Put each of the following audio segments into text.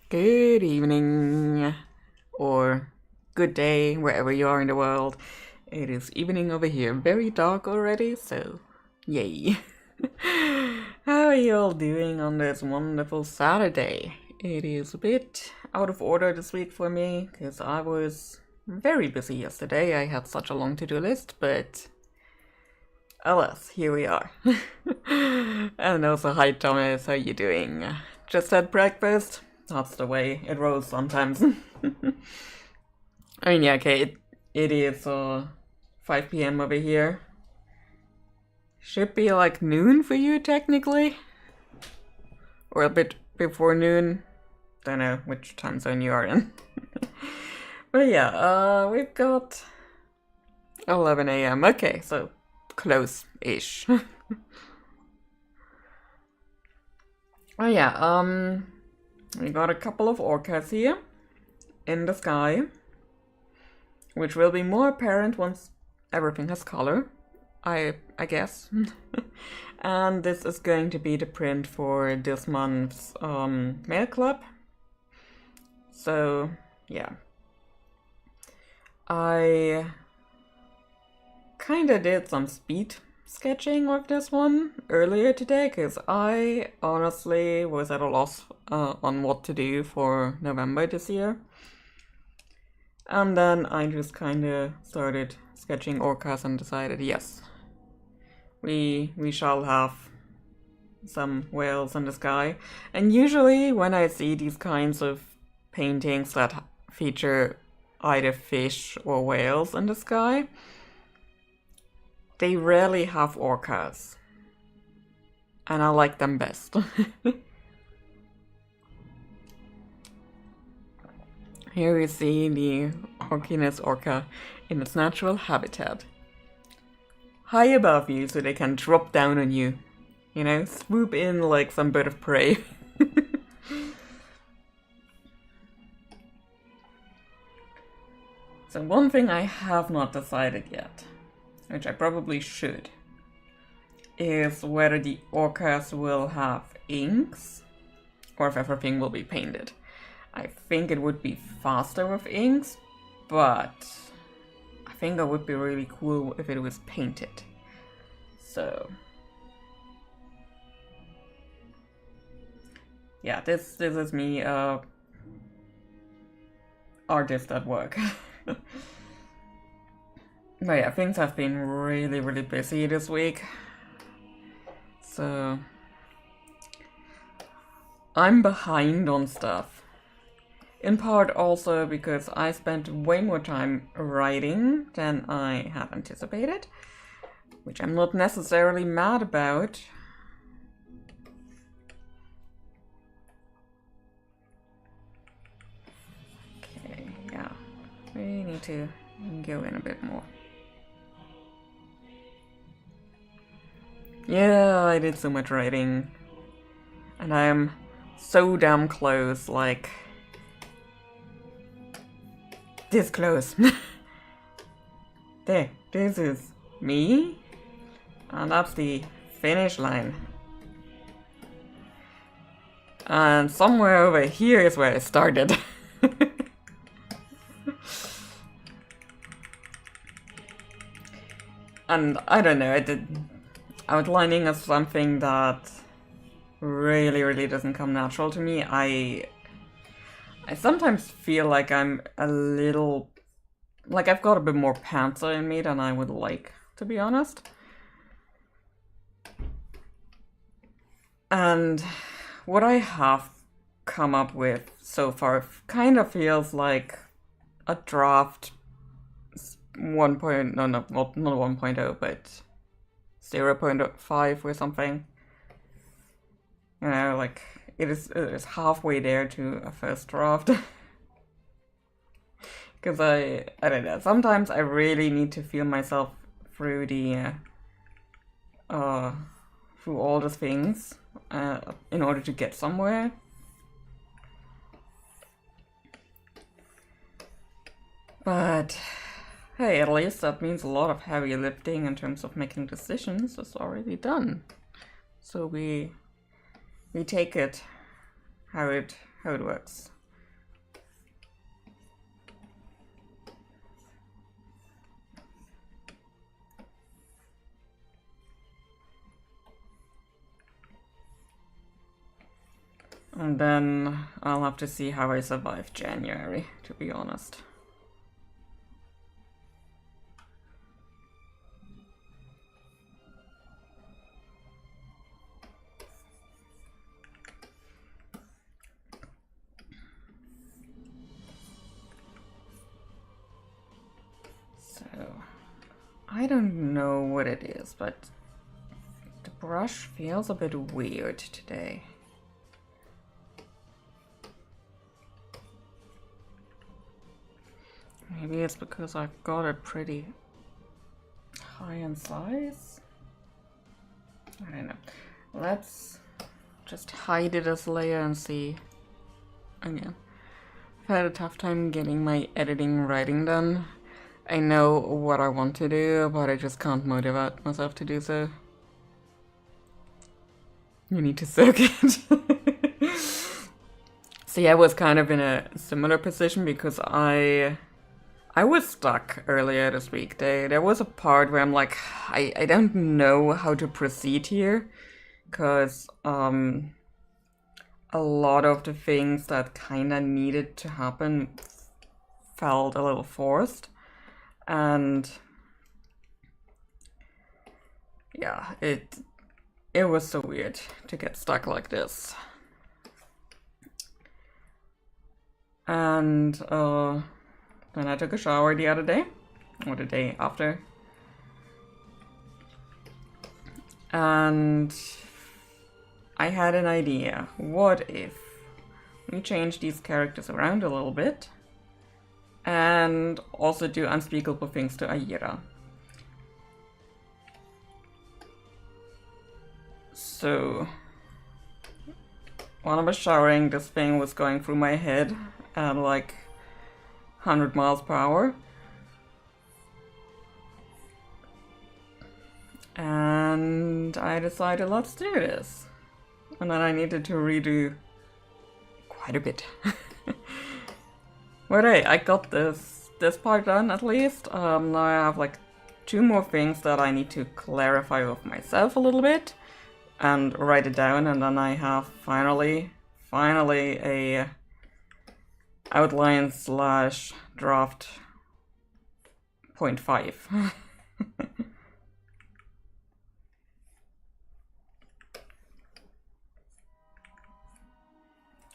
Good evening, or good day, wherever you are in the world. It is evening over here, very dark already, so yay. How are you all doing on this wonderful Saturday? It is a bit out of order this week for me, because I was very busy yesterday. I had such a long to-do list, but alas, here we are. And also, hi Thomas, how you doing? Just had breakfast? That's the way it rolls sometimes. I mean, yeah, okay, it is 5 p.m. over here. Should be like noon for you, technically. Or a bit before noon. Don't know which time zone you are in. But yeah, we've got 11 a.m. Okay, so close-ish. Oh yeah, we got a couple of orcas here in the sky, which will be more apparent once everything has color, I guess. And this is going to be the print for this month's mail club. So yeah, I kinda did some speed sketching with this one earlier today because I honestly was at a loss on what to do for November this year. And then I just kind of started sketching orcas and decided, yes, we shall have some whales in the sky. And usually when I see these kinds of paintings that feature either fish or whales in the sky, they rarely have orcas, and I like them best. Here we see the Orcinus orca in its natural habitat. High above you so they can drop down on you. You know, swoop in like some bird of prey. So one thing I have not decided yet, which I probably should, is whether the orcas will have inks or if everything will be painted. I think it would be faster with inks, but I think it would be really cool if it was painted. So yeah, this is me, artist at work. But yeah, things have been really busy this week. So I'm behind on stuff. In part also because I spent way more time writing than I had anticipated, which I'm not necessarily mad about. Okay, yeah, we need to go in a bit more. Yeah, I did so much writing. And I'm so damn close, like this close. There, this is me. And that's the finish line. And somewhere over here is where I started. And I don't know, outlining is something that really doesn't come natural to me. I sometimes feel like I'm a little, like I've got a bit more pantser in me than I would like, to be honest. And what I have come up with so far kind of feels like a draft 1. No, not 1.0, but 0.5 or something. You know, like it is halfway there to a first draft. Because I don't know, sometimes I really need to feel myself through the through all the things in order to get somewhere. But hey, at least that means a lot of heavy lifting in terms of making decisions is already done. So we take it how it works. And then I'll have to see how I survive January, to be honest. So, I don't know what it is, but the brush feels a bit weird today. Maybe it's because I've got it pretty high in size? I don't know. Let's just hide it as a layer and see. Again, I've had a tough time getting my editing writing done. I know what I want to do, but I just can't motivate myself to do so. You need to soak it. So yeah, I was kind of in a similar position because I was stuck earlier this week. There was a part where I'm like, I don't know how to proceed here, because a lot of the things that kind of needed to happen felt a little forced. And yeah, it was so weird to get stuck like this. And then I took a shower the other day, or the day after. And I had an idea. What if we change these characters around a little bit and also do unspeakable things to Aira? So, while I was showering, this thing was going through my head at like 100 miles per hour. And I decided, let's do this. And then I needed to redo quite a bit. But hey, I got this part done at least. Now I have like 2 more things that I need to clarify with myself a little bit and write it down, and then I have finally a outline / draft 0.5.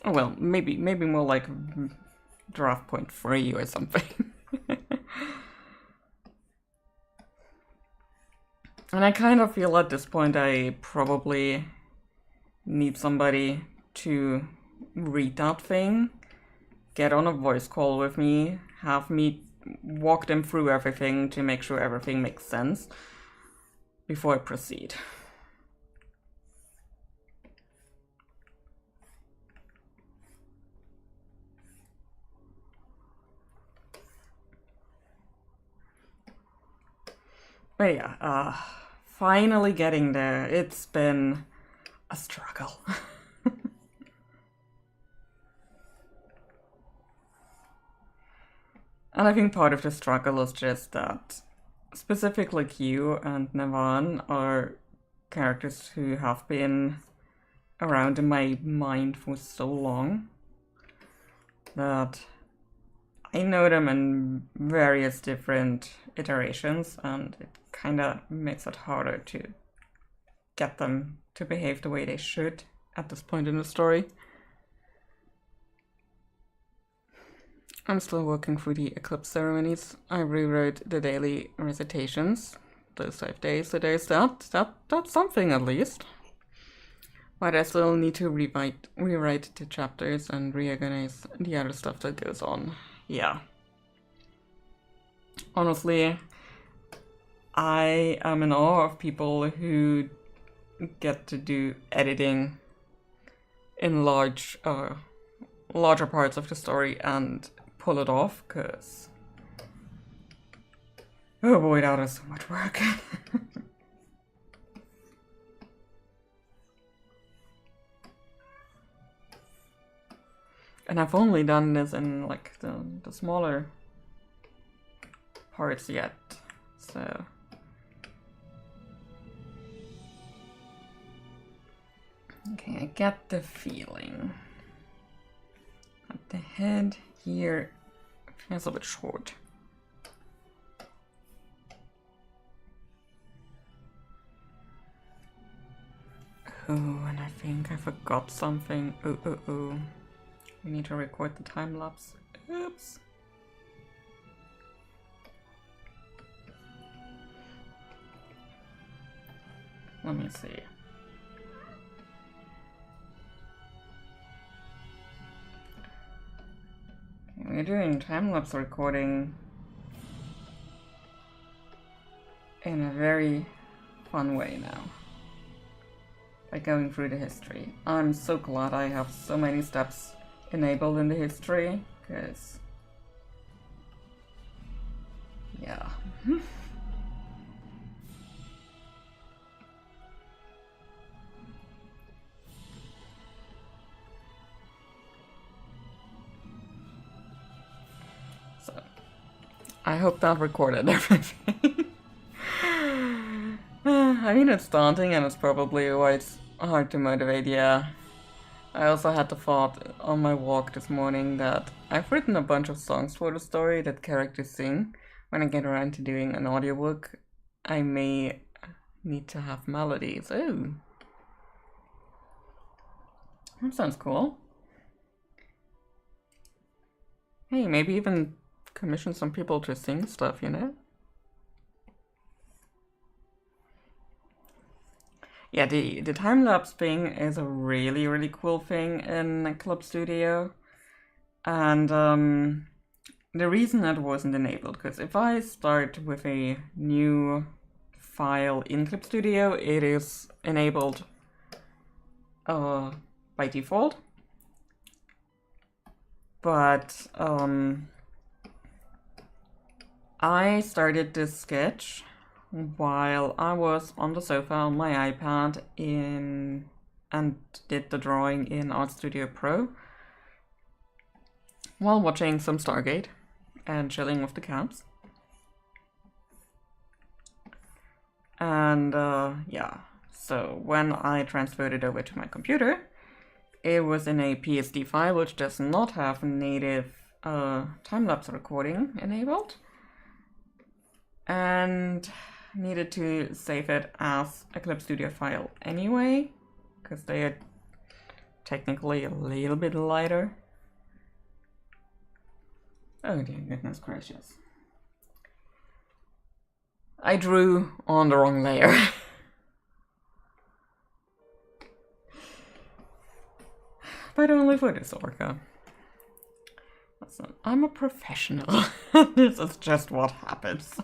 Oh well, maybe more like draft 0.3 or something. And I kind of feel at this point I probably need somebody to read that thing, get on a voice call with me, have me walk them through everything to make sure everything makes sense before I proceed. But yeah, finally getting there. It's been a struggle. And I think part of the struggle is just that specifically Q and Navan are characters who have been around in my mind for so long that I know them in various different iterations, and it kind of makes it harder to get them to behave the way they should at this point in the story. I'm still working through the eclipse ceremonies. I rewrote the daily recitations, those 5 days, so there's that's something at least. But I still need to rewrite the chapters and reorganize the other stuff that goes on. Yeah. Honestly, I am in awe of people who get to do editing in larger parts of the story and pull it off, because oh boy, that is so much work. And I've only done this in like the smaller parts yet, so okay, I get the feeling. the head here feels a bit short. Oh, and I think I forgot something. Oh. We need to record the time lapse. Oops. Let me see. Okay, we're doing time-lapse recording in a very fun way now. By going through the history. I'm so glad I have so many steps enabled in the history, because... yeah. So, I hope that recorded everything. I mean, it's daunting and it's probably quite hard to motivate, yeah. I also had the thought on my walk this morning that I've written a bunch of songs for the story that characters sing. When I get around to doing an audiobook, I may need to have melodies. Oh. That sounds cool. Hey, maybe even commission some people to sing stuff, you know? Yeah, the time-lapse thing is a really, really cool thing in Club Studio. And the reason that wasn't enabled, because if I start with a new file in Club Studio, it is enabled by default. But I started this sketch while I was on the sofa on my iPad and did the drawing in Art Studio Pro while watching some Stargate and chilling with the cats. And yeah, so when I transferred it over to my computer, it was in a PSD file which does not have native time-lapse recording enabled, and needed to save it as a Clip Studio file anyway, because they are technically a little bit lighter. Oh dear goodness gracious. I drew on the wrong layer. But only for this orca. Listen, I'm a professional. This is just what happens.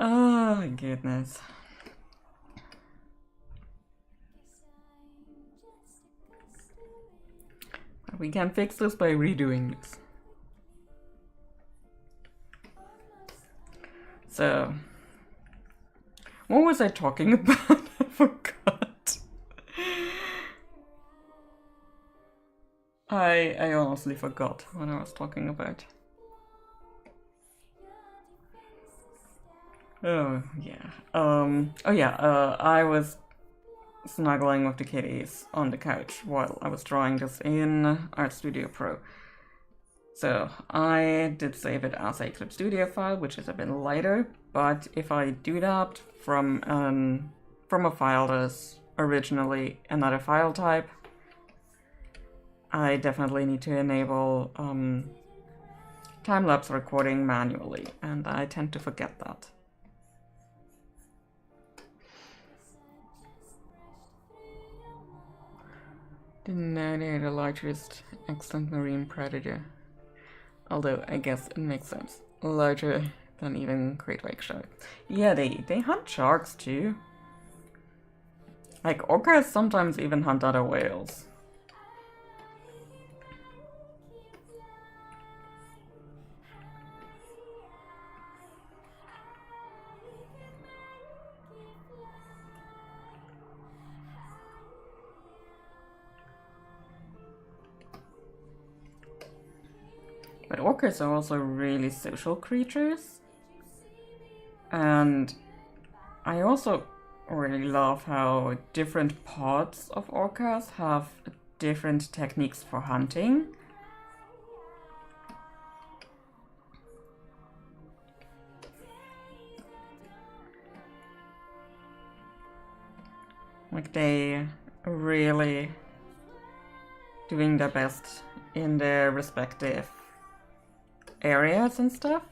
Oh my goodness. But we can fix this by redoing this. So, what was I talking about? I forgot. I honestly forgot what I was talking about. Oh yeah. I was snuggling with the kitties on the couch while I was drawing this in Art Studio Pro. So I did save it as a Clip Studio file, which is a bit lighter, but if I do that from a file that's originally another file type, I definitely need to enable time-lapse recording manually, and I tend to forget that. Didn't know they're the largest extant marine predator. Although, I guess it makes sense. Larger than even great white shark. Yeah, they hunt sharks too. Like, orcas sometimes even hunt other whales. But orcas are also really social creatures. And I also really love how different pods of orcas have different techniques for hunting. Like they really doing their best in their respective areas and stuff.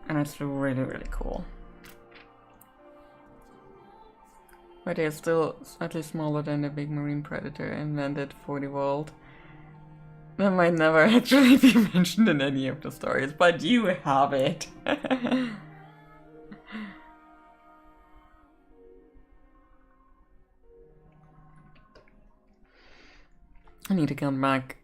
And it's really, really cool. But they're still slightly smaller than the big marine predator invented for the world. That might never actually be mentioned in any of the stories, but you have it. I need to get back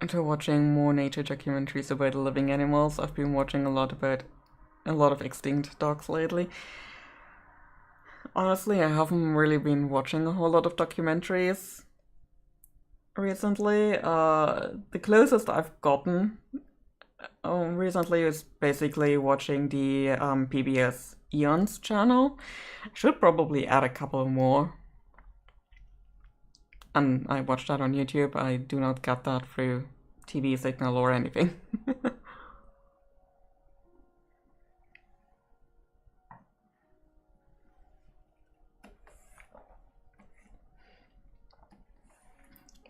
to watching more nature documentaries about living animals. I've been watching a lot of extinct dogs lately. Honestly, I haven't really been watching a whole lot of documentaries recently. The closest I've gotten recently is basically watching the PBS Eons channel. I should probably add a couple more. And I watched that on YouTube. I do not get that through TV signal or anything.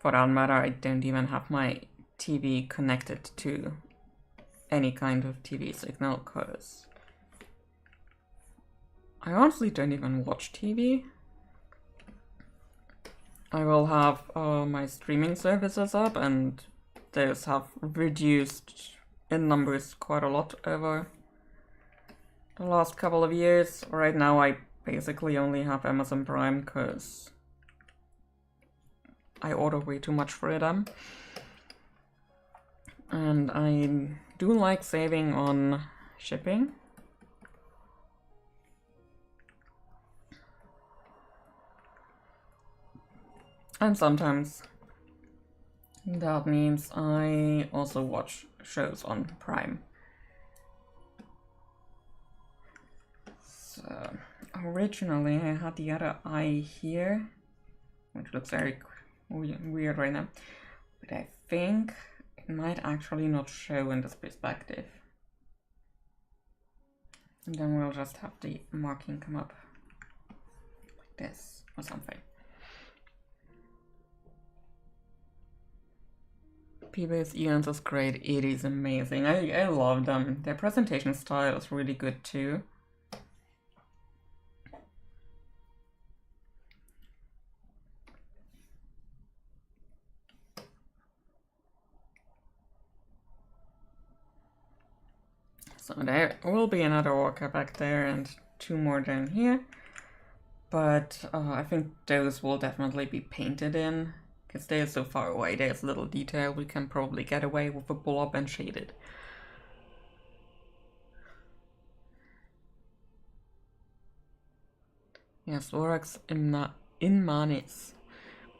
For that matter, I don't even have my TV connected to any kind of TV signal, because I honestly don't even watch TV. I will have my streaming services up, and those have reduced in numbers quite a lot over the last couple of years. Right now I basically only have Amazon Prime because I order way too much for them. And I do like saving on shipping. And sometimes that means I also watch shows on Prime. So originally I had the other eye here, which looks very weird right now, but I think it might actually not show in this perspective. And then we'll just have the marking come up like this or something. PBS Eons is great. It is amazing. I love them. Their presentation style is really good too. So there will be another orca back there and two more down here. But I think those will definitely be painted in. Because they're so far away, there's little detail we can probably get away with a blob and shade it. Yes, Lorax in manis.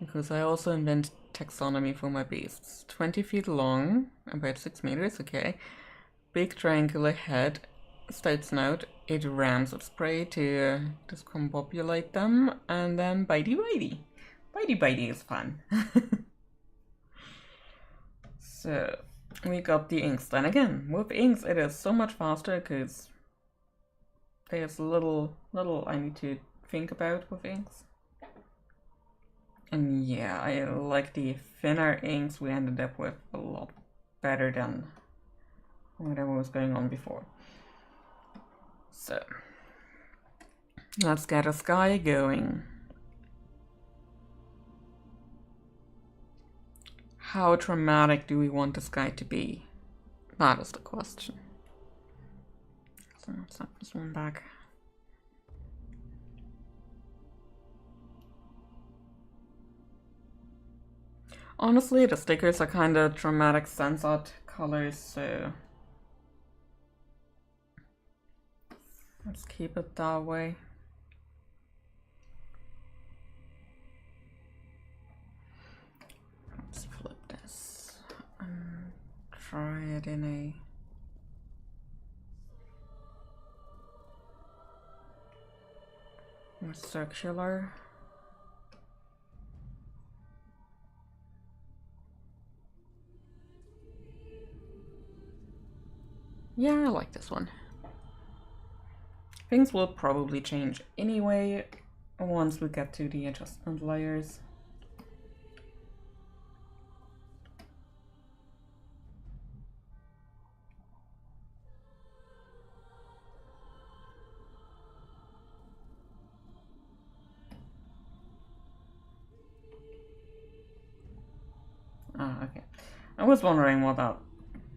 Because I also invent taxonomy for my beasts. 20 feet long, about 6 meters, okay. Big triangular head, stout snout, it rams of spray to discombobulate them, and then bitey bitey. Bitey bitey is fun. So, we got the inks. Then again, with inks it is so much faster because there's little I need to think about with inks. And yeah, I like the thinner inks we ended up with a lot better than whatever was going on before. So, let's get a sky going. How dramatic do we want the sky to be? That is the question. So let's set this one back. Honestly, the stickers are kind of dramatic sunset colors, so let's keep it that way. Let's flip this and try it in a Or circular. Yeah, I like this one. Things will probably change anyway once we get to the adjustment layers. Ah, okay. I was wondering what that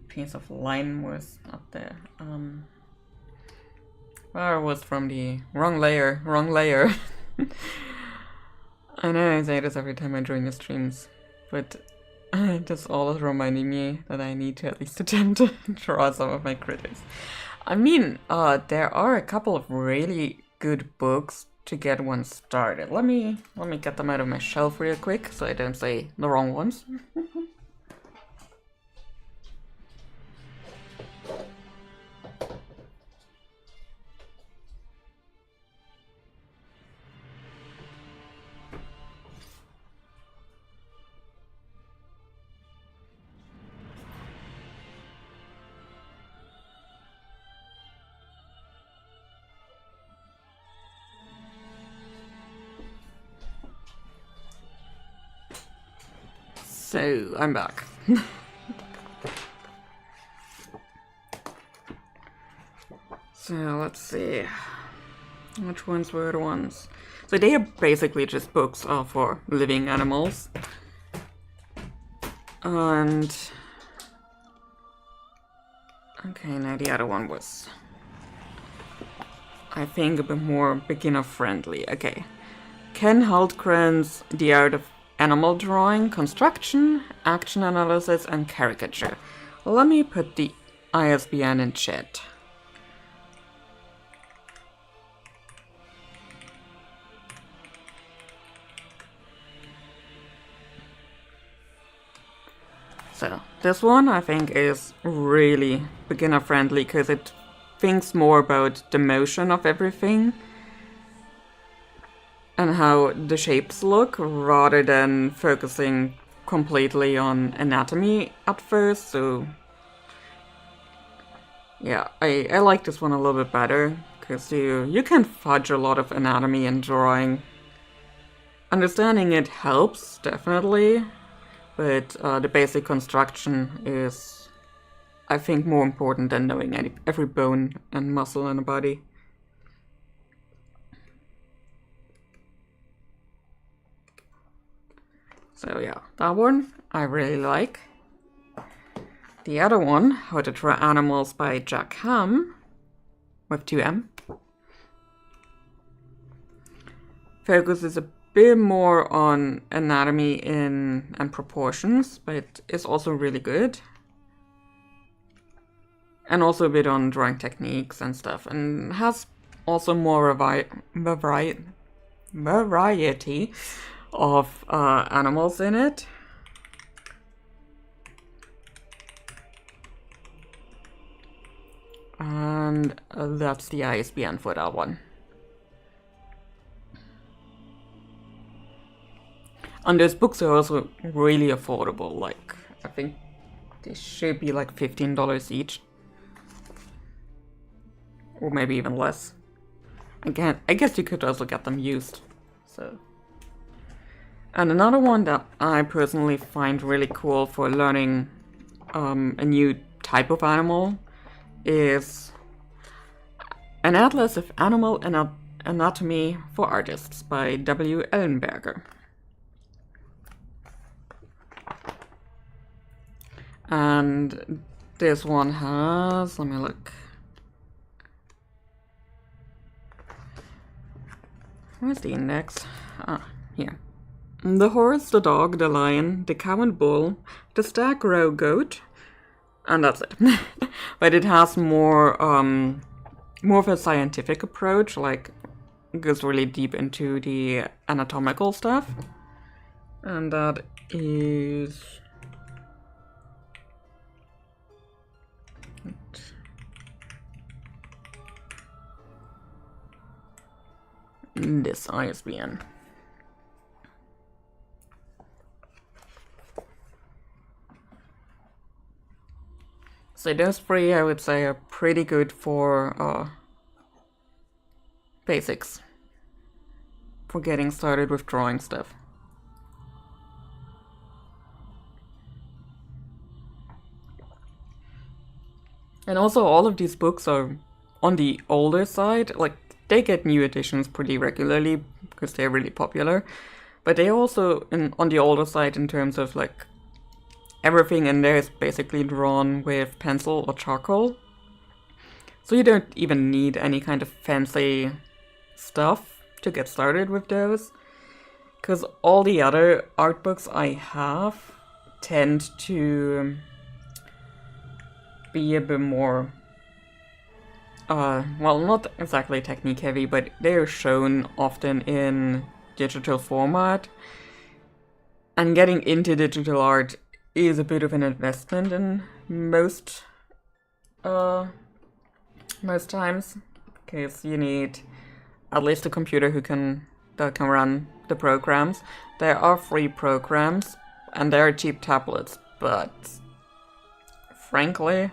piece of line was up there. Well, it was from the wrong layer, wrong layer. I know I say this every time I join the streams, but that's always reminding me that I need to at least attempt to draw some of my critics. I mean, there are a couple of really good books to get one started. Let me get them out of my shelf real quick so I don't say the wrong ones. So, I'm back. So, let's see. Which ones were the ones? So they are basically just books for living animals. And... okay, now the other one was... I think a bit more beginner-friendly. Okay. Ken Hultgren's The Art of Animal Drawing, Construction, Action Analysis, and Caricature. Let me put the ISBN in chat. So, this one I think is really beginner friendly because it thinks more about the motion of everything and how the shapes look rather than focusing completely on anatomy at first. So, yeah, I like this one a little bit better because you can fudge a lot of anatomy in drawing. Understanding it helps, definitely. But the basic construction is, I think, more important than knowing every bone and muscle in a body. So yeah, that one I really like. The other one, How to Draw Animals by Jack Ham, with 2M, focuses a bit more on anatomy and proportions, but it's also really good. And also a bit on drawing techniques and stuff, and has also more variety of animals in it. And that's the ISBN for that one. And those books are also really affordable. Like, I think they should be like $15 each. Or maybe even less. Again, I guess you could also get them used. So. And another one that I personally find really cool for learning a new type of animal is An Atlas of Animal Anatomy for Artists by W. Ellenberger. And this one has, let me look. Where's the index? Ah, here. The horse, the dog, the lion, the cow and bull, the stag, roe, goat, and that's it. But it has more of a scientific approach, like goes really deep into the anatomical stuff. And that is this ISBN. So those three, I would say, are pretty good for basics, for getting started with drawing stuff. And also, all of these books are on the older side. Like, they get new editions pretty regularly because they're really popular, but they also on the older side in terms of like everything in there is basically drawn with pencil or charcoal. So you don't even need any kind of fancy stuff to get started with those. Because all the other art books I have tend to be a bit more, well, not exactly technique heavy, but they're shown often in digital format. And getting into digital art is a bit of an investment in most times, because you need at least a computer that can run the programs. There are free programs and there are cheap tablets, but frankly,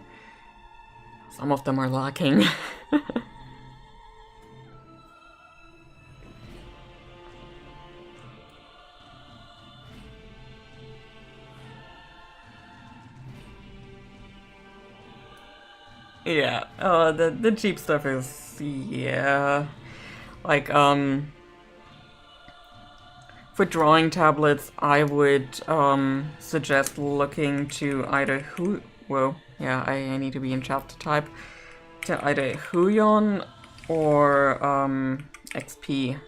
some of them are lacking. Yeah, the cheap stuff is, yeah, like, for drawing tablets, I would, suggest looking to either whoa, yeah, I need to be in chat to type, to either Huion or, XP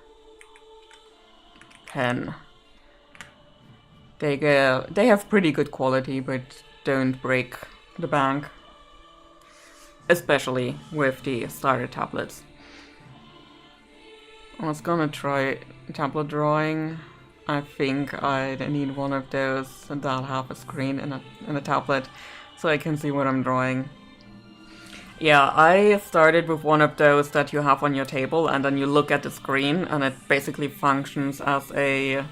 Pen. They have pretty good quality, but don't break the bank. Especially with the starter tablets. I was gonna try tablet drawing. I think I'd need one of those that have a screen in a tablet, so I can see what I'm drawing. Yeah, I started with one of those that you have on your table, and then you look at the screen, and it basically functions as a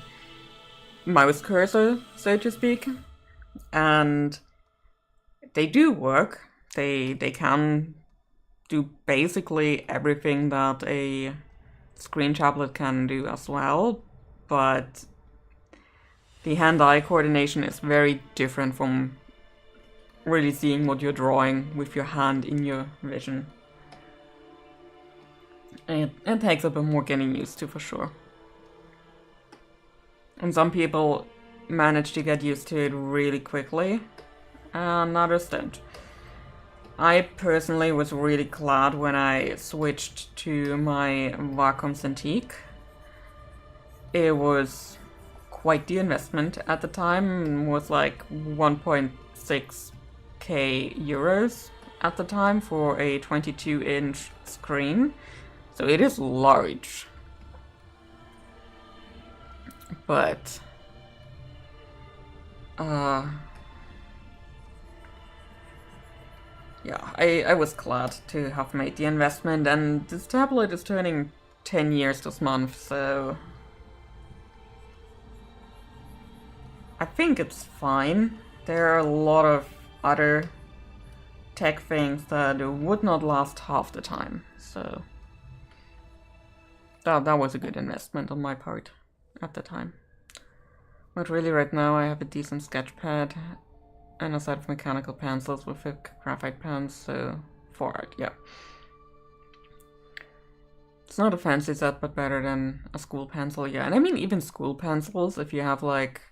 mouse cursor, so to speak. And they do work. They can do basically everything that a screen tablet can do as well, but the hand-eye coordination is very different from really seeing what you're drawing with your hand in your vision. It takes a bit more getting used to, for sure. And some people manage to get used to it really quickly, and others don't. I personally was really glad when I switched to my Wacom Cintiq. It was quite the investment at the time. It was like 1.6k euros at the time for a 22-inch screen. So it is large. But yeah, I was glad to have made the investment, and this tablet is turning 10 years this month, so I think it's fine. There are a lot of other tech things that would not last half the time, so that was a good investment on my part at the time. But really right now I have a decent sketch pad and a set of mechanical pencils with a graphite pens, so for art, yeah. It's not a fancy set, but better than a school pencil, yeah. And I mean, even school pencils, if you have like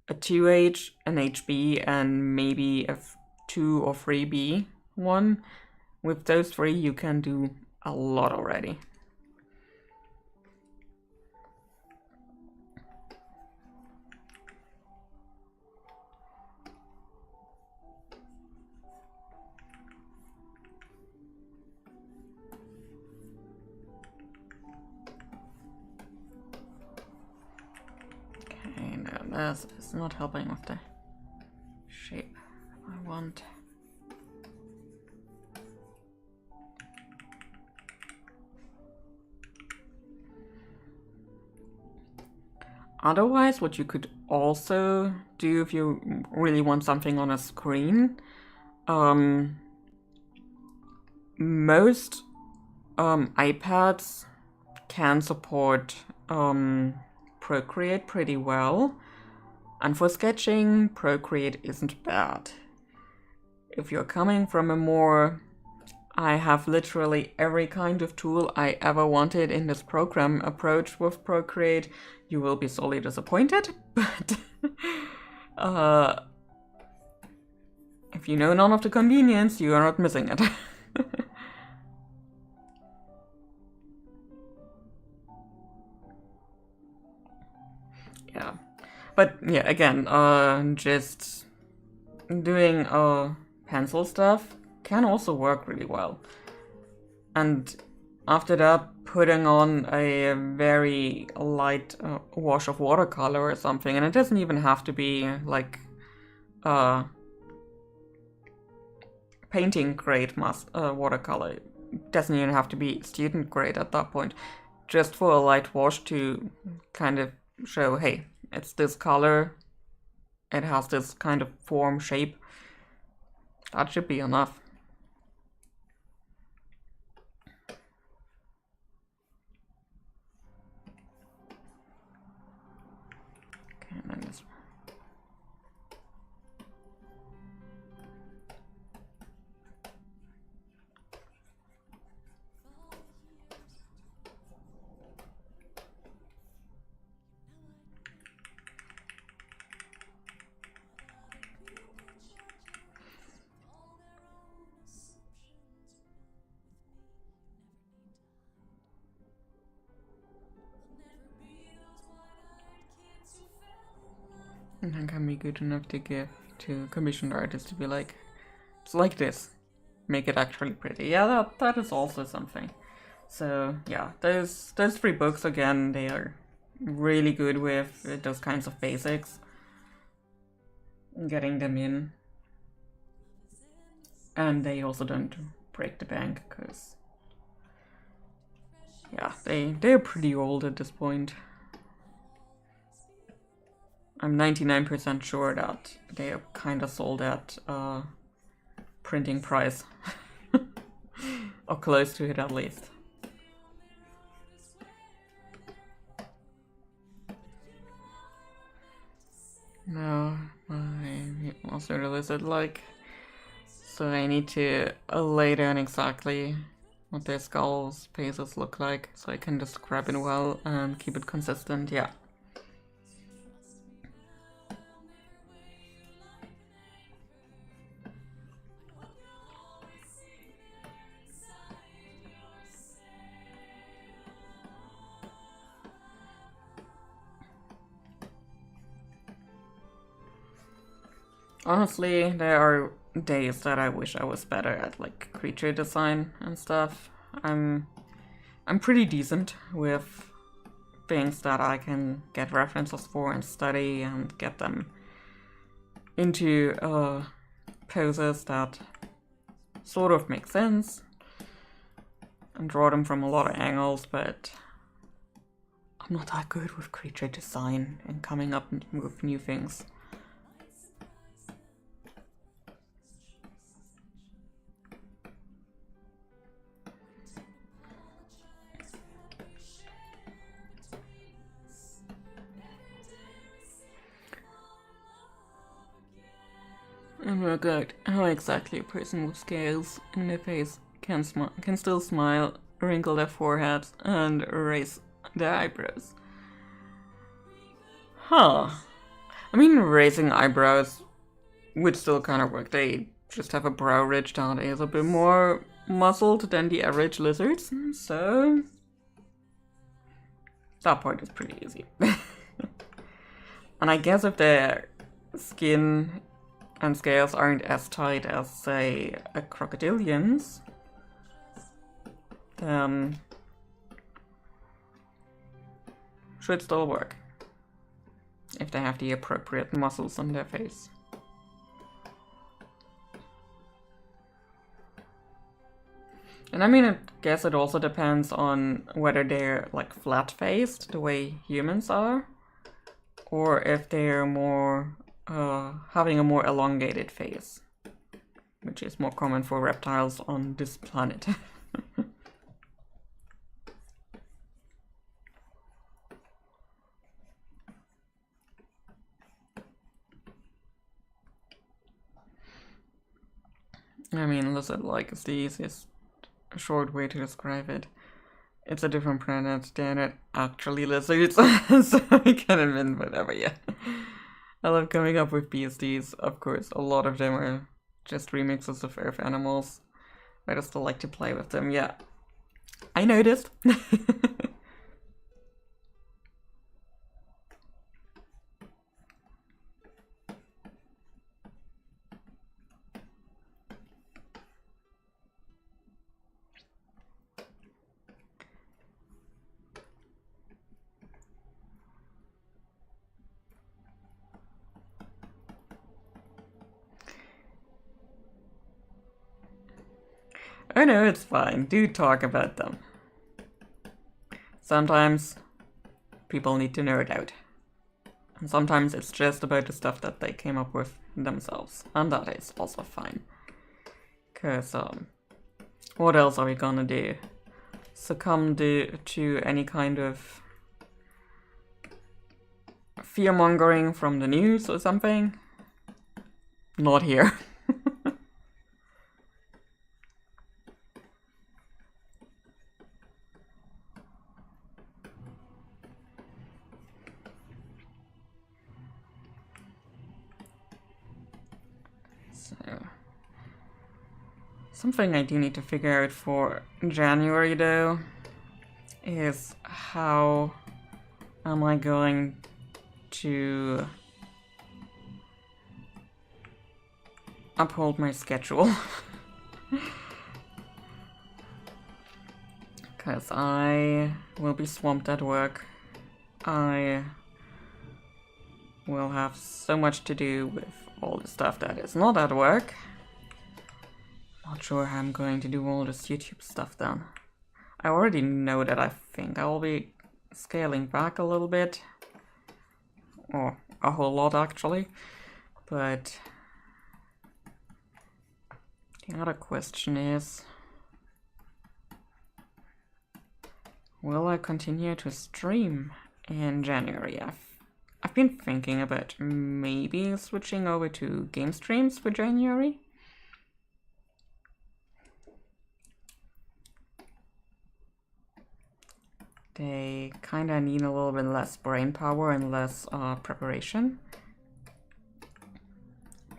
a 2H, an HB, and maybe a 2 or 3B one, with those three you can do a lot already. This is not helping with the shape I want. Otherwise, what you could also do if you really want something on a screen, most iPads can support Procreate pretty well, and for sketching, Procreate isn't bad. If you're coming from a more I have literally every kind of tool I ever wanted in this program approach with Procreate, you will be sorely disappointed, but if you know none of the convenience, you are not missing it. Yeah, but yeah, again, just doing pencil stuff can also work really well. And after that, putting on a very light wash of watercolor or something, and it doesn't even have to be like painting grade watercolor. It doesn't even have to be student grade at that point. Just for a light wash to kind of show, hey, it's this color, it has this kind of form, shape. That should be enough. Okay, and then this. And then can be good enough to give to commissioned artists to be like, it's like this, make it actually pretty. Yeah, that is also something. So yeah, those 3 books, again, they are really good with those kinds of basics, getting them in, and they also don't break the bank, because yeah, they're pretty old at this point. I'm 99% sure that they are kind of sold at printing price. Or close to it at least. No, my monster lizard like. So I need to lay down exactly what their skulls faces look like, so I can describe it well and keep it consistent, yeah. Honestly, there are days that I wish I was better at like creature design and stuff. I'm pretty decent with things that I can get references for and study and get them into poses that sort of make sense and draw them from a lot of angles, but I'm not that good with creature design and coming up with new things. Oh my god, how exactly a person with scales in their face can still smile, wrinkle their foreheads, and raise their eyebrows. Huh. I mean, raising eyebrows would still kind of work. They just have a brow ridge that is a bit more muscled than the average lizards, so that part is pretty easy. And I guess if their skin and scales aren't as tight as, say, a crocodilian's, then should still work. If they have the appropriate muscles on their face. And I mean, I guess it also depends on whether they're like flat-faced, the way humans are, or if they're more having a more elongated face, which is more common for reptiles on this planet. I mean, lizard-like is the easiest short way to describe it. It's a different planet. They're not actually lizards, so I can invent whatever, yeah. I love coming up with beasties. Of course, a lot of them are just remixes of Earth animals. I just like to play with them, yeah. I noticed. Oh no, it's fine. Do talk about them. Sometimes people need to nerd out. And sometimes it's just about the stuff that they came up with themselves. And that is also fine. Cause, what else are we gonna do? Succumb to any kind of fear-mongering from the news or something? Not here. Something I do need to figure out for January, though, is how am I going to uphold my schedule? Because I will be swamped at work. I will have so much to do with all the stuff that is not at work. Not sure how I'm going to do all this YouTube stuff then. I already know that I think I will be scaling back a little bit. Or a whole lot actually. But the other question is, will I continue to stream in January? I've been thinking about maybe switching over to game streams for January. They kinda need a little bit less brain power and less preparation.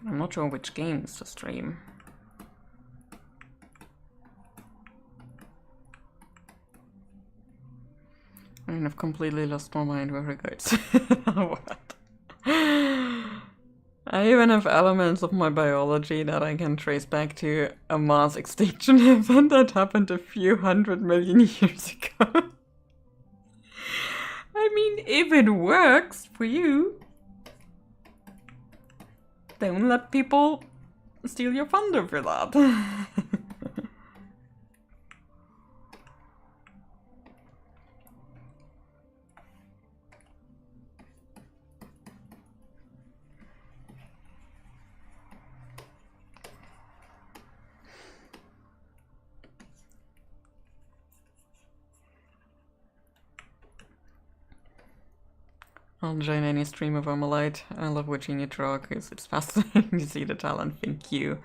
I'm not sure which games to stream. I mean, I've completely lost my mind with regards to what? I even have elements of my biology that I can trace back to a mass extinction event that happened a few 100 million years ago. I mean, if it works for you, don't let people steal your thunder for that. I'll join any stream of Armalite. I love watching you draw because it's fascinating to see the talent. Thank you.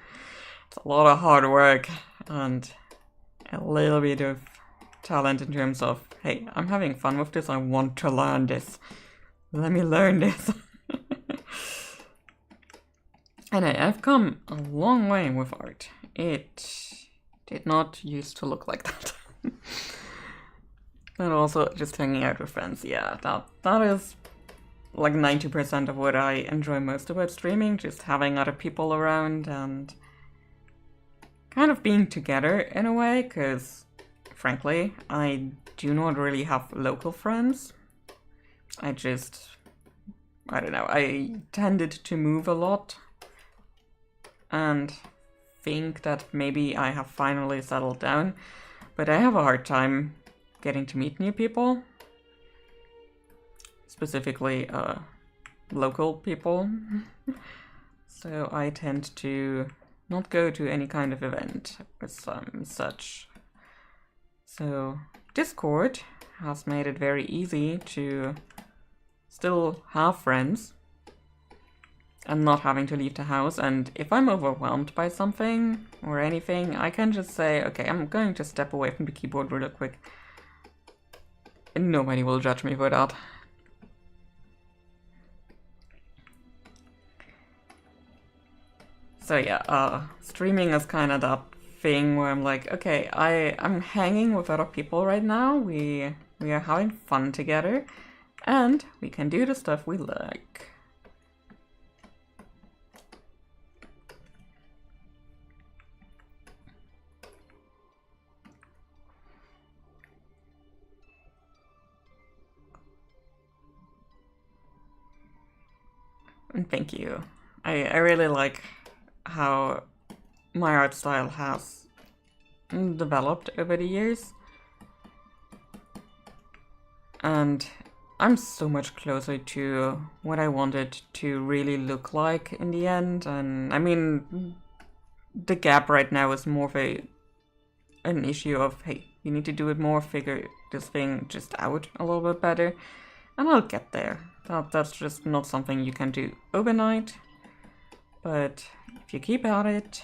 It's a lot of hard work and a little bit of talent in terms of, hey, I'm having fun with this, I want to learn this. Let me learn this. And I've come a long way with art. It did not used to look like that. And also just hanging out with friends, yeah, that is like 90% of what I enjoy most about streaming, just having other people around and kind of being together in a way, because frankly, I do not really have local friends. I don't know, I tended to move a lot and think that maybe I have finally settled down, but I have a hard time getting to meet new people. Specifically, local people. So I tend to not go to any kind of event with some such. So Discord has made it very easy to still have friends and not having to leave the house. And if I'm overwhelmed by something or anything, I can just say, okay, I'm going to step away from the keyboard real quick. And nobody will judge me for that. So yeah, streaming is kind of that thing where I'm like, okay, I'm hanging with other people right now. We are having fun together, and we can do the stuff we like. And thank you. I really like how my art style has developed over the years. And I'm so much closer to what I wanted to really look like in the end. And I mean, the gap right now is more of an issue of, hey, you need to do it more, figure this thing just out a little bit better. And I'll get there. That's just not something you can do overnight. But if you keep at it,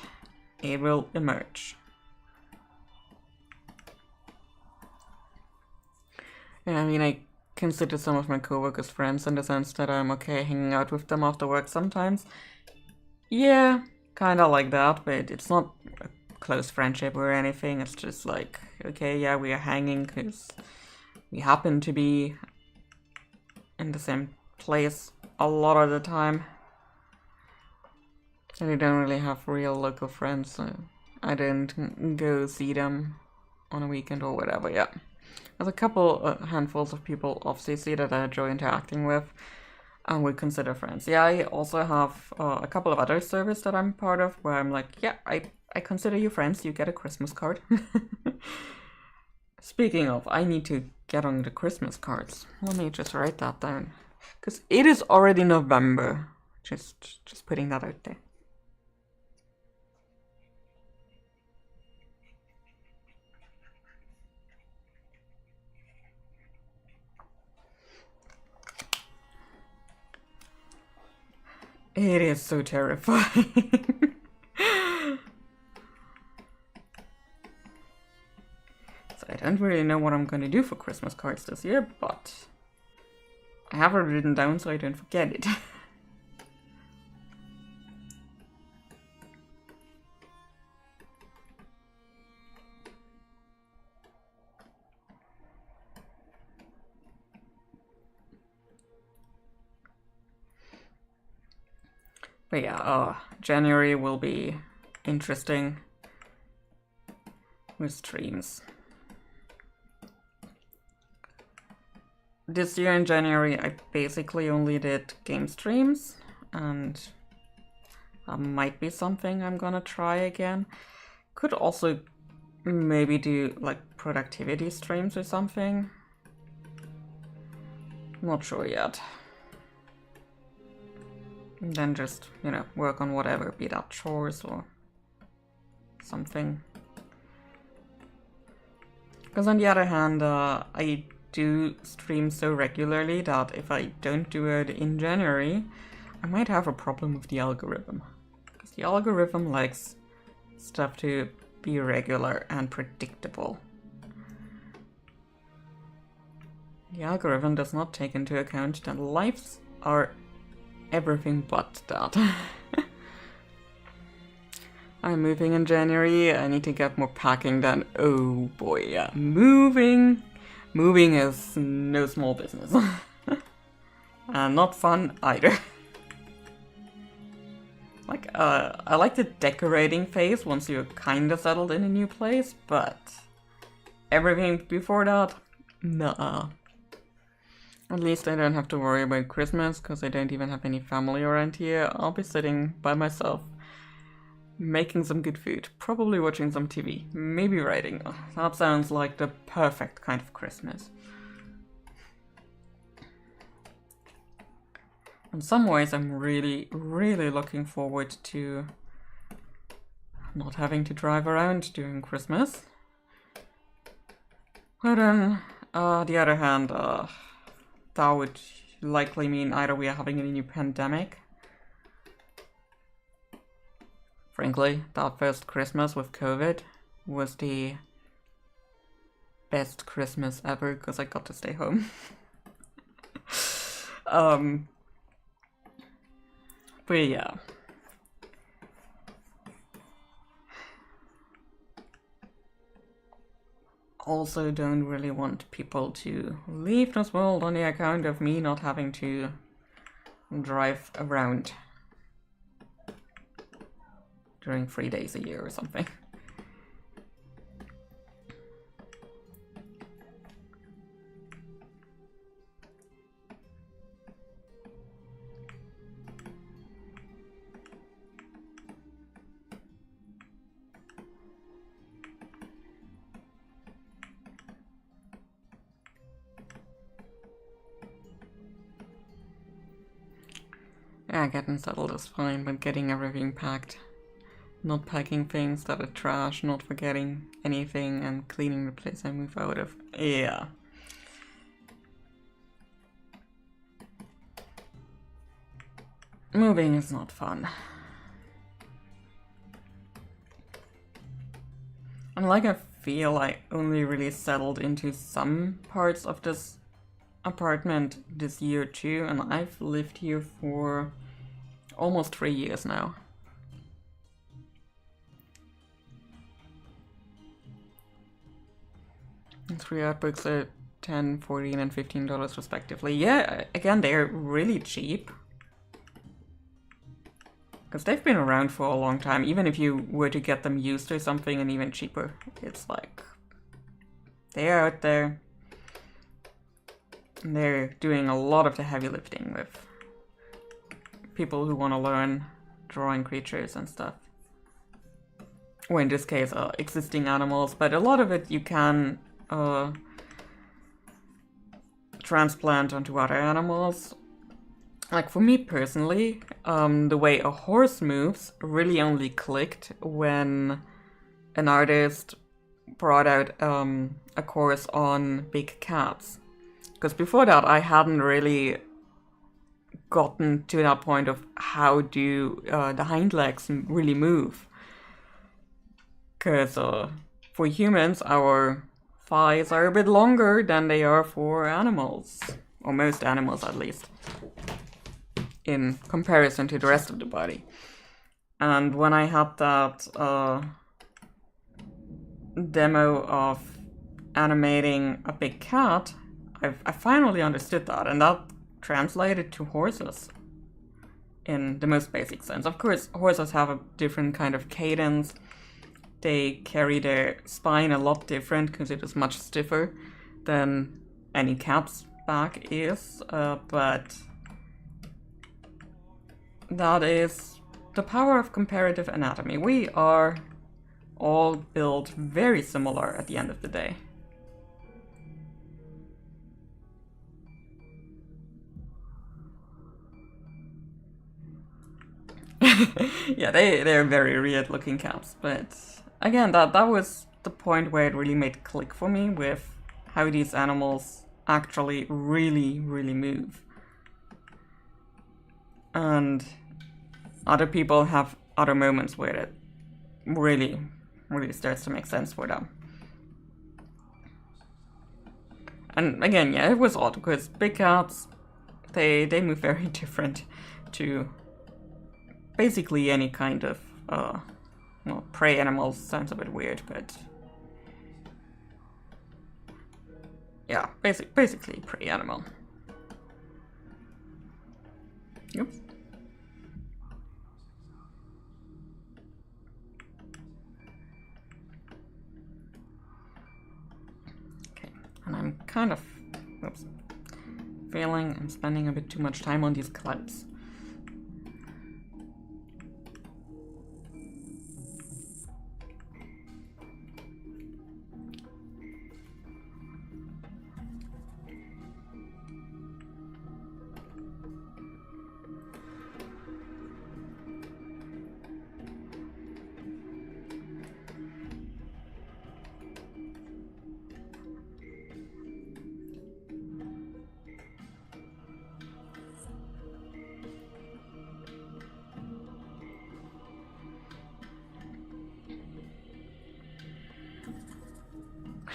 it will emerge. Yeah, I mean, I consider some of my coworkers friends in the sense that I'm okay hanging out with them after work sometimes. Yeah, kinda like that, but it's not a close friendship or anything. It's just like, okay, yeah, we are hanging because we happen to be in the same place a lot of the time. And we don't really have real local friends, so I didn't go see them on a weekend or whatever, yeah. There's a couple handfuls of people off CC that I enjoy interacting with and would consider friends. Yeah, I also have a couple of other servers that I'm part of where I'm like, yeah, I consider you friends, you get a Christmas card. Speaking of, I need to get on the Christmas cards. Let me just write that down. Because it is already November. Just putting that out there. It is so terrifying. So I don't really know what I'm going to do for Christmas cards this year, but I have it written down so I don't forget it. But yeah, January will be interesting with streams. This year in January, I basically only did game streams, and that might be something I'm gonna try again. Could also maybe do like productivity streams or something. Not sure yet. And then just, you know, work on whatever, be that chores or something. Because on the other hand, I do stream so regularly that if I don't do it in January, I might have a problem with the algorithm. Because the algorithm likes stuff to be regular and predictable. The algorithm does not take into account that lives are everything but that. I'm moving in January. I need to get more packing done. Oh boy, yeah. Moving is no small business. And not fun either. Like, I like the decorating phase once you're kinda settled in a new place, but everything before that, nah. At least I don't have to worry about Christmas, because I don't even have any family around here. I'll be sitting by myself, making some good food, probably watching some TV, maybe writing. That sounds like the perfect kind of Christmas. In some ways, I'm really, really looking forward to not having to drive around during Christmas. But on the other hand, that would likely mean either we are having a new pandemic. Frankly, that first Christmas with COVID was the best Christmas ever because I got to stay home. But yeah. Also don't really want people to leave this world on the account of me not having to drive around during 3 days a year or something. Yeah, getting settled is fine, but getting everything packed. Not packing things that are trash, not forgetting anything, and cleaning the place I move out of. Yeah. Moving is not fun. And like I feel I only really settled into some parts of this apartment this year too, and I've lived here for almost 3 years now. And 3 art books are $10, $14, and $15 respectively. Yeah, again, they're really cheap. Because they've been around for a long time. Even if you were to get them used or something, and even cheaper, it's like they're out there. And they're doing a lot of the heavy lifting with people who want to learn drawing creatures and stuff. Or in this case, existing animals, but a lot of it you can transplant onto other animals. Like for me personally, the way a horse moves really only clicked when an artist brought out a course on big cats. Because before that, I hadn't really gotten to that point of how do the hind legs really move. Because for humans, our thighs are a bit longer than they are for animals. Or most animals, at least. In comparison to the rest of the body. And when I had that demo of animating a big cat, I finally understood that, and that translated to horses in the most basic sense. Of course, horses have a different kind of cadence. They carry their spine a lot different because it is much stiffer than any cat's back is, but that is the power of comparative anatomy. We are all built very similar at the end of the day. Yeah, they're very weird looking cats, but again, that was the point where it really made click for me with how these animals actually really move. And other people have other moments where it really starts to make sense for them. And again, yeah, it was odd because big cats, they move very different to basically any kind of well, prey animals. Sounds a bit weird, but yeah, basically prey animal. Yep. Okay, and I'm kind of feeling I'm spending a bit too much time on these clouds.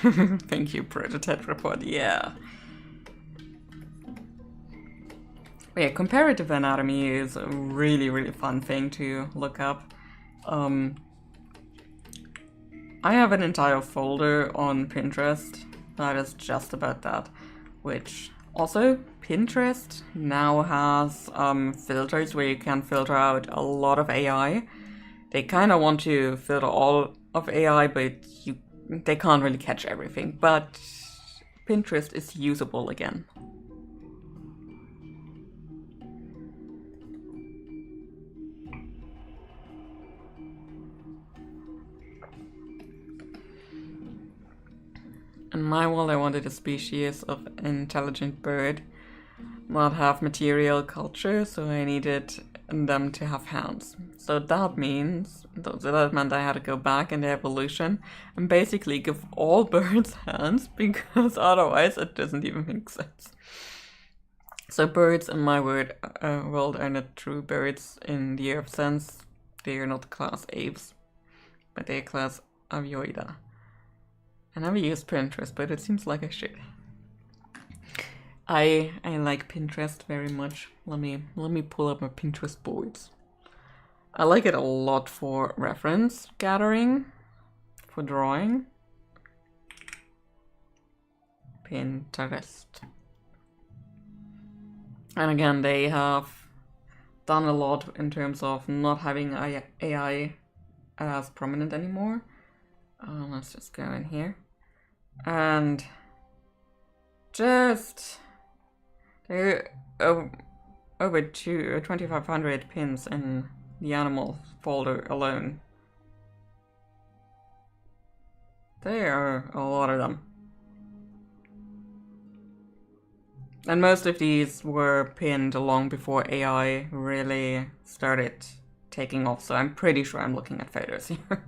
Thank you, Prototetrapod, yeah. Yeah, comparative anatomy is a really, really fun thing to look up. I have an entire folder on Pinterest that is just about that, which also Pinterest now has filters where you can filter out a lot of AI. They kind of want to filter all of AI, but they can't really catch everything. But Pinterest is usable again. In my world, I wanted a species of intelligent bird that have material culture, so I needed them to have hands. So that meant I had to go back in the evolution and basically give all birds hands, because otherwise it doesn't even make sense. So birds in my world are not true birds in the Earth sense. They are not class aves, but they are class Avioida. I never used Pinterest, but it seems like I should. I like Pinterest very much. Let me pull up my Pinterest boards. I like it a lot for reference gathering, for drawing. Pinterest. And again, they have done a lot in terms of not having AI as prominent anymore. Let's just go in here. And just there are over 2,500 pins in the animal folder alone. There are a lot of them. And most of these were pinned long before AI really started taking off, so I'm pretty sure I'm looking at photos here.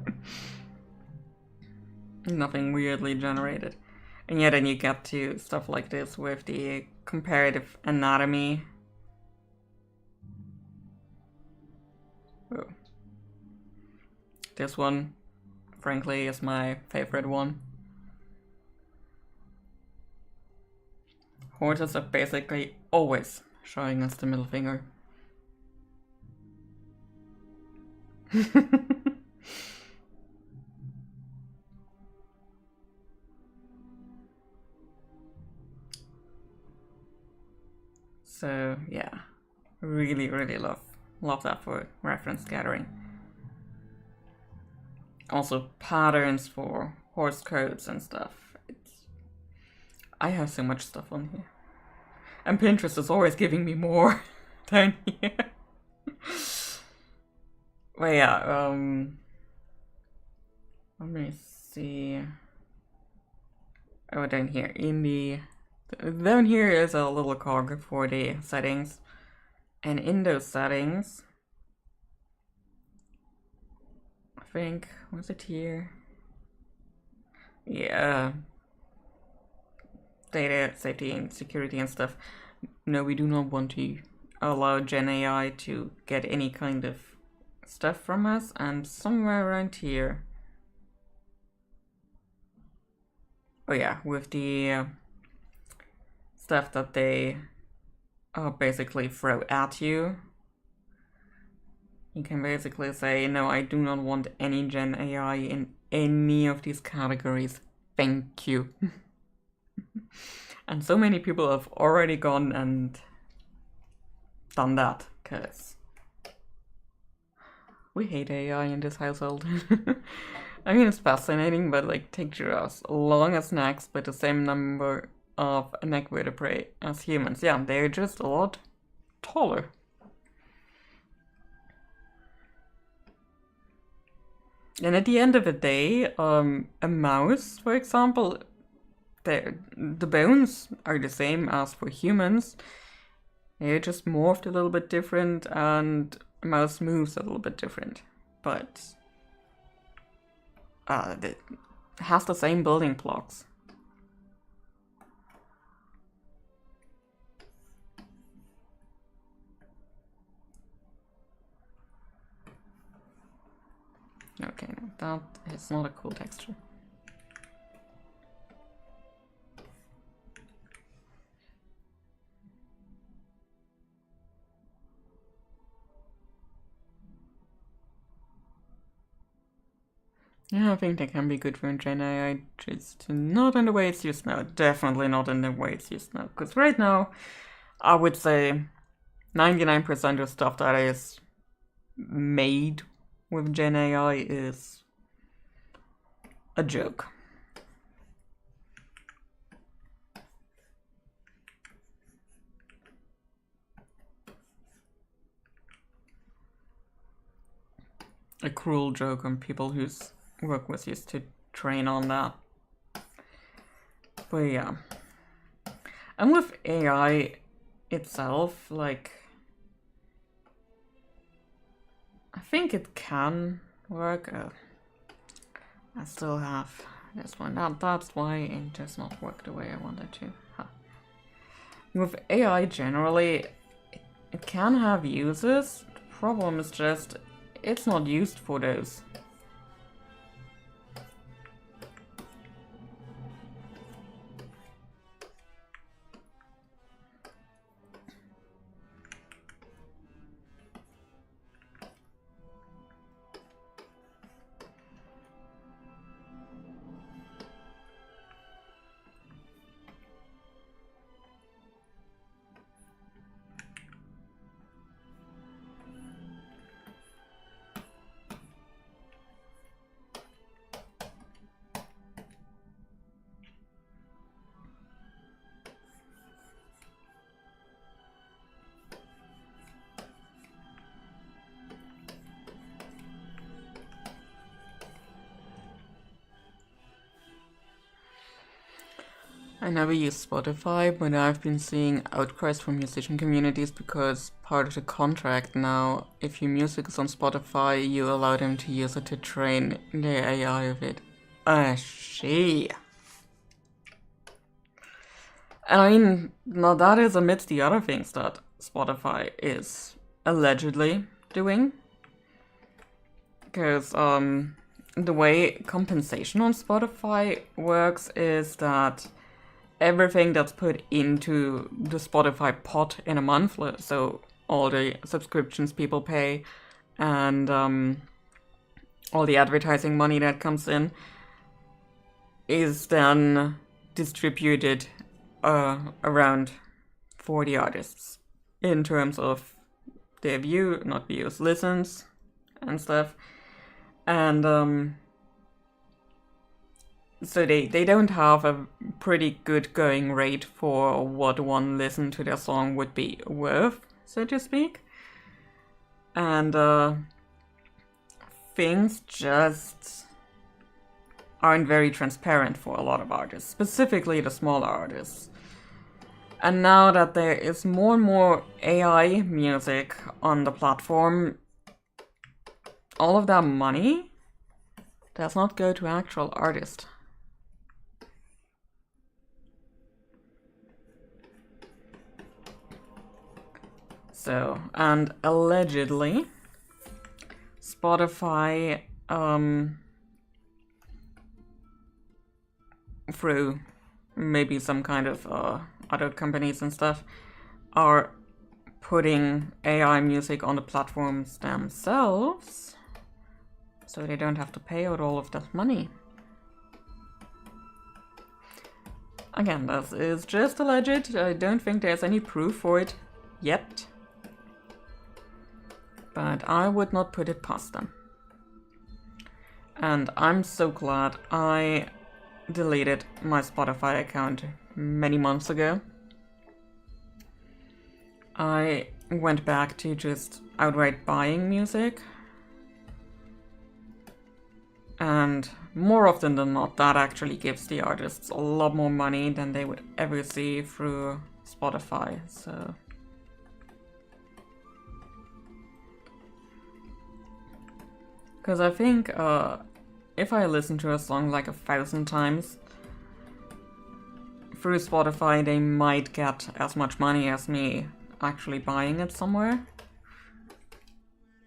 Nothing weirdly generated. And yet then you get to stuff like this with the comparative anatomy. Oh. This one, frankly, is my favorite one. Horses are basically always showing us the middle finger. So yeah, really, really love that for reference gathering. Also patterns for horse coats and stuff. I have so much stuff on here. And Pinterest is always giving me more down here. But yeah, let me see. Oh, down here down here is a little cog for the settings, and in those settings, I think, was it here? Yeah, data safety and security and stuff. No, we do not want to allow Gen AI to get any kind of stuff from us, and somewhere around here. Oh yeah, with the stuff that they basically throw at you. You can basically say, no, I do not want any Gen AI in any of these categories. Thank you. And so many people have already gone and done that, because we hate AI in this household. I mean, it's fascinating, but like, take giraffes, long as necks, but the same number of neck vertebrae as humans. Yeah, they're just a lot taller. And at the end of the day, a mouse, for example, the bones are the same as for humans. They're just morphed a little bit different, and a mouse moves a little bit different. But it has the same building blocks. Okay, no, that is not a cool texture. Yeah, I think they can be good for Gen AI, just not in the way it's used now. Definitely not in the way it's used now. Because right now, I would say 99% of stuff that is made with Gen AI is a joke. A cruel joke on people whose work was used to train on that. But yeah. And with AI itself, like, I think it can work. I still have this one. That's why it does not work the way I wanted to. Huh. With AI generally, it can have uses. The problem is just, it's not used for those. I never use Spotify, but I've been seeing outcries from musician communities because part of the contract now, if your music is on Spotify, you allow them to use it to train their AI of it. Shit. And I mean, now that is amidst the other things that Spotify is allegedly doing. Because, the way compensation on Spotify works is that everything that's put into the Spotify pot in a month, so all the subscriptions people pay and all the advertising money that comes in, is then distributed around 40 artists in terms of their views, listens and stuff. And so they don't have a pretty good going rate for what one listen to their song would be worth, so to speak. And things just aren't very transparent for a lot of artists, specifically the smaller artists. And now that there is more and more AI music on the platform, all of that money does not go to actual artists. So, and allegedly, Spotify, through maybe some kind of other companies and stuff, are putting AI music on the platforms themselves, so they don't have to pay out all of that money. Again, this is just alleged. I don't think there's any proof for it yet. But I would not put it past them. And I'm so glad I deleted my Spotify account many months ago. I went back to just outright buying music. And more often than not, that actually gives the artists a lot more money than they would ever see through Spotify, so... Because I think if I listen to a song like 1,000 times through Spotify, they might get as much money as me actually buying it somewhere.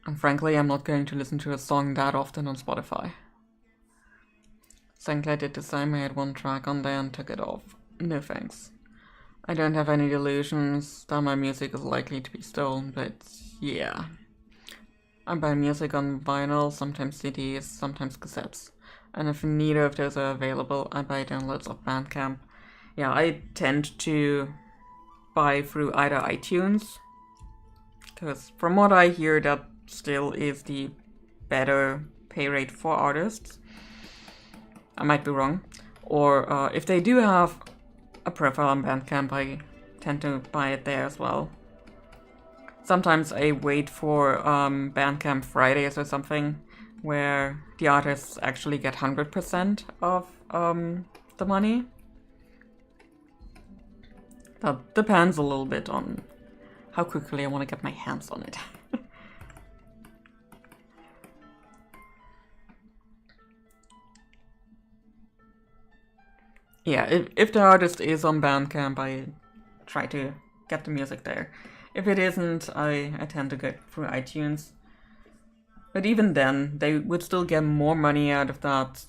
And frankly, I'm not going to listen to a song that often on Spotify. SoundCloud did the same. I had one track on there and took it off. No thanks. I don't have any delusions that my music is likely to be stolen, but yeah. I buy music on vinyl, sometimes CDs, sometimes cassettes. And if neither of those are available, I buy downloads of Bandcamp. Yeah, I tend to buy through either iTunes, because from what I hear, that still is the better pay rate for artists. I might be wrong. Or if they do have a profile on Bandcamp, I tend to buy it there as well. Sometimes I wait for Bandcamp Fridays or something, where the artists actually get 100% of the money. That depends a little bit on how quickly I want to get my hands on it. Yeah, if the artist is on Bandcamp, I try to get the music there. If it isn't, I tend to go through iTunes. But even then, they would still get more money out of that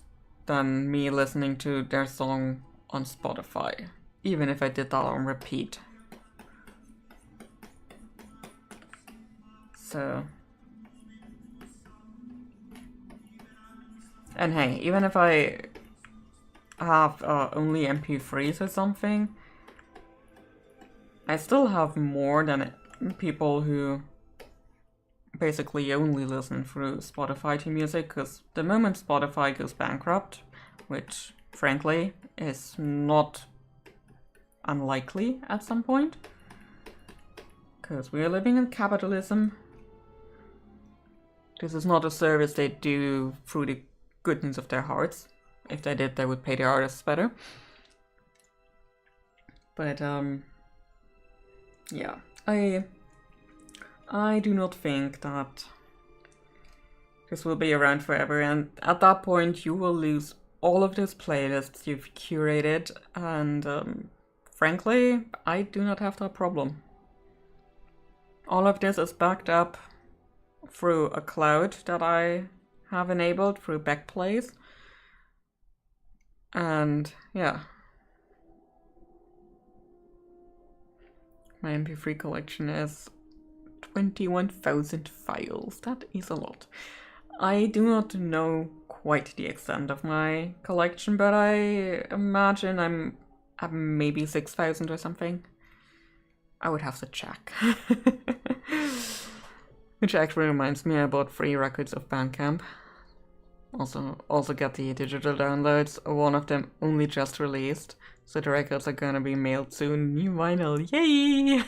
than me listening to their song on Spotify, even if I did that on repeat. So... And hey, even if I have only MP3s or something, I still have more than people who basically only listen through Spotify to music, because the moment Spotify goes bankrupt, which frankly is not unlikely at some point, because we are living in capitalism. This is not a service they do through the goodness of their hearts. If they did, they would pay the artists better. But yeah, I do not think that this will be around forever, and at that point you will lose all of those playlists you've curated, and frankly, I do not have that problem. All of this is backed up through a cloud that I have enabled through Backplace. And yeah, my MP3 collection is 21,000 files. That is a lot. I do not know quite the extent of my collection, but I imagine I'm at maybe 6,000 or something. I would have to check. Which actually reminds me, I bought 3 records of Bandcamp. Also get the digital downloads. One of them only just released, so the records are gonna be mailed soon. New vinyl, yay!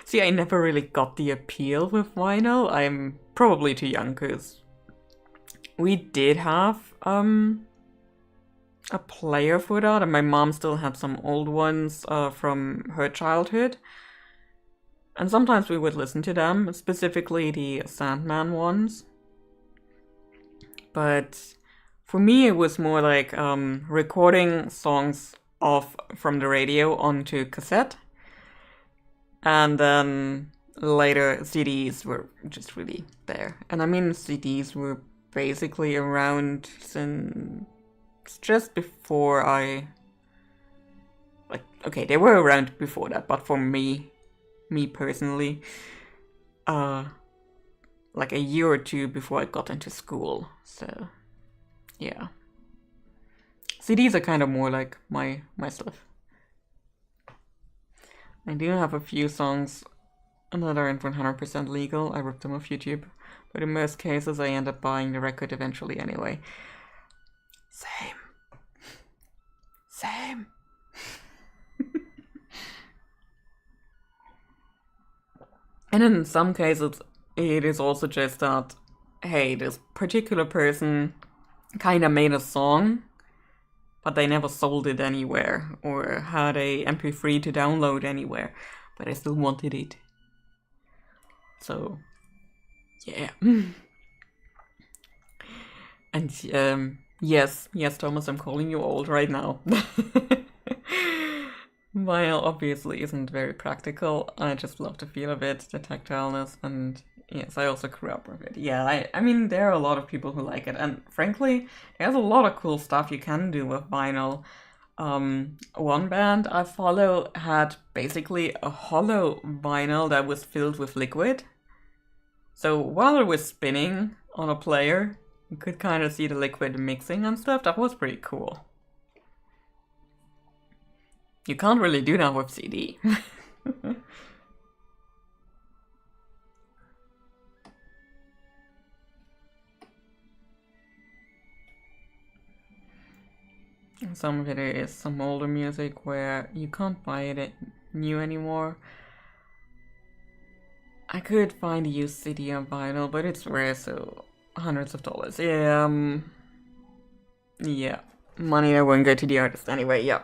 See, I never really got the appeal with vinyl. I'm probably too young, because we did have a player for that, and my mom still had some old ones from her childhood. And sometimes we would listen to them, specifically the Sandman ones. But for me, it was more like recording songs from the radio onto cassette. And then later CDs were just really there. And I mean, CDs were basically around since just before okay, they were around before that, but for me personally, like a year or two before I got into school. So yeah, CDs are kind of more like my stuff. I do have a few songs that aren't 100% legal. I ripped them off YouTube, but in most cases I end up buying the record eventually anyway. Same. And in some cases, it is also just that, hey, this particular person kind of made a song, but they never sold it anywhere or had a MP3 to download anywhere, but I still wanted it. So, yeah. And yes, Thomas, I'm calling you old right now. Vinyl obviously isn't very practical. I just love the feel of it, the tactileness, and yes, I also grew up with it. Yeah, I mean, there are a lot of people who like it, and frankly, there's a lot of cool stuff you can do with vinyl. One band I follow had basically a hollow vinyl that was filled with liquid. So while it was spinning on a player, You could kind of see the liquid mixing and stuff. That was pretty cool. You can't really do that with CD. Some of it is some older music where you can't buy it new anymore. I could find a used CD on vinyl, but it's rare, so hundreds of dollars. Yeah, yeah. Money that won't go to the artist anyway, yeah.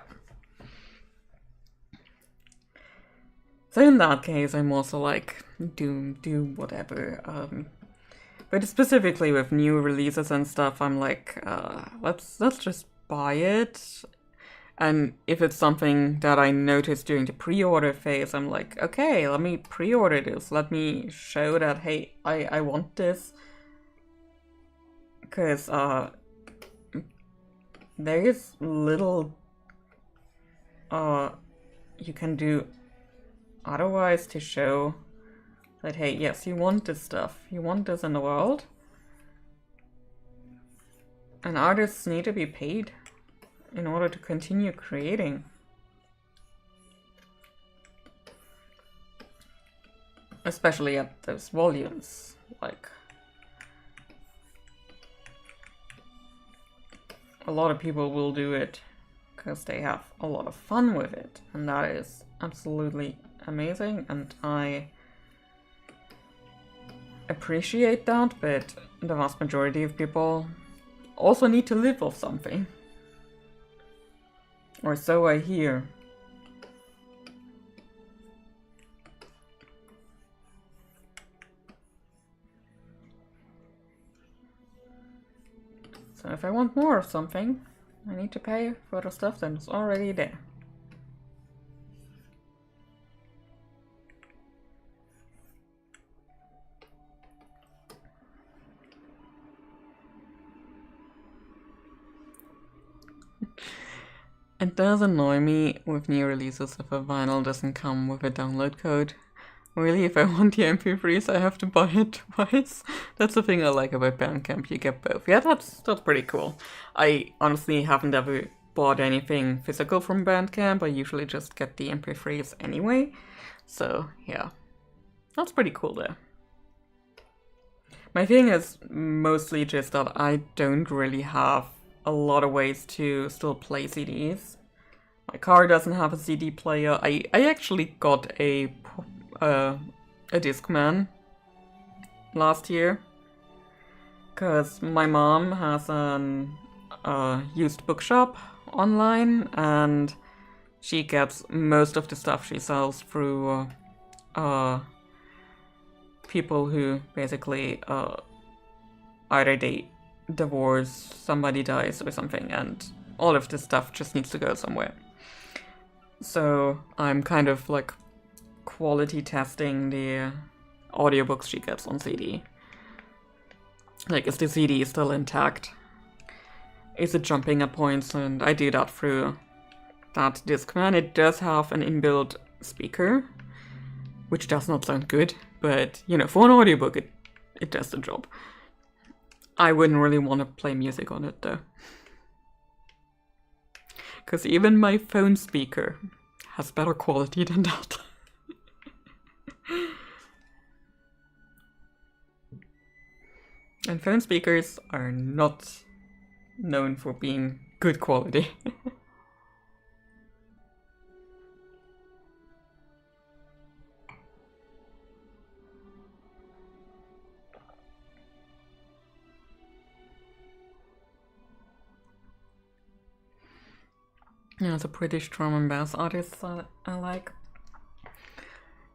So in that case, I'm also like, do whatever. But specifically with new releases and stuff, I'm like, let's just buy it. And if it's something that I noticed during the pre-order phase, I'm like, okay, let me pre-order this. Let me show that, hey, I want this. Because there is little you can do otherwise to show that, hey, yes, you want this stuff. You want this in the world. And artists need to be paid in order to continue creating. Especially at those volumes, like a lot of people will do it because they have a lot of fun with it, and that is absolutely amazing, and I appreciate that, but the vast majority of people also need to live off something. Or so I hear. So if I want more of something, I need to pay for the stuff that's already there. It does annoy me with new releases if a vinyl doesn't come with a download code. Really, if I want the MP3s, I have to buy it twice. That's the thing I like about Bandcamp, you get both. Yeah, that's pretty cool. I honestly haven't ever bought anything physical from Bandcamp. I usually just get the MP3s anyway. So, yeah. That's pretty cool though. My thing is mostly just that I don't really have a lot of ways to still play CDs. My car doesn't have a CD player. I actually got a Discman last year because my mom has an used bookshop online, and she gets most of the stuff she sells through people who basically either they divorce, somebody dies or something, and all of this stuff just needs to go somewhere. So I'm kind of like quality testing the audiobooks she gets on CD. Like, is the CD still intact? Is it jumping at points? And I do that through that Discman. It does have an inbuilt speaker, which does not sound good, but you know, for an audiobook it does the job. I wouldn't really want to play music on it though. Because even my phone speaker has better quality than that. And phone speakers are not known for being good quality. Yeah, it's a British drum and bass artist I like.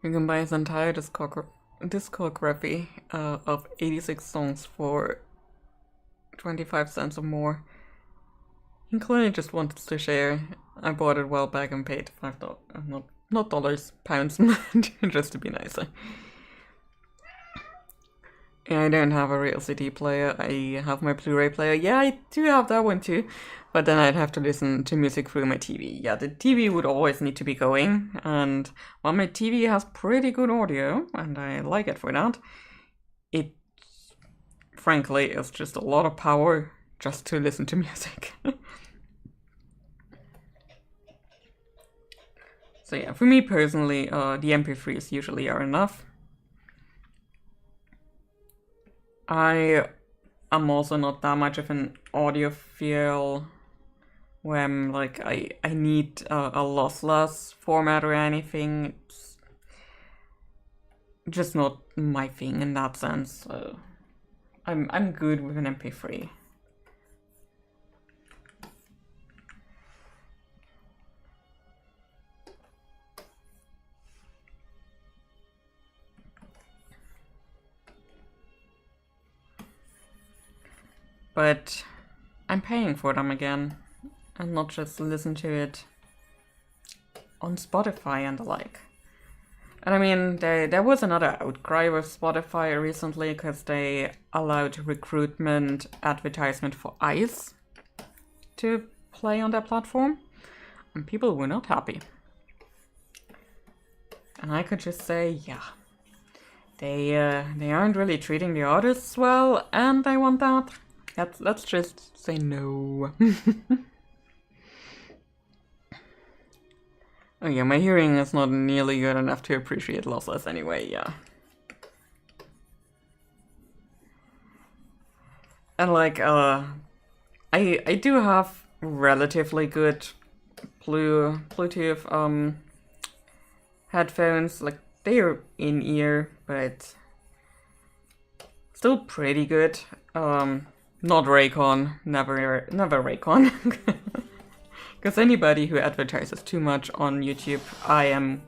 You can buy his entire discography of 86 songs for 25 cents or more. He clearly just wanted to share. I bought it a while back and paid $5, not dollars, pounds, just to be nicer. I don't have a real CD player. I have my Blu-ray player. Yeah, I do have that one too. But then I'd have to listen to music through my TV. Yeah, the TV would always need to be going. And while my TV has pretty good audio, and I like it for that, it frankly, is just a lot of power just to listen to music. So yeah, for me personally, the MP3s usually are enough. I am also not that much of an audiophile where I'm like, I need a lossless format or anything. It's just not my thing in that sense. So I'm good with an MP3. But I'm paying for them again, and not just listen to it on Spotify and the like. And I mean, there was another outcry with Spotify recently because they allowed recruitment advertisement for ICE to play on their platform, and people were not happy. And I could just say, yeah, they aren't really treating the artists well, and they want that. Let's just say no. Oh yeah, my hearing is not nearly good enough to appreciate lossless anyway, yeah. And like, I do have relatively good Bluetooth headphones. Like, they're in-ear, but still pretty good. Not Raycon, never Raycon. Because anybody who advertises too much on YouTube, I am...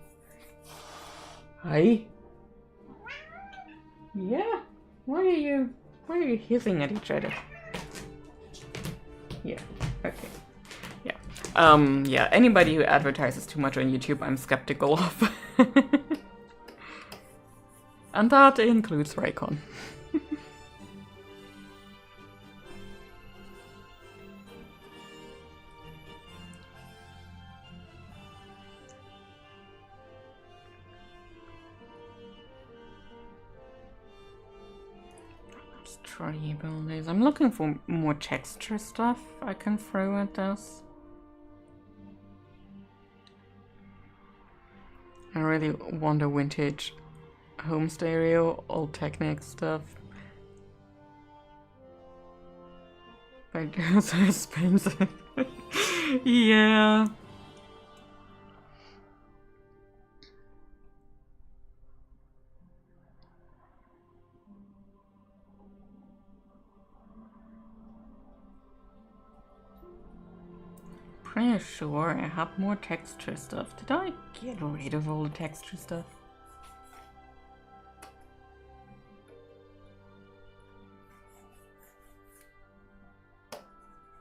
Hi? Yeah? Why are you hissing at each other? Yeah, okay. Yeah. Yeah, anybody who advertises too much on YouTube, I'm skeptical of. And that includes Raycon. I'm looking for more texture stuff I can throw at this. I really want a vintage home stereo, old Technic stuff. But they're so expensive. Yeah. Pretty sure I have more texture stuff. Did I get rid of all the texture stuff? What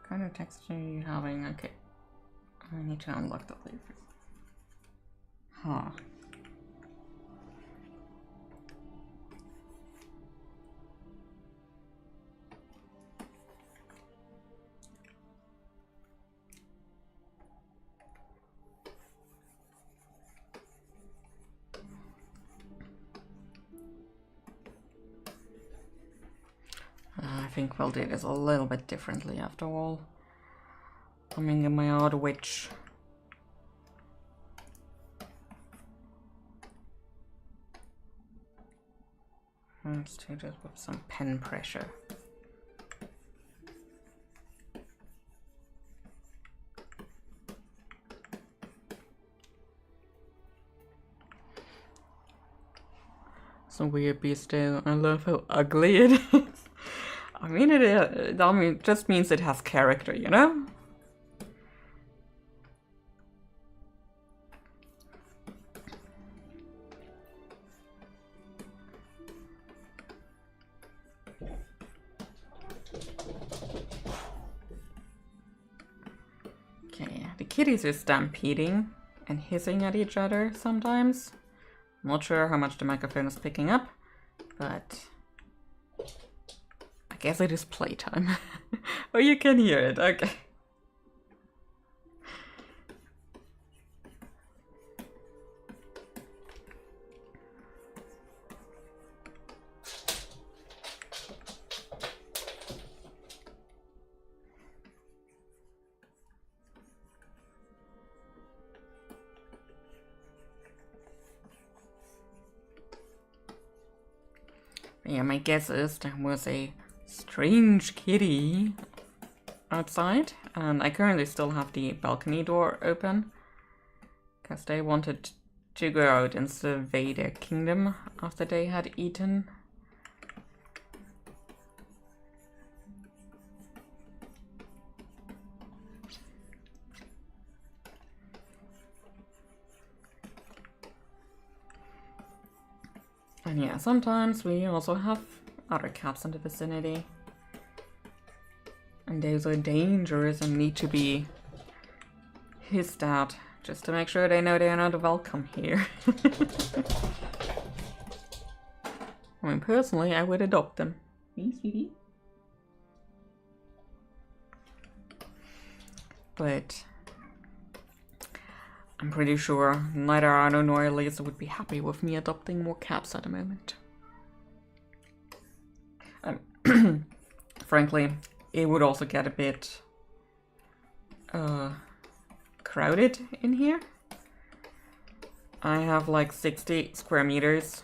kind of texture are you having? Okay. I need to unlock the flavor. Huh. I think we'll do this a little bit differently after all. Coming in my odd witch. Let's do this with some pen pressure. Some weird beast tail. I love how ugly it is. I mean, it just means it has character, you know? Okay, the kitties are stampeding and hissing at each other sometimes. I'm not sure how much the microphone is picking up, but I guess it is playtime. Oh, you can hear it, okay. Yeah, my guess is there was a strange kitty outside, and I currently still have the balcony door open because they wanted to go out and survey their kingdom after they had eaten. And yeah, sometimes we also have other cats in the vicinity. And those are dangerous and need to be hissed at, just to make sure they know they are not welcome here. I mean, personally, I would adopt them. Hey, sweetie. But I'm pretty sure neither Arno nor Elisa would be happy with me adopting more cats at the moment. Frankly, it would also get a bit crowded in here. I have like 60 square meters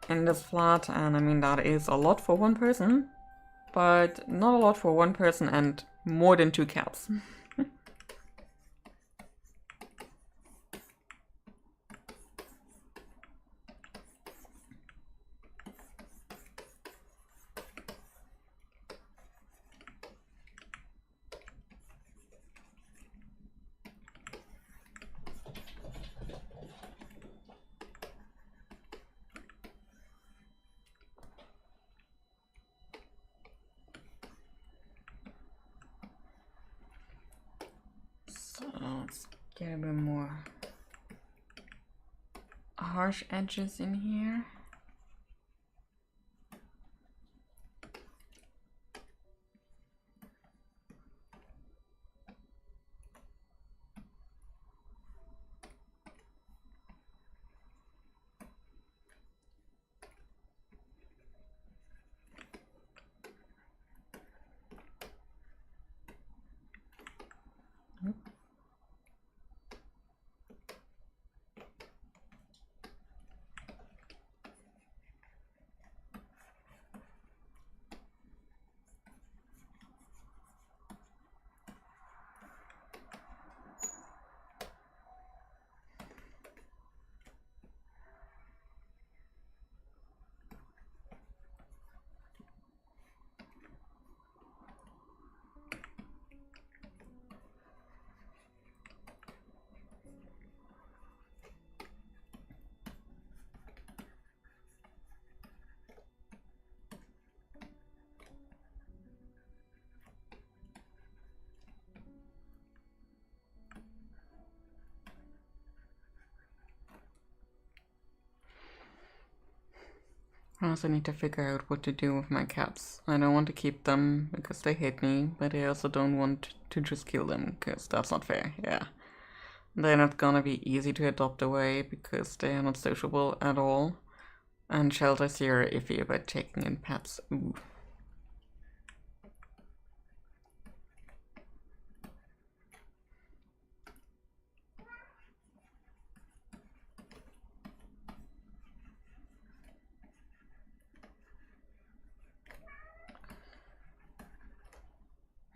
in this flat, and I mean that is a lot for one person, but not a lot for one person and more than 2 cats. Let's get a bit more harsh edges in here. I also need to figure out what to do with my cats. I don't want to keep them because they hate me, but I also don't want to just kill them because that's not fair, yeah. They're not gonna be easy to adopt away because they are not sociable at all. And shelters here are iffy about taking in pets. Ooh.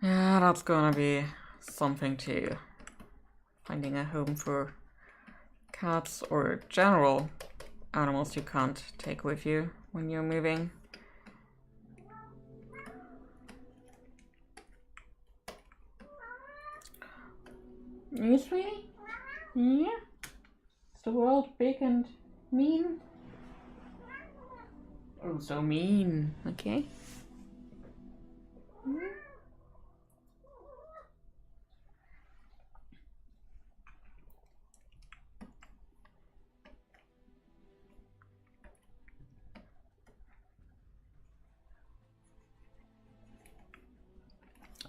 Yeah, that's gonna be something too. Finding a home for cats or general animals you can't take with you when you're moving. You sweetie? Yeah? Is the world big and mean? Oh, so mean. Okay.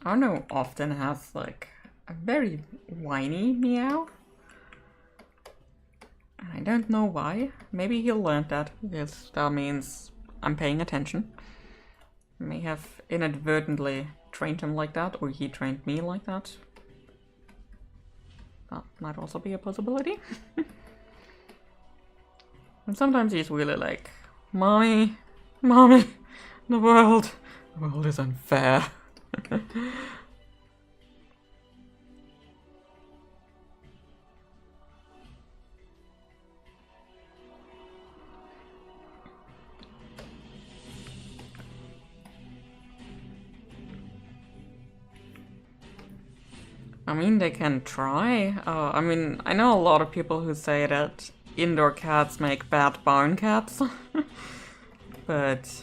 Arno often has like a very whiny meow. And I don't know why. Maybe he'll learn that because that means I'm paying attention. I may have inadvertently trained him like that, or he trained me like that. That might also be a possibility. And sometimes he's really like Mommy, mommy, the world is unfair. I mean, they can try. I mean, I know a lot of people who say that indoor cats make bad barn cats. But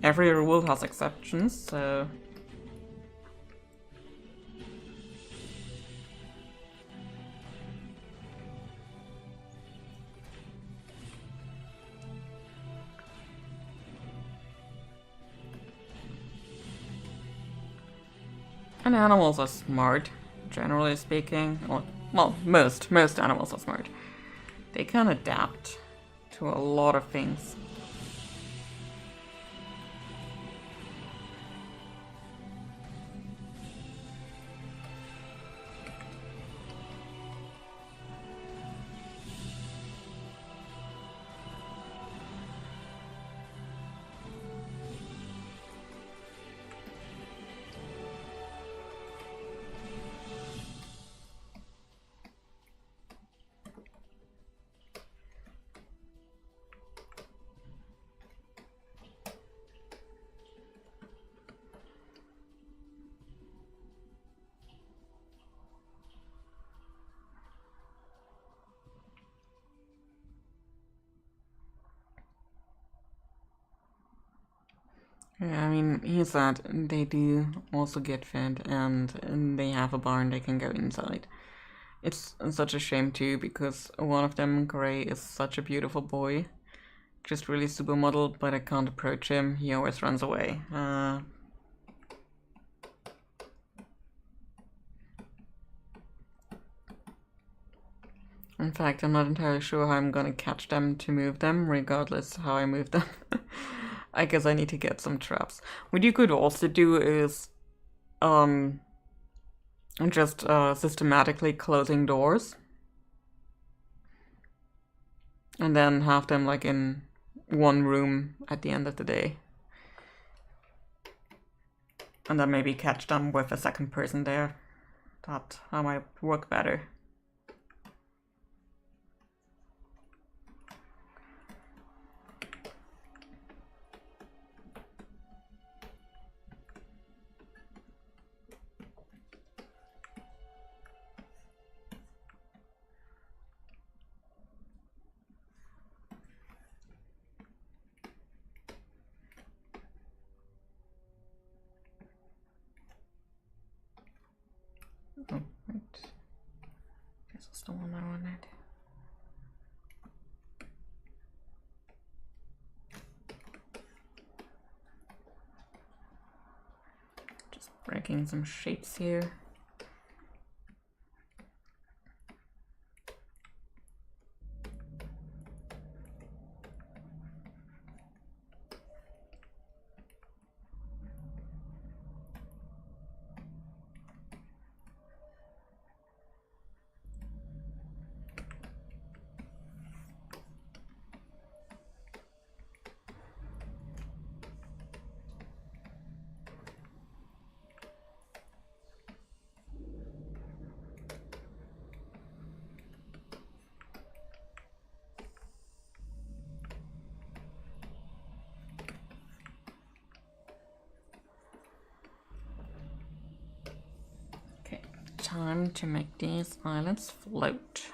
every rule has exceptions, so... And animals are smart, generally speaking. Well, most animals are smart. They can adapt to a lot of things. Yeah, I mean, he said they do also get fed and they have a barn they can go inside. It's such a shame too, because one of them, Gray, is such a beautiful boy. Just really supermodel, but I can't approach him. He always runs away. In fact, I'm not entirely sure how I'm gonna catch them to move them, regardless how I move them. I guess I need to get some traps. What you could also do is just systematically closing doors. And then have them like in one room at the end of the day. And then maybe catch them with a second person there. That might work better. Oh, right. This is the one I wanted. Just breaking some shapes here. Time to make these islands float.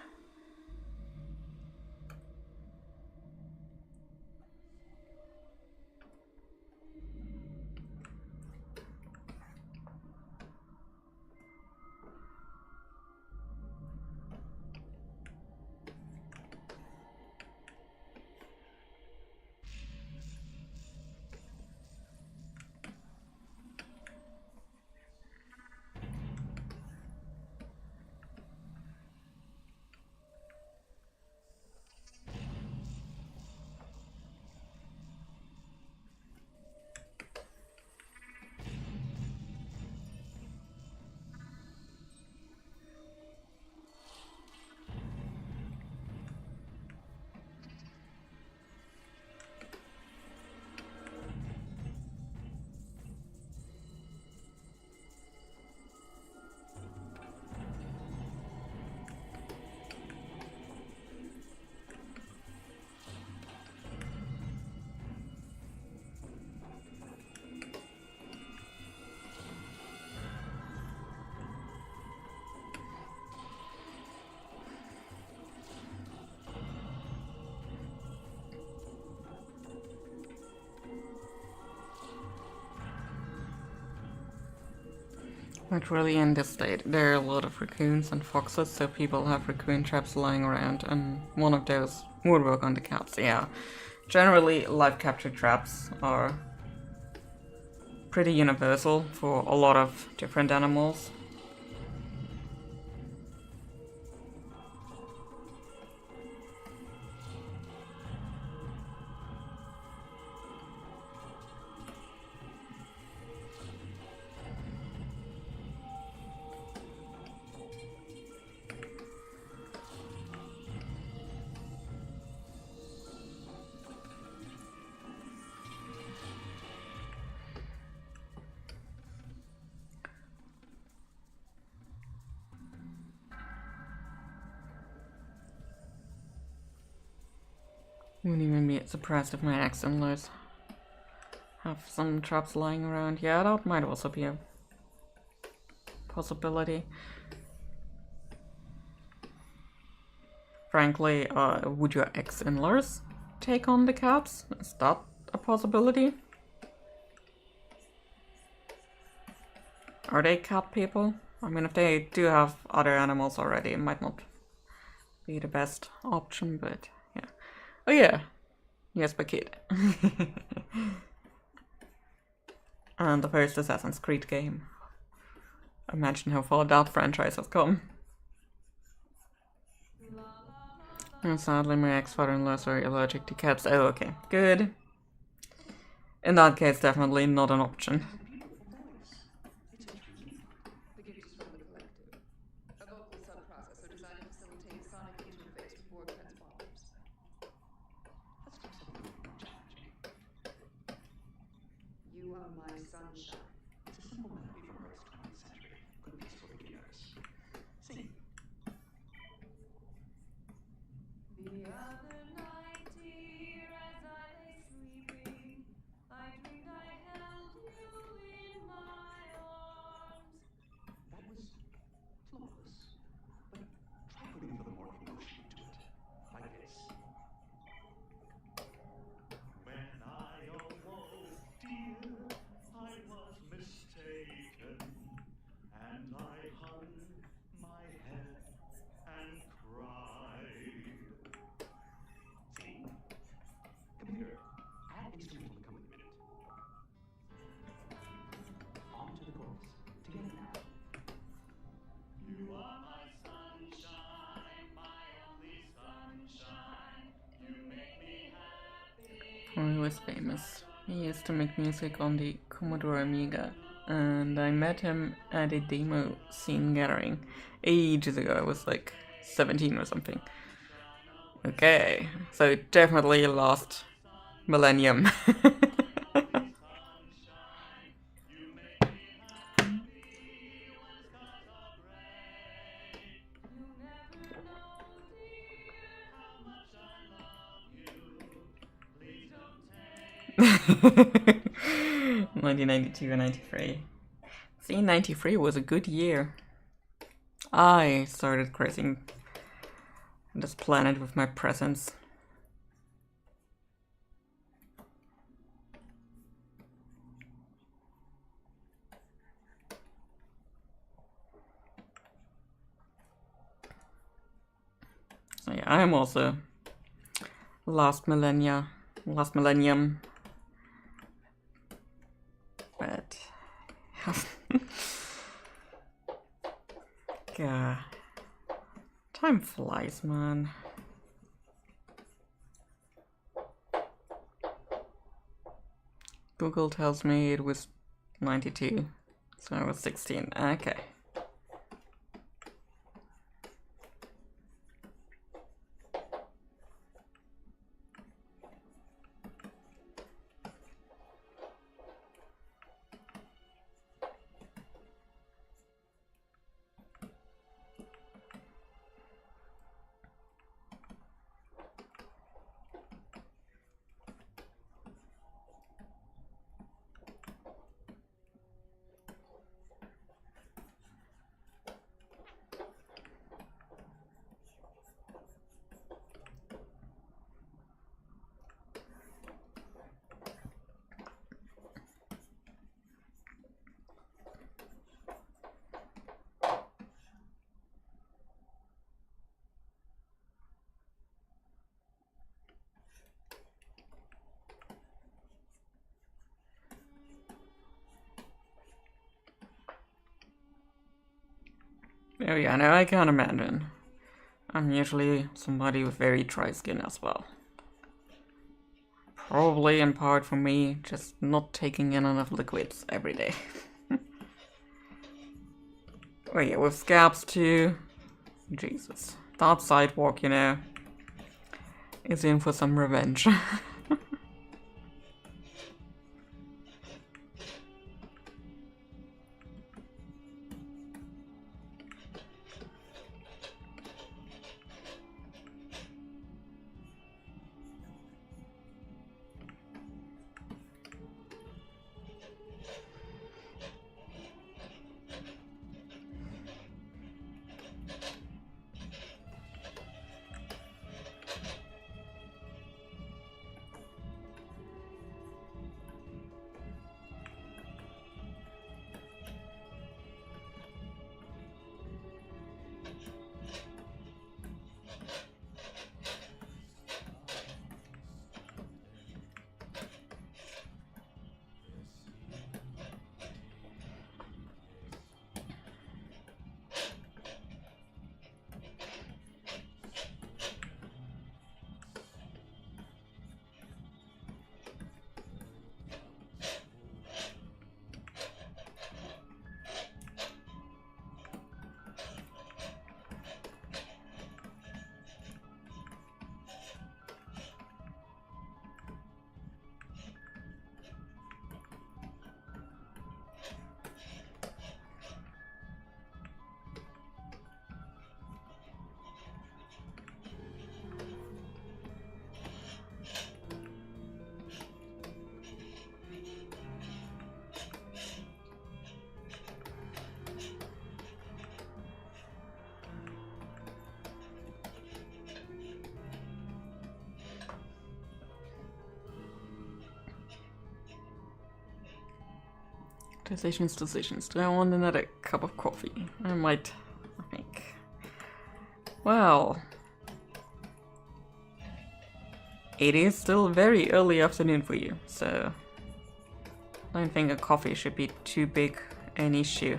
But really in this state, there are a lot of raccoons and foxes, so people have raccoon traps lying around, and one of those would work on the cats, yeah. Generally, live capture traps are pretty universal for a lot of different animals. Wouldn't even be surprised if my ex-in-laws have some traps lying around. Yeah, that might also be a possibility. Frankly, would your ex-in-laws take on the cats? Is that a possibility? Are they cat people? I mean, if they do have other animals already, it might not be the best option, but yeah. Oh yeah, yes, my kid. And the first Assassin's Creed game. Imagine how far that franchise has come. And sadly, my ex-father-in-law is very allergic to cats. Oh, okay, good. In that case, definitely not an option. He was famous. He used to make music on the Commodore Amiga, and I met him at a demo scene gathering ages ago. I was like 17 or something. Okay, so definitely last millennium. (1992 and 93). See, 93 was a good year. I started gracing this planet with my presence. So yeah, I am also last millennium. But God, time flies, man. Google tells me it was 92, so I was 16. Okay. Oh yeah, no, I can imagine. I'm usually somebody with very dry skin as well. Probably in part for me just not taking in enough liquids every day. Oh yeah, with scabs too. Jesus. That sidewalk, you know, is in for some revenge. Decisions. Do I want another cup of coffee? I might, I think. Well, it is still very early afternoon for you, so I don't think a coffee should be too big an issue.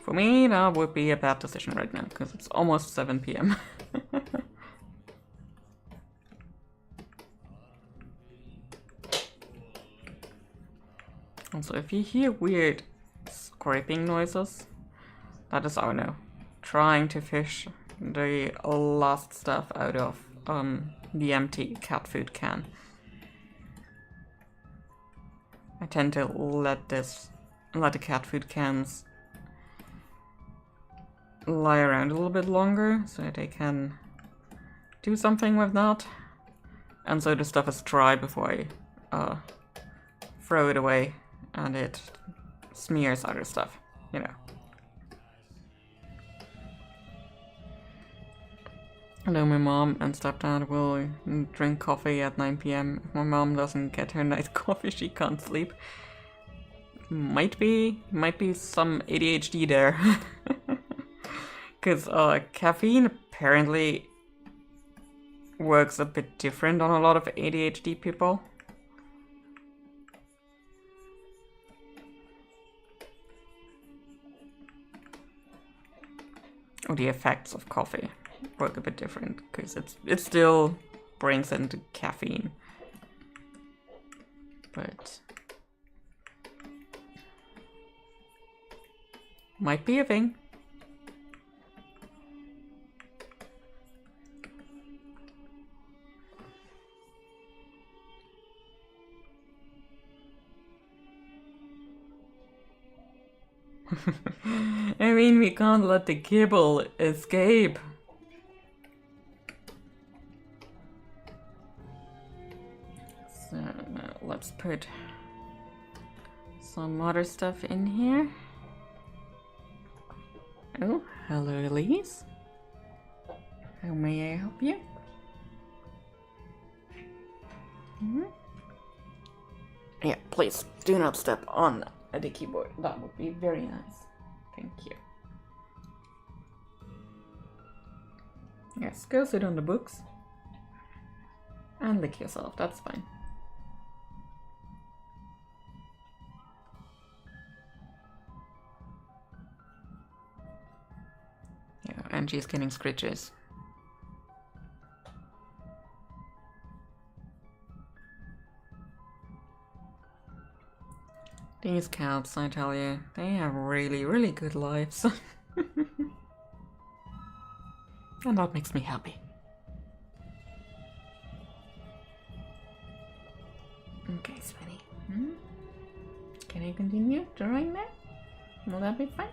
For me, that would be a bad decision right now, because it's almost 7 p.m. Also, if you hear weird scraping noises, that is Arno trying to fish the last stuff out of the empty cat food can. I tend to let the cat food cans lie around a little bit longer so they can do something with that, and so the stuff is dry before I throw it away and it smears other stuff, you know. I know my mom and stepdad will drink coffee at 9 p.m. If my mom doesn't get her nice coffee, she can't sleep. Might be some ADHD there. Because caffeine apparently works a bit different on a lot of ADHD people. Or the effects of coffee work a bit different, because it still brings in the caffeine. But might be a thing. I mean, we can't let the kibble escape. So now let's put some other stuff in here. Oh, hello Elise. How may I help you? Yeah, please do not step on the keyboard. That would be very nice. Thank you. Yes, go sit on the books. And lick yourself, that's fine. and she's getting scratches. These cats, I tell you, they have really, really good lives. And that makes me happy. Okay, sweetie. Can I continue drawing there? Will that be fine?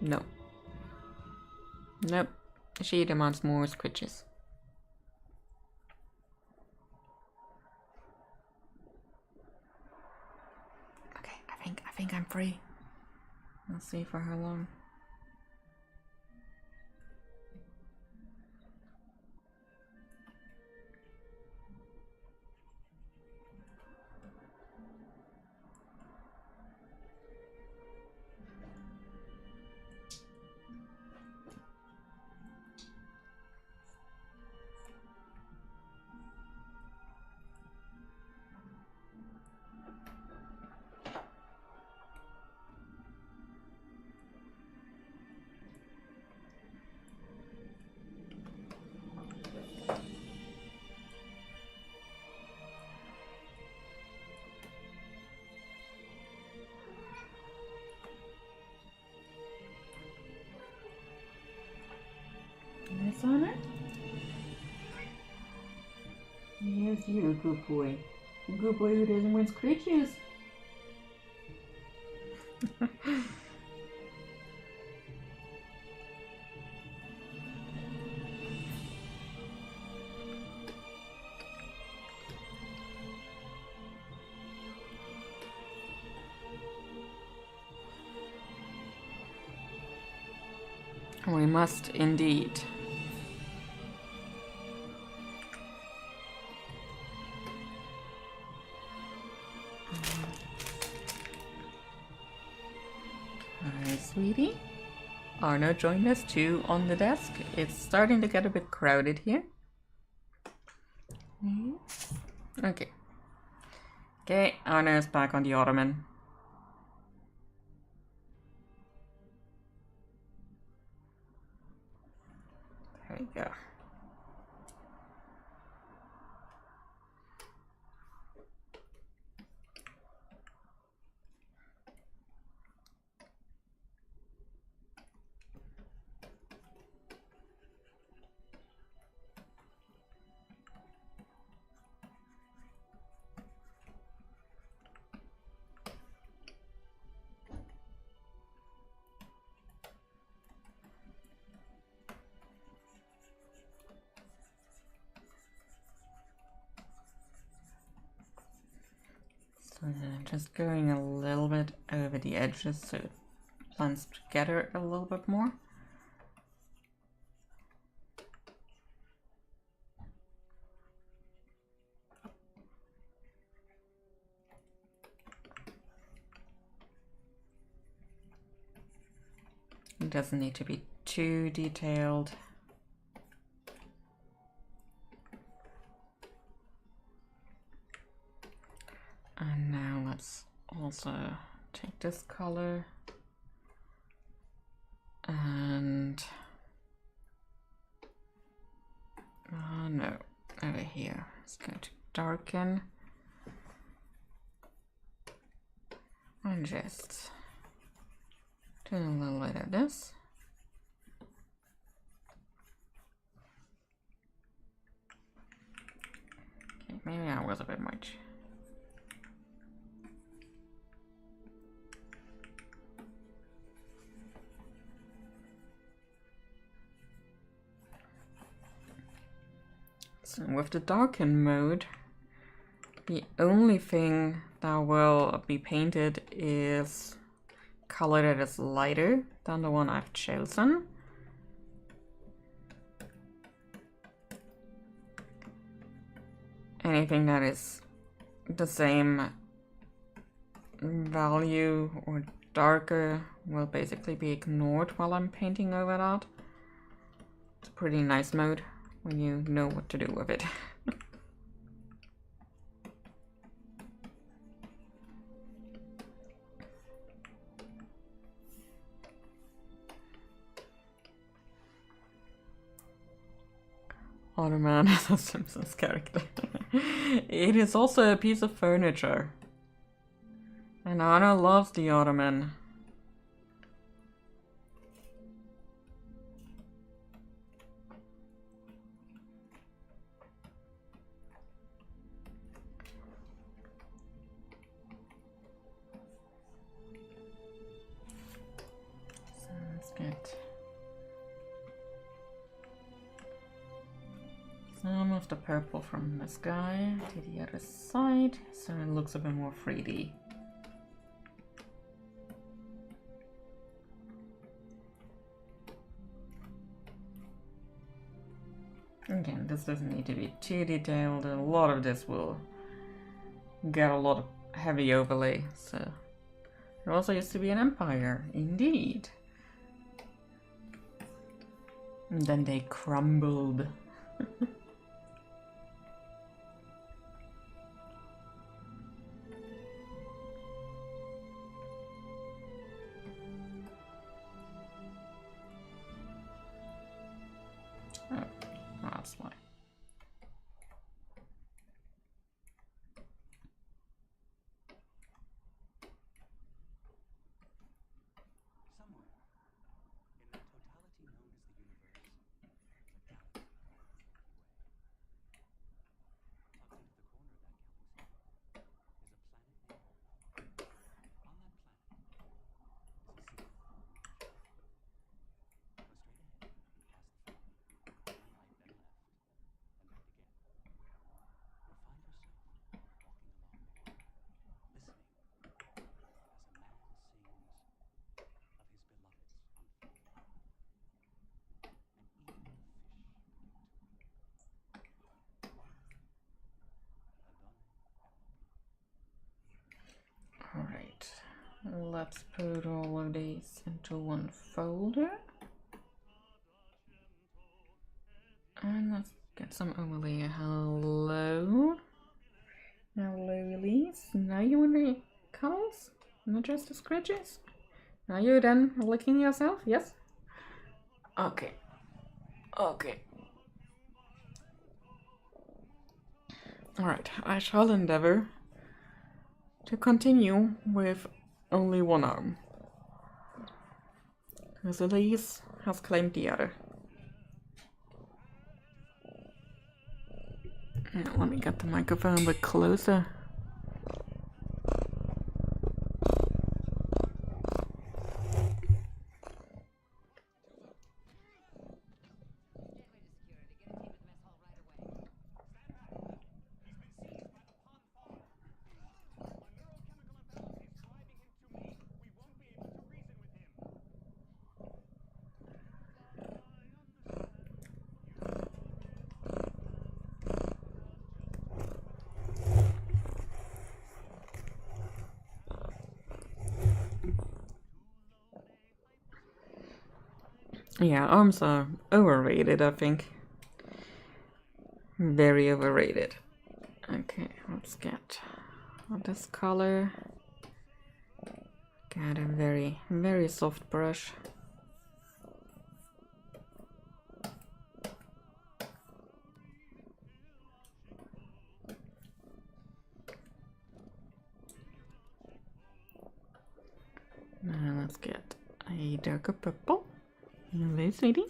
No. Nope. She demands more scratches. Okay, I think I'm free. Let's see for how long. Nice on it. Yes, you're a good boy. A good boy who doesn't want scratches. We must indeed. Alright, sweetie. Arno joined us too on the desk. It's starting to get a bit crowded here. Okay. Okay, Arno's back on the ottoman. There we go. So just going a little bit over the edges so it blends together a little bit more. It doesn't need to be too detailed. And now let's also take this color and no, over here. It's going to darken and just do a little bit of this. Okay, maybe that was a bit much. So with the darken mode, the only thing that will be painted is color that is lighter than the one I've chosen. Anything that is the same value or darker will basically be ignored while I'm painting over that. It's a pretty nice mode when you know what to do with it. Ottoman is a Simpsons character. It is also a piece of furniture. And Anna loves the Ottoman. So let's get some of the purple from this guy to the other side, so it looks a bit more 3D. Again, this doesn't need to be too detailed. A lot of this will get a lot of heavy overlay, so there also used to be an empire, indeed. And then they crumbled. Oh, that's why. Alright, let's put all of these into one folder. And let's get some overlay. Hello. Hello, Elise. Now you in the colors? Not just the scratches? Are you done licking yourself? Yes? Okay. Okay. Alright, I shall endeavor to continue with only one arm, because Elise has claimed the other. Yeah, let me get the microphone a bit closer. Yeah, arms are overrated, I think. Very overrated. Okay, let's get this color. Got a very, very soft brush. Now let's get a darker purple. This lady.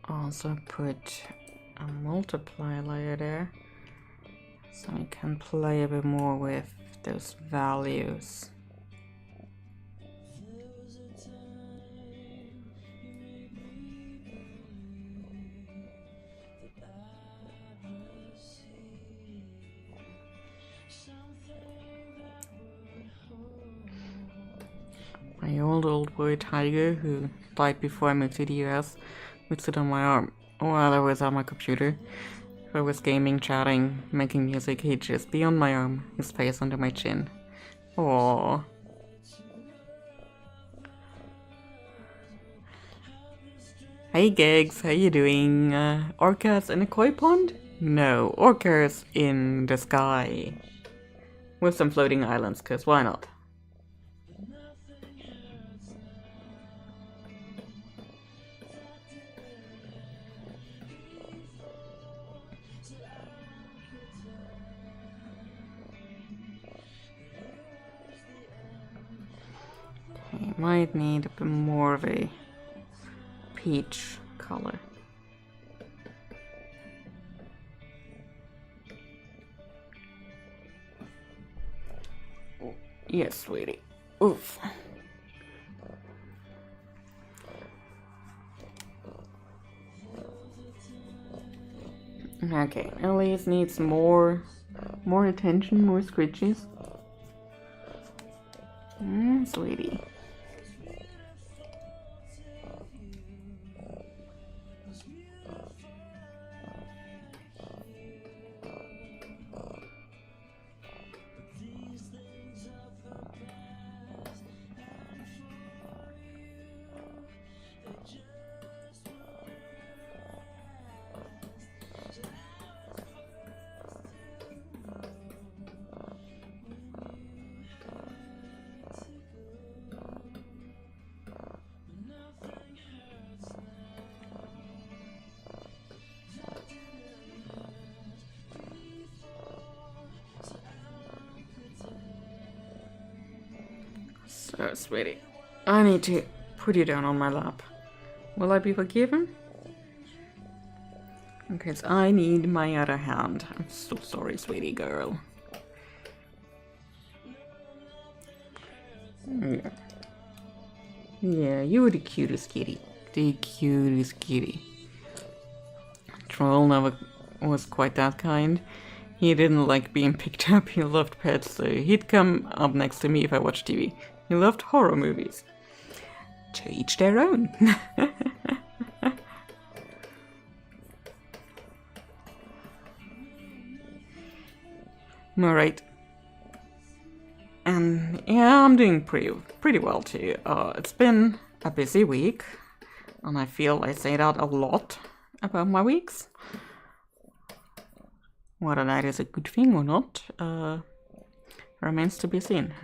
Also put a multiply layer there, so we can play a bit more with those values. My old boy Tiger, who died before I moved to the US, would sit on my arm while I was on my computer. If I was gaming, chatting, making music, he'd just be on my arm, his face under my chin. Aww. Hey Gigs, how you doing? Orcas in a koi pond? No, orcas in the sky. With some floating islands, cause why not? Okay, might need a bit more of a peach color. Yes, sweetie. Oof. Okay, Elise needs more attention, more scritches. Sweetie. So, sweetie, I need to put you down on my lap. Will I be forgiven? Because I need my other hand. I'm so sorry, sweetie girl. Yeah, you were the cutest kitty. The cutest kitty. Troll never was quite that kind. He didn't like being picked up, he loved pets, so he'd come up next to me if I watched TV. He loved horror movies. To each their own. Alright. And yeah, I'm doing pretty well too. It's been a busy week, and I feel I say that a lot about my weeks. Whether that is a good thing or not, remains to be seen.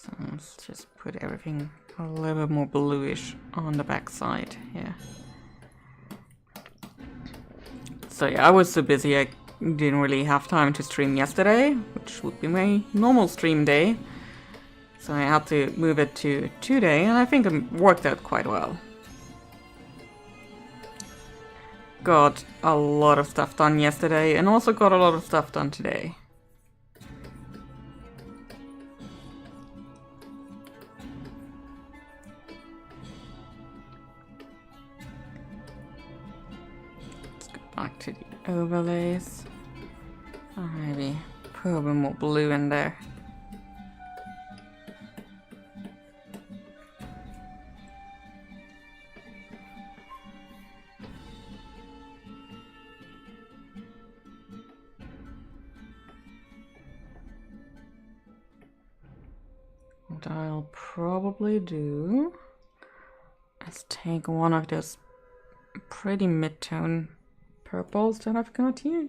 So let's just put everything a little bit more bluish on the back side here. So yeah, I was so busy I didn't really have time to stream yesterday, which would be my normal stream day. So I had to move it to today, and I think it worked out quite well. Got a lot of stuff done yesterday, and also got a lot of stuff done today. Let's go back to the overlays. Maybe put a bit more blue in there. What I'll probably do is take one of those pretty mid-tone purples that I've got here.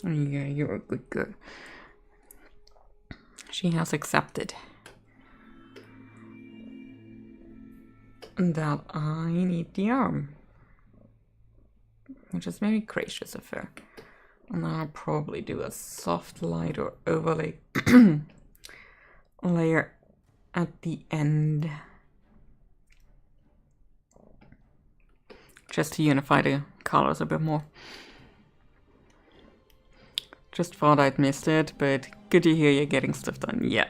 Yeah, you're a good girl. She has accepted that I need the arm, which is very gracious of her. And I'll probably do a soft light or overlay layer at the end, just to unify the colors a bit more. Just thought I'd missed it, but good to hear you're getting stuff done. Yeah,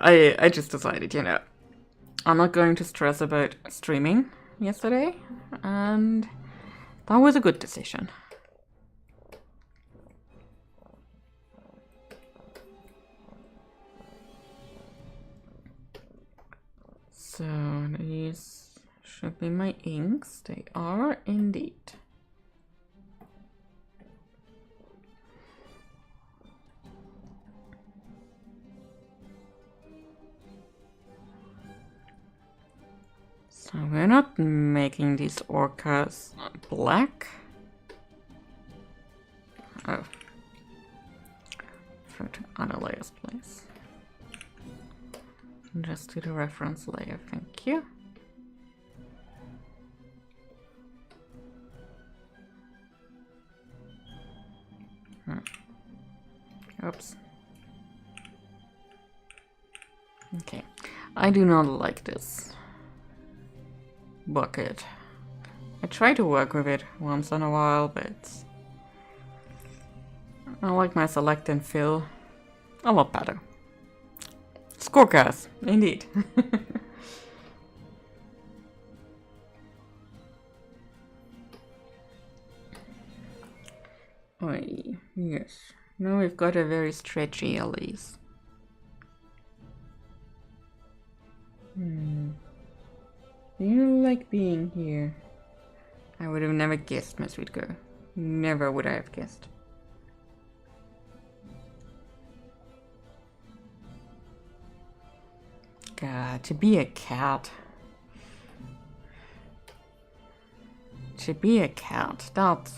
I just decided, you know, I'm not going to stress about streaming yesterday, and that was a good decision. So these should be my inks. They are indeed. So we're not making these orcas black. Oh. Throw to other layers, please. Just to the reference layer, thank you. Oops. Okay, I do not like this bucket. I try to work with it once in a while, but I like my select and fill a lot better. Scorecast, indeed. Oi, yes. Now we've got a very stretchy Elise. Do you like being here? I would have never guessed, my sweet girl. Never would I have guessed. God, to be a cat. To be a cat, that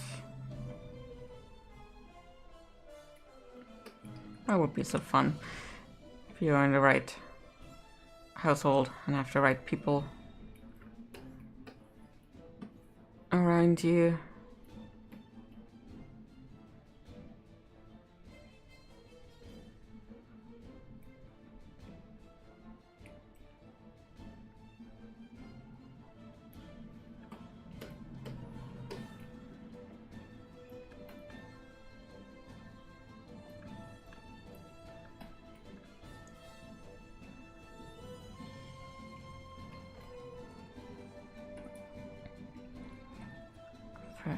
would be so fun. If you're in the right household and have the right people around you.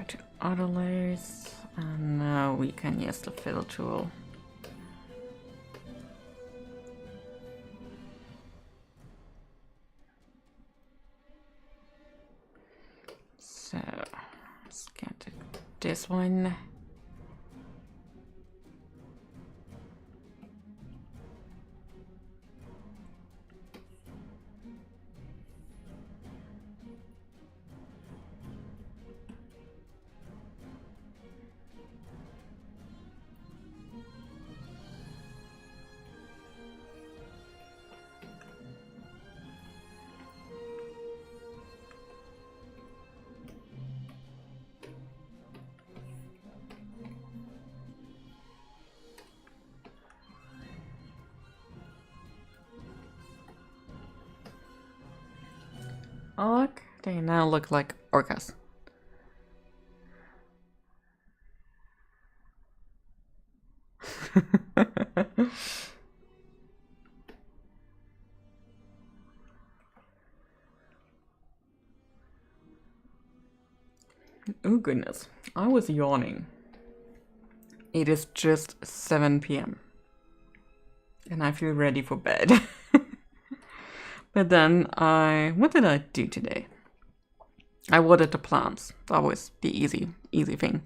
To other layers, and now we can use the fill tool. So let's get to this one. Oh, look, they now look like orcas. Oh goodness, I was yawning. It is just 7 p.m. and I feel ready for bed. But then what did I do today? I watered the plants. That was the easy thing.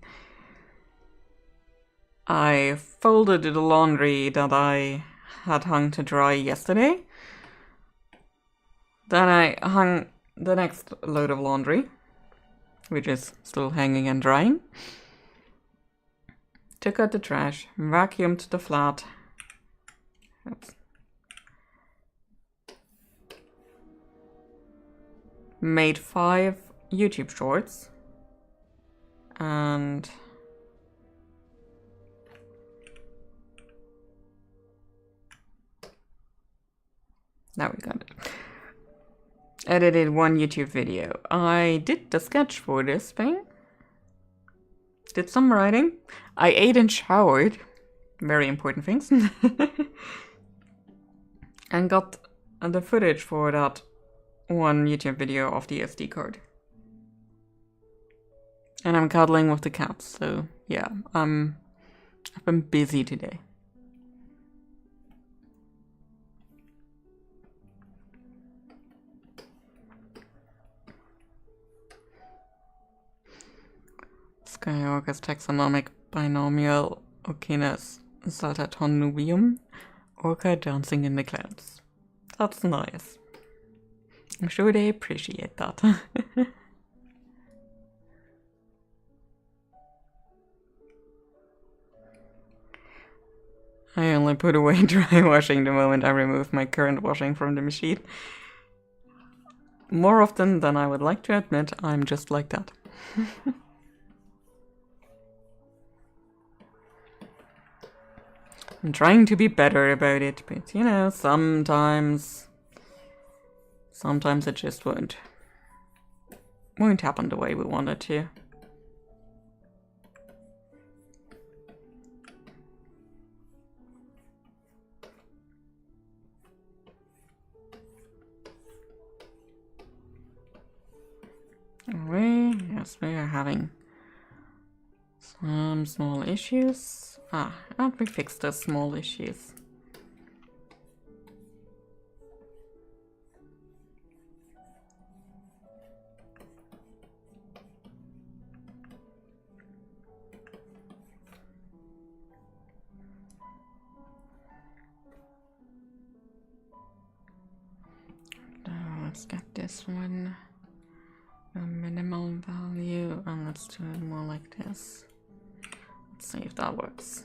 I folded the laundry that I had hung to dry yesterday. Then I hung the next load of laundry, which is still hanging and drying. Took out the trash, vacuumed the flat. Oops. Made 5 YouTube shorts. And now we got it. Edited 1 YouTube video. I did the sketch for this thing. Did some writing. I ate and showered. Very important things. And got the footage for that 1 YouTube video of the SD card. And I'm cuddling with the cats, so yeah, I've been busy today. Sky Orcas taxonomic binomial Ocinus saltatonnubium orca dancing in the clouds. That's nice. I'm sure they appreciate that. I only put away dry washing the moment I remove my current washing from the machine. More often than I would like to admit, I'm just like that. I'm trying to be better about it, but you know, sometimes it just won't happen the way we want it to. Yes, we are having some small issues. And we fixed those small issues. Now let's get this one a minimal value, and let's do it more like this. Let's see if that works.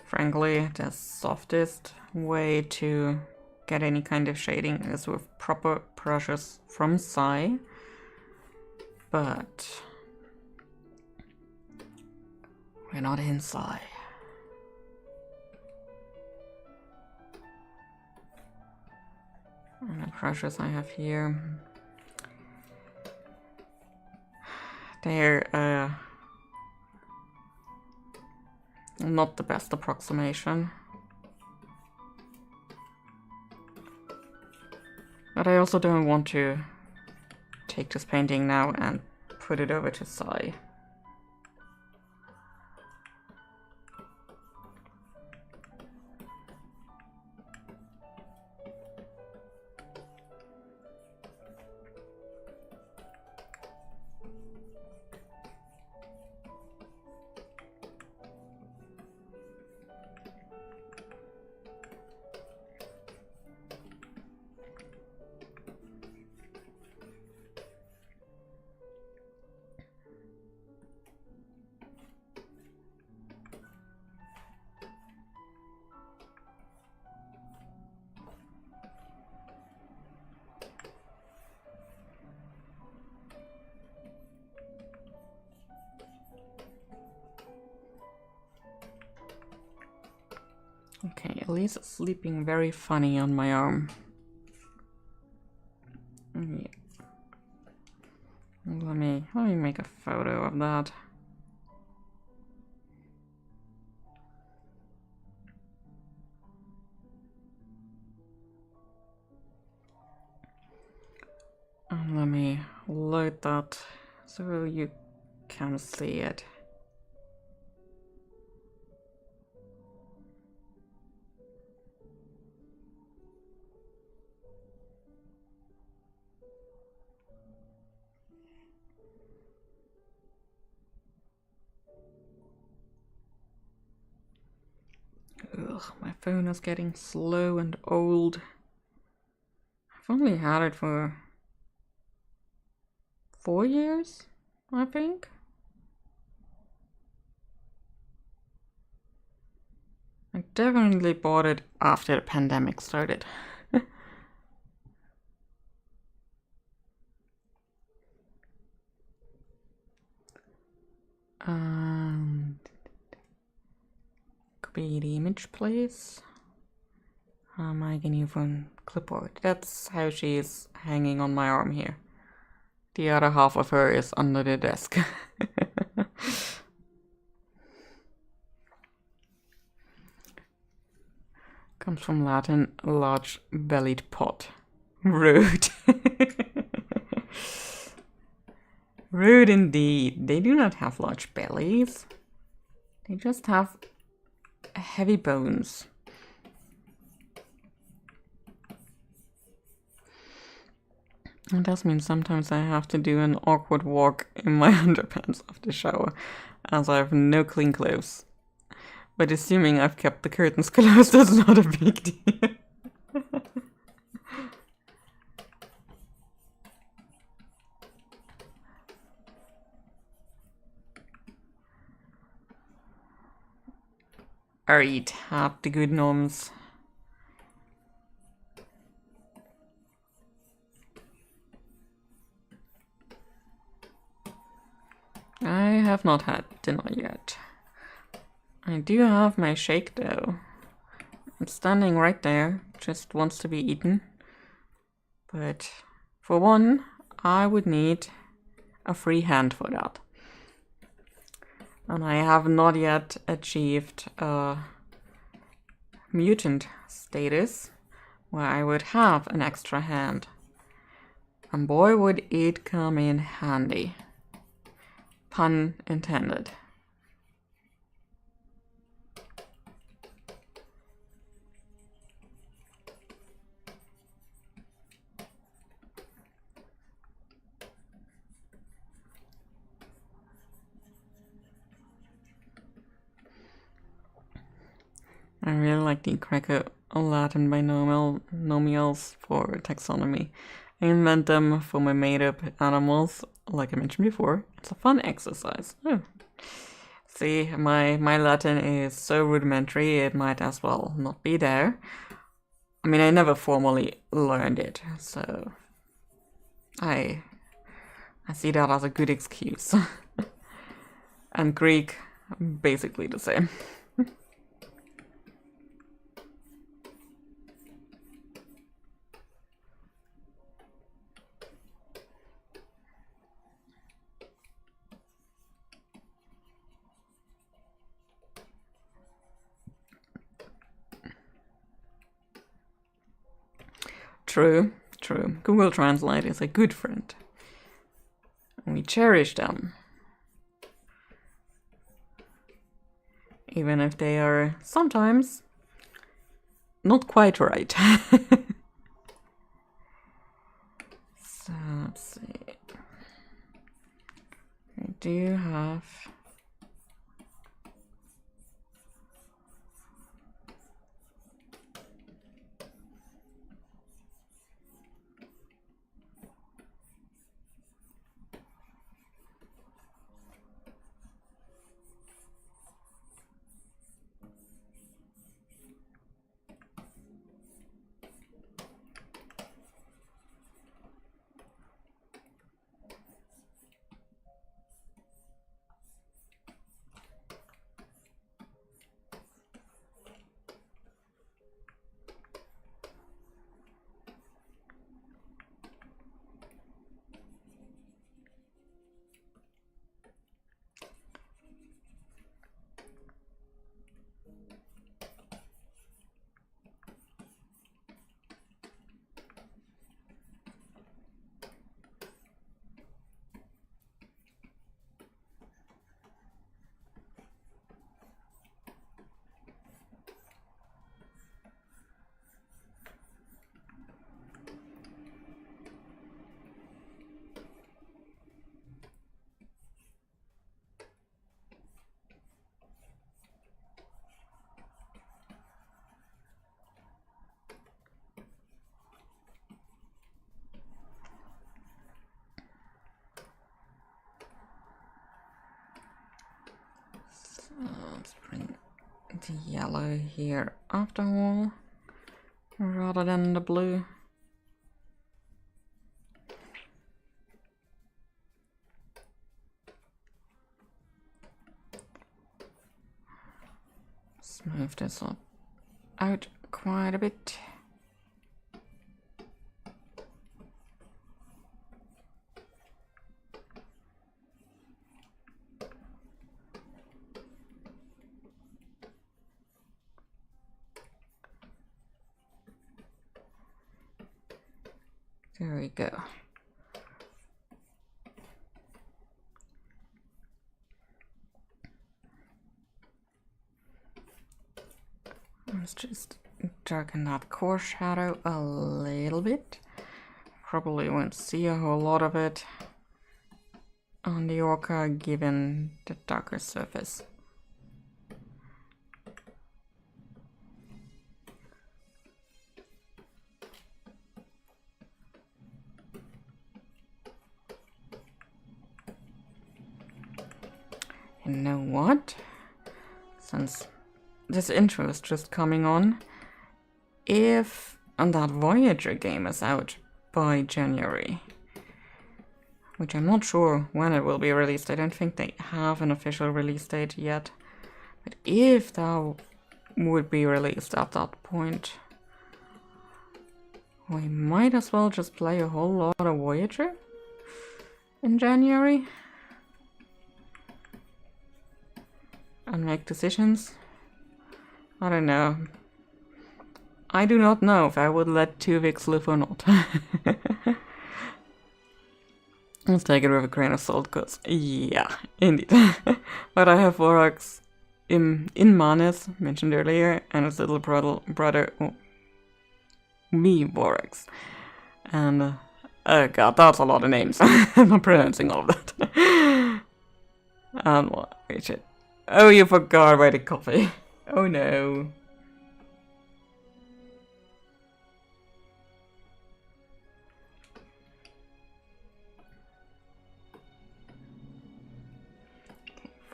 Frankly, the softest way to get any kind of shading is with proper brushes from Sai, but we're not in Sai. And the brushes I have here, they're not the best approximation. But I also don't want to take this painting now and put it over to Sai. Okay, Elise is sleeping very funny on my arm. Yeah. Let me make a photo of that. And let me load that so you can see it. Ugh, my phone is getting slow and old. I've only had it for 4 years, I think. I definitely bought it after the pandemic started. Copy the image, please. I can use one clipboard. That's how she is hanging on my arm here. The other half of her is under the desk. Comes from Latin, large-bellied pot. Rude. Rude indeed. They do not have large bellies. They just have heavy bones. It does mean sometimes I have to do an awkward walk in my underpants after the shower, as I have no clean clothes. But assuming I've kept the curtains closed, that's not a big deal. Alright, have the good gnomes. I have not had dinner yet. I do have my shake though. It's standing right there, just wants to be eaten. But for one, I would need a free hand for that. And I have not yet achieved a mutant status where I would have an extra hand. And boy would it come in handy. Pun intended. I really like the Greco-Latin binomials for taxonomy. I invent them for my made-up animals, like I mentioned before. It's a fun exercise. Oh. See, my Latin is so rudimentary, it might as well not be there. I mean, I never formally learned it, so I see that as a good excuse. And Greek, basically the same. True, true. Google Translate is a good friend. We cherish them. Even if they are sometimes not quite right. So, let's see. I do have... Let's bring the yellow here after all, rather than the blue. Smooth this up out quite a bit. There we go. Let's just darken that core shadow a little bit. Probably won't see a whole lot of it on the Orca given the darker surface. You know what? Since this intro is just coming on, if that Voyager game is out by January, which I'm not sure when it will be released. I don't think they have an official release date yet. But if that would be released at that point, we might as well just play a whole lot of Voyager in January and make decisions. I don't know. I do not know if I would let Tuvix live or not. Let's take it with a grain of salt, cause yeah, indeed. But I have Vorax in Manes, mentioned earlier, and his little brother me Vorax. And oh god, that's a lot of names. I'm not pronouncing all of that. And what? Wait, shit. Oh, you forgot about the coffee. Oh no.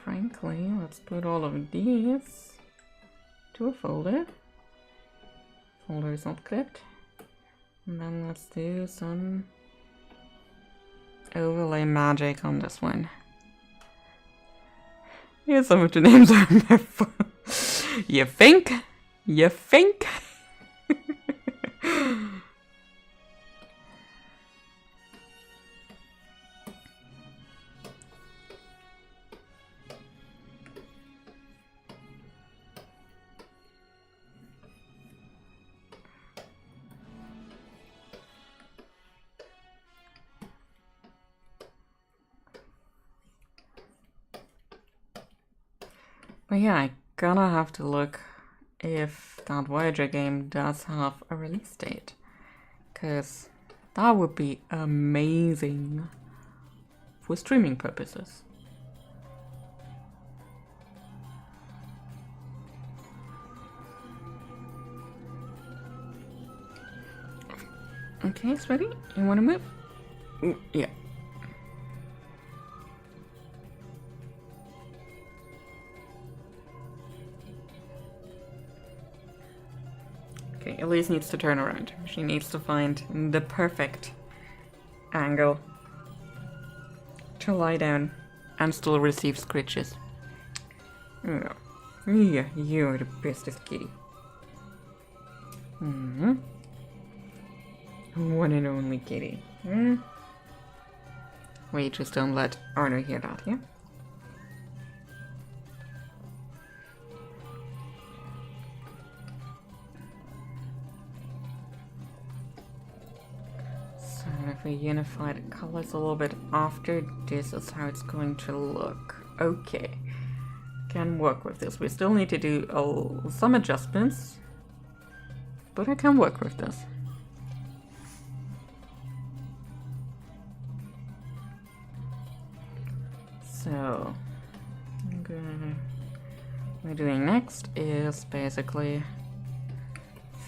Frankly, let's put all of these to a folder. Folder is not clipped. And then let's do some overlay magic on this one. Yeah, some of the names are there for. You think? You think? But yeah, I gotta have to look if that Voyager game does have a release date. Cause that would be amazing for streaming purposes. Okay, sweetie, you wanna move? Ooh, yeah. Okay, Elise needs to turn around. She needs to find the perfect angle to lie down and still receive scritches. Yeah, you're the bestest kitty. Mm-hmm. One and only kitty. Wait, just don't let Arno hear that, yeah? So if we unify the colors a little bit after, this is how it's going to look. Okay. Can work with this. We still need to do some adjustments, but I can work with this. So, what we're doing next is basically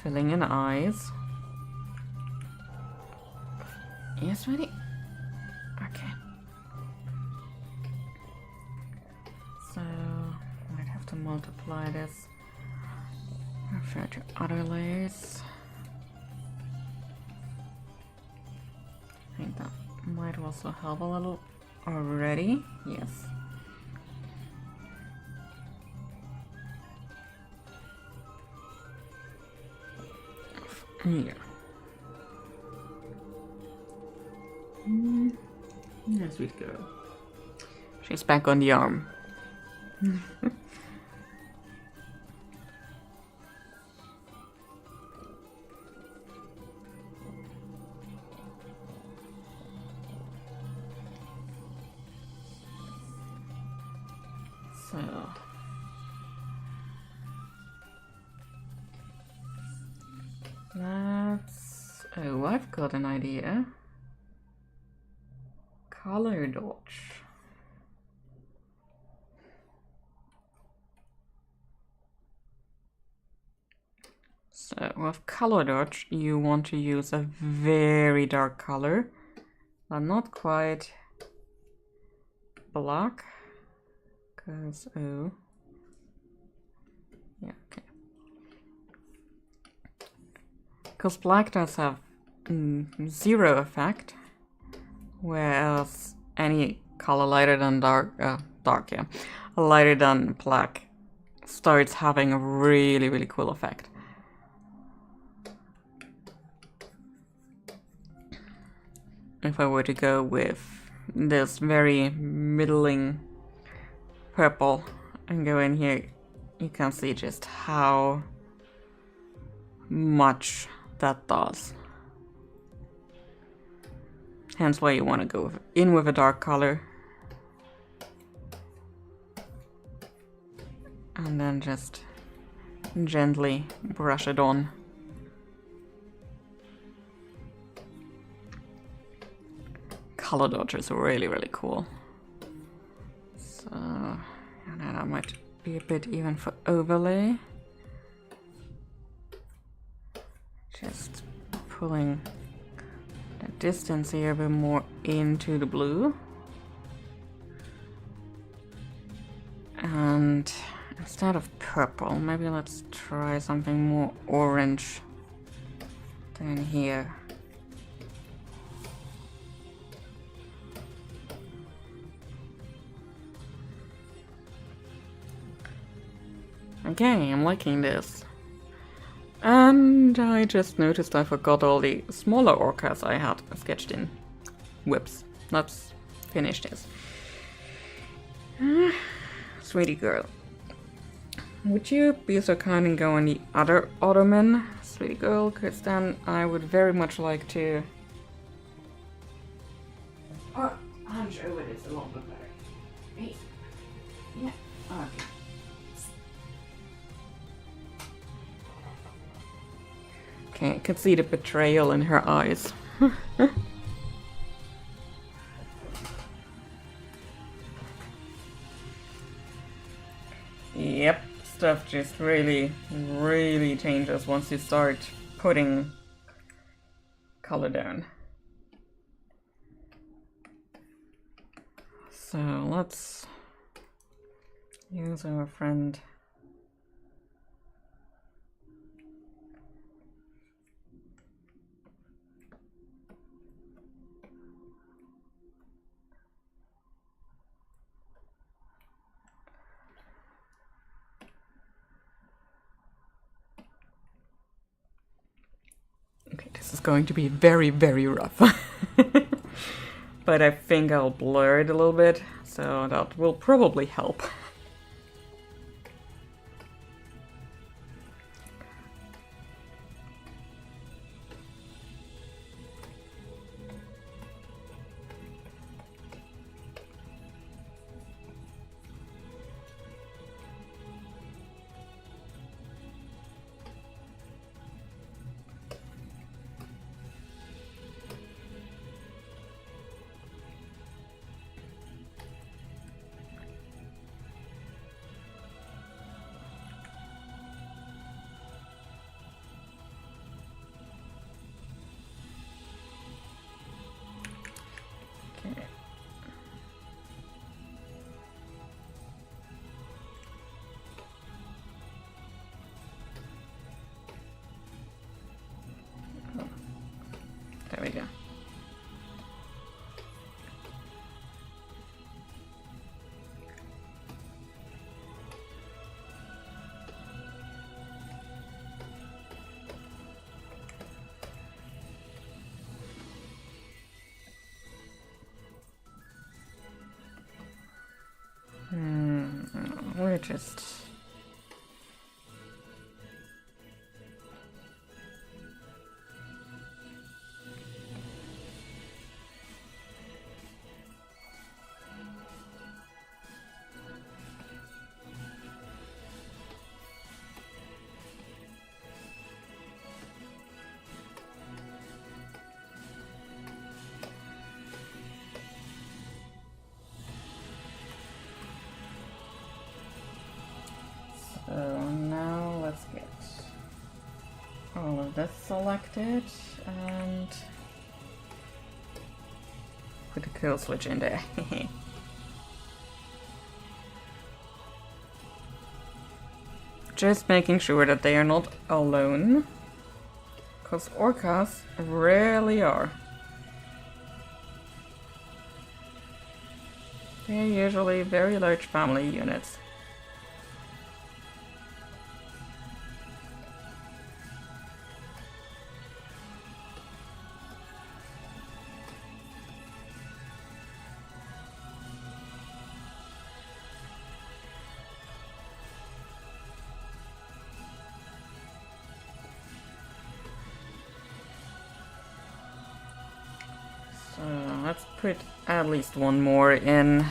filling in eyes. Yes, ready? Okay. So, I might have to multiply this. Refer to other layers. I think that might also help a little. Already? Yes. Here. Yes, sweet girl. She's back on the arm. So So I've got an idea. Color dodge. So with color dodge, you want to use a very dark color, but not quite black, because, oh, yeah, okay. Because black does have zero effect, whereas any color lighter than lighter than black starts having a really, really cool effect. If I were to go with this very middling purple and go in here, you can see just how much that does. Hence why you want to go in with a dark color. And then just gently brush it on. Color dodge is really, really cool. So, and then I might be a bit even for overlay. Just pulling the distance here a bit more into the blue. And instead of purple, maybe let's try something more orange than here. Okay, I'm liking this. And I just noticed I forgot all the smaller orcas I had sketched in. Whoops. Let's finish this. Sweetie girl. Would you be so kind and go on the other ottoman, sweetie girl? Because then I would very much like to... Oh, hunch over this a little bit better. Hey. Yeah, okay. Okay, I can see the betrayal in her eyes. Yep, stuff just really, really changes once you start putting color down. So let's use our friend. Okay, this is going to be very, very rough. But I think I'll blur it a little bit, so that will probably help. There we go. We're just... So now let's get all of this selected and put the kill switch in there. Just making sure that they are not alone, because Orcas rarely are. They're usually very large family units. So let's put at least one more in.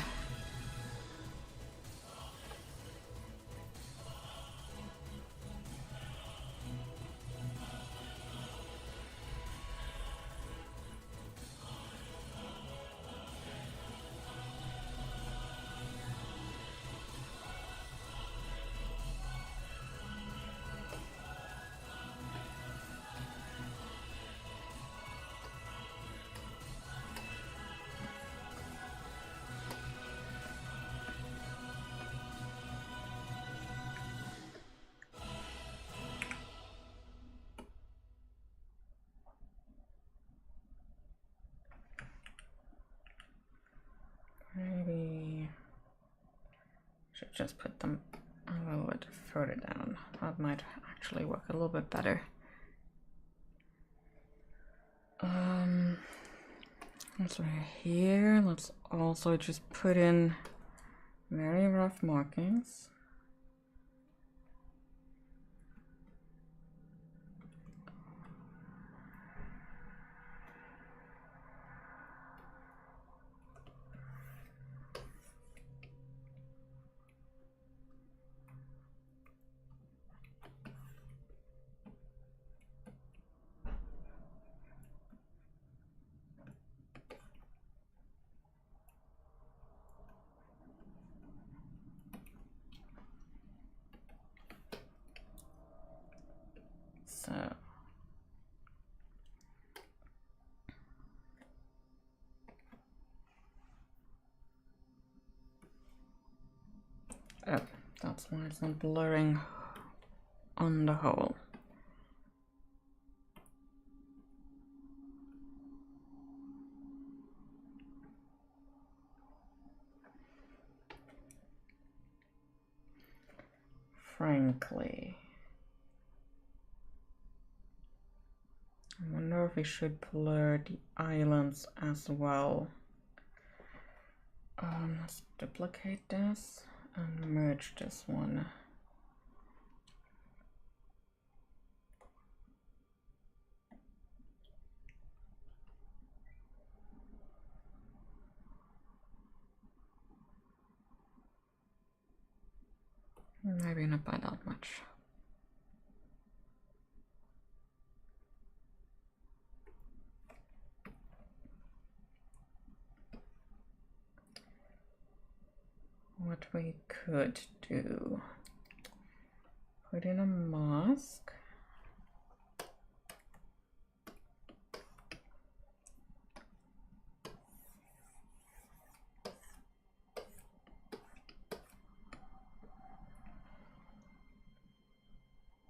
Maybe should just put them a little bit further down. That might actually work a little bit better. Once we're here, let's also just put in very rough markings. So oh, that's why it's not blurring on the whole. Frankly, I wonder if we should blur the islands as well. Let's duplicate this and merge this one. Maybe not by that much. What we could do, put in a mask.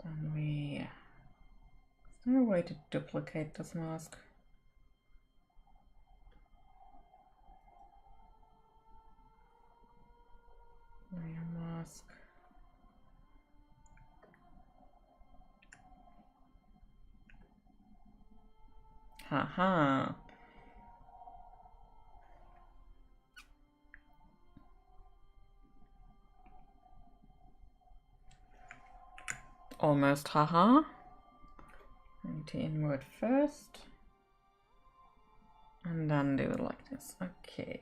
Then we, is there a way to duplicate this mask? Layer mask. Haha. Almost haha. I need to invert first. And then do it like this. Okay.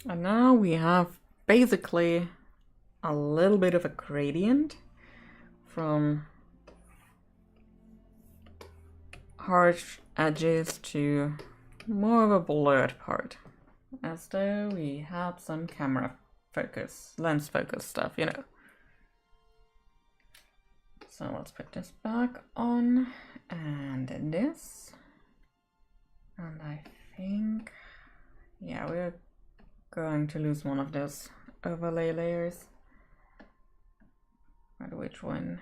And now we have basically a little bit of a gradient from harsh edges to more of a blurred part, as though we had some camera focus, lens focus stuff, you know. So let's put this back on, and this, and I think, yeah, we're going to lose one of those overlay layers. But which one?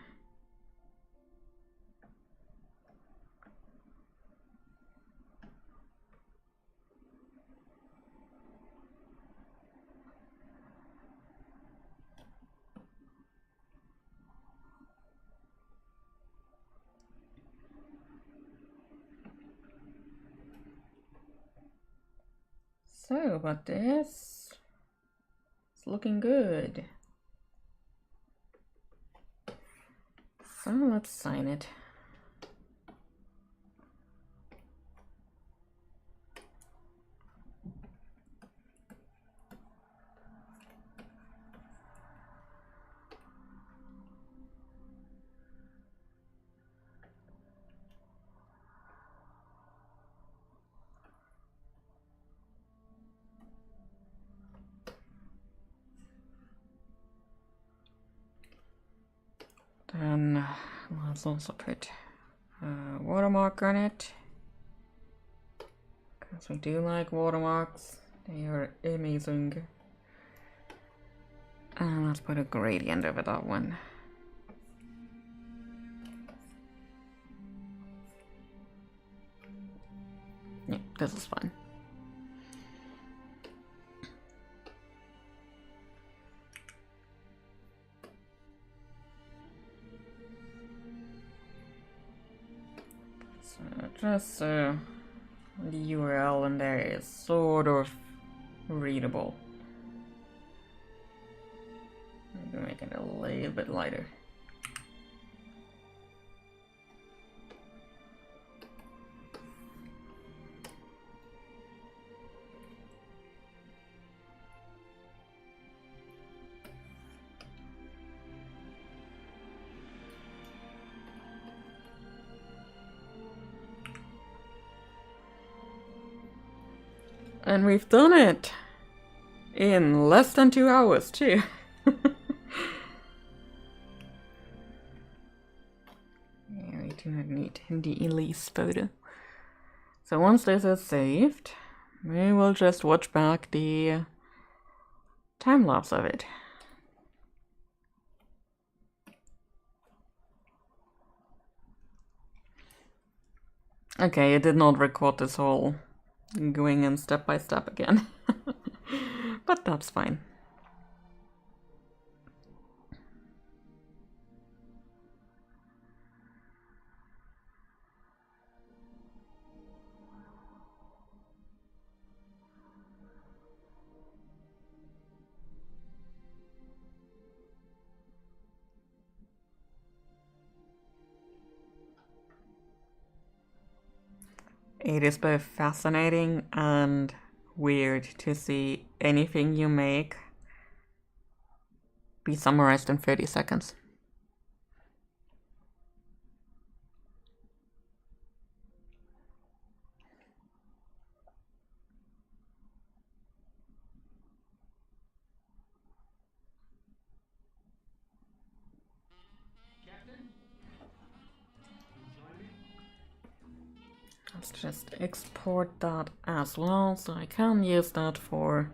So, but this is looking good. So let's sign it. Then let's also put a watermark on it, because we do like watermarks, they are amazing. And let's put a gradient over that one. Yeah, this is fine. Just so the URL in there is sort of readable. I'm gonna make it a little bit lighter. And we've done it in less than 2 hours too. Yeah, we do not need the Elise photo. So once this is saved, we will just watch back the time lapse of it. Okay, it did not record this whole going in step by step again. But that's fine. It is both fascinating and weird to see anything you make be summarized in 30 seconds. Let's just export that as well, so I can use that for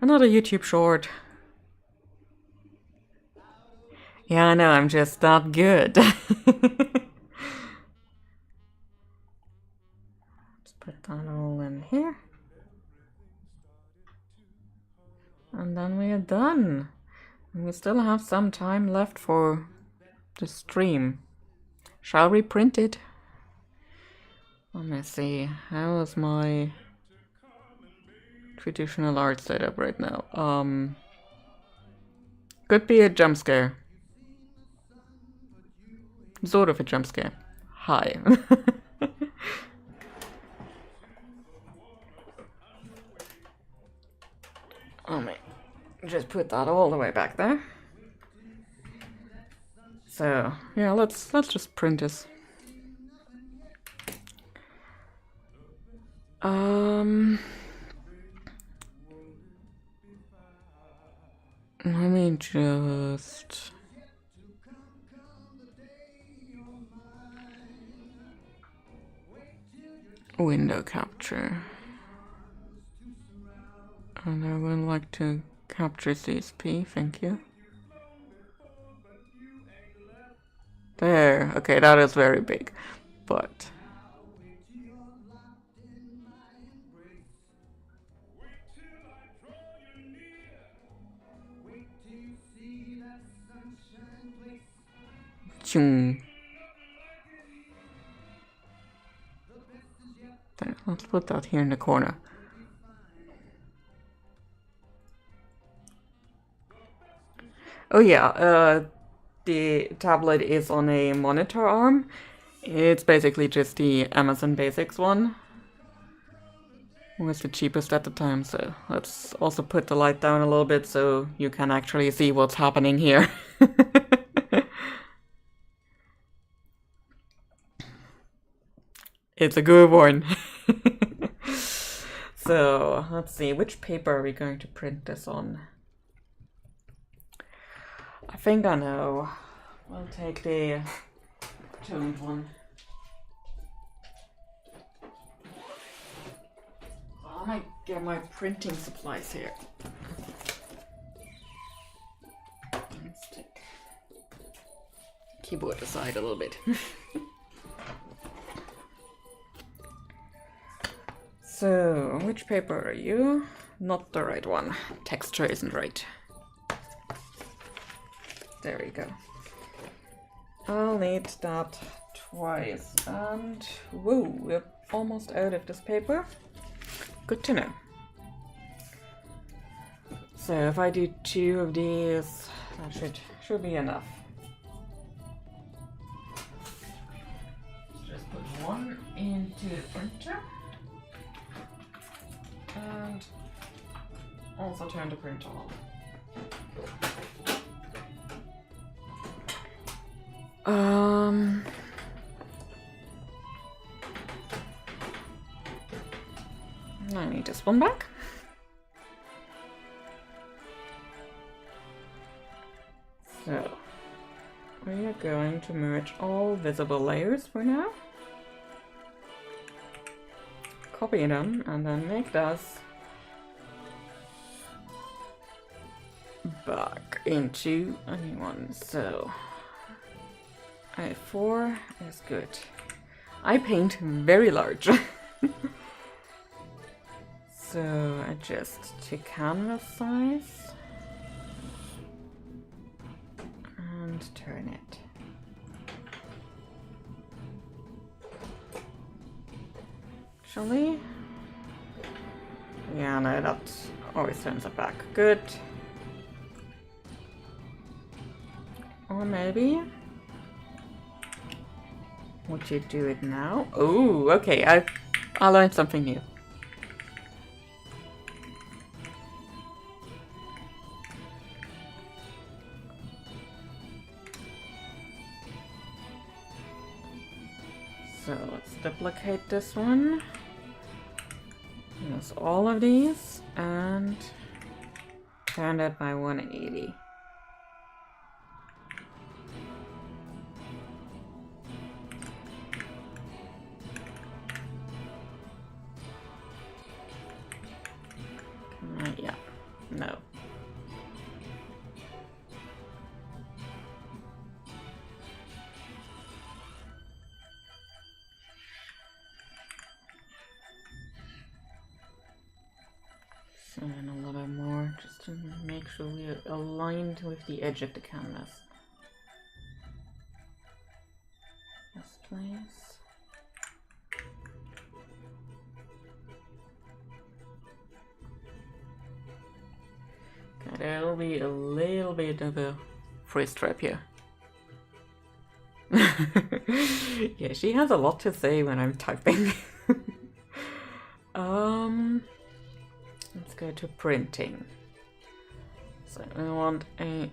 another YouTube short. Yeah, I know, I'm just that good. Let's put that all in here. And then we are done. And we still have some time left for the stream. Shall we print it? Let me see, how is my traditional art setup right now? Could be a jump scare. Sort of a jump scare. Hi. just put that all the way back there. So yeah, let's just print this. Let me just window capture. And I would like to capture CSP, thank you. There, okay, that is very big, but there, let's put that here in the corner. Oh yeah, the tablet is on a monitor arm. It's basically just the Amazon Basics one. It was the cheapest at the time, so let's also put the light down a little bit so you can actually see what's happening here. It's a good one. So, let's see, which paper are we going to print this on? I think I know. We'll take the toned one. I might get my printing supplies here. Let's take the keyboard aside a little bit. So, which paper are you? Not the right one. Texture isn't right. There we go. I'll need that twice. And whoa, we're almost out of this paper. Good to know. So if I do 2 of these, that should be enough. Just put 1 into the printer. And also turn the printer on. I need this one back. So, we are going to merge all visible layers for now. Copy them and then make this back into a new one. So, A4 is good. I paint very large. So adjust to canvas size and turn it. Actually, yeah, no, that always turns it back. Good. Or maybe would you do it now? Oh, okay. I learned something new. So let's duplicate this one. Use all of these and turn it by 180. Yeah, no. And a little more just to make sure we're aligned with the edge of the canvas. Yes, please. Okay, there'll be a little bit of a free stripe here. Yeah, she has a lot to say when I'm typing. Let's go to printing. So we want a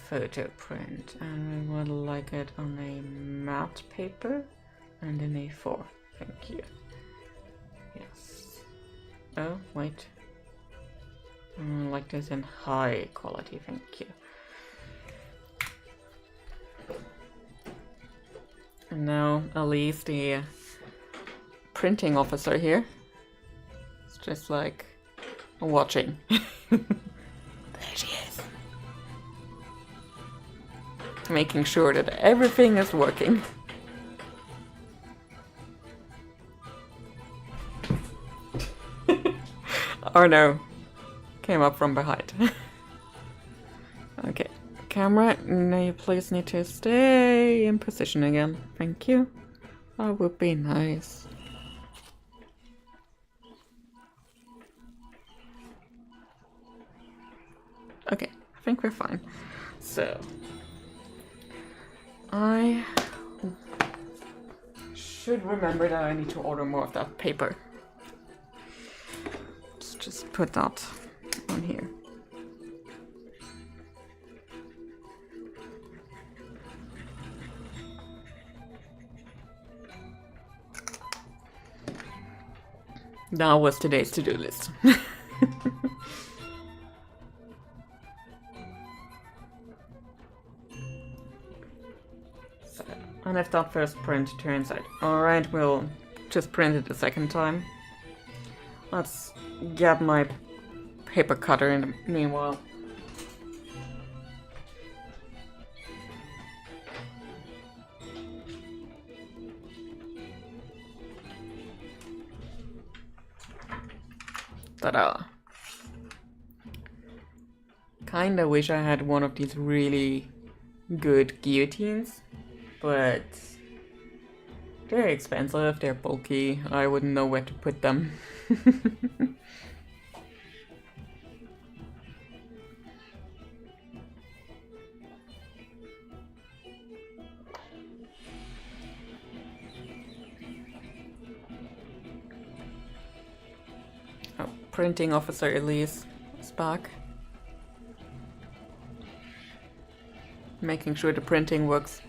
photo print, and we would like it on a matte paper and in A4. Thank you. Yes. Oh, wait. I like this in high quality, thank you. And now Elise, the printing officer here, is just like watching. There she is. Making sure that everything is working. Oh no, came up from behind. Okay, camera, now you please need to stay in position again. Thank you. That would be nice. Okay, I think we're fine. So, I should remember that I need to order more of that paper. Let's just put that on here. That was today's to-do list. So, and if that first print turns out alright, we'll just print it a second time. Let's get my paper cutter in the meanwhile. Ta-da! Kinda wish I had one of these really good guillotines, but they're expensive, they're bulky, I wouldn't know where to put them. Oh, printing officer Elise is back. Making sure the printing works.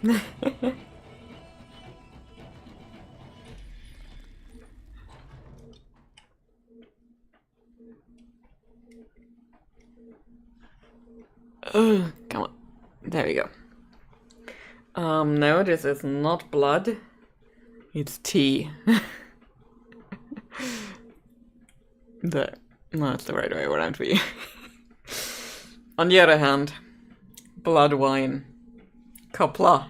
Come on. There we go. No, this is not blood. It's tea. That's the right way around for you. On the other hand, blood wine. Copla.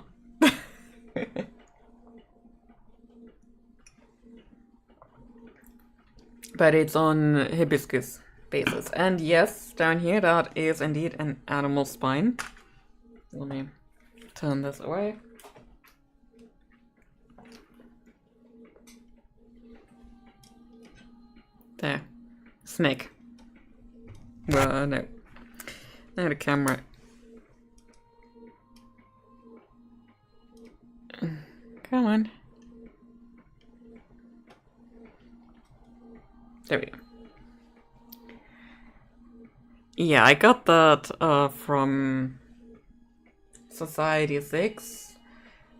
But it's on hibiscus basis. And yes, down here that is indeed an animal spine. Let me turn this away. There. Snake. Well, no. Now the camera. Come on. There we go. Yeah, I got that from Society 6.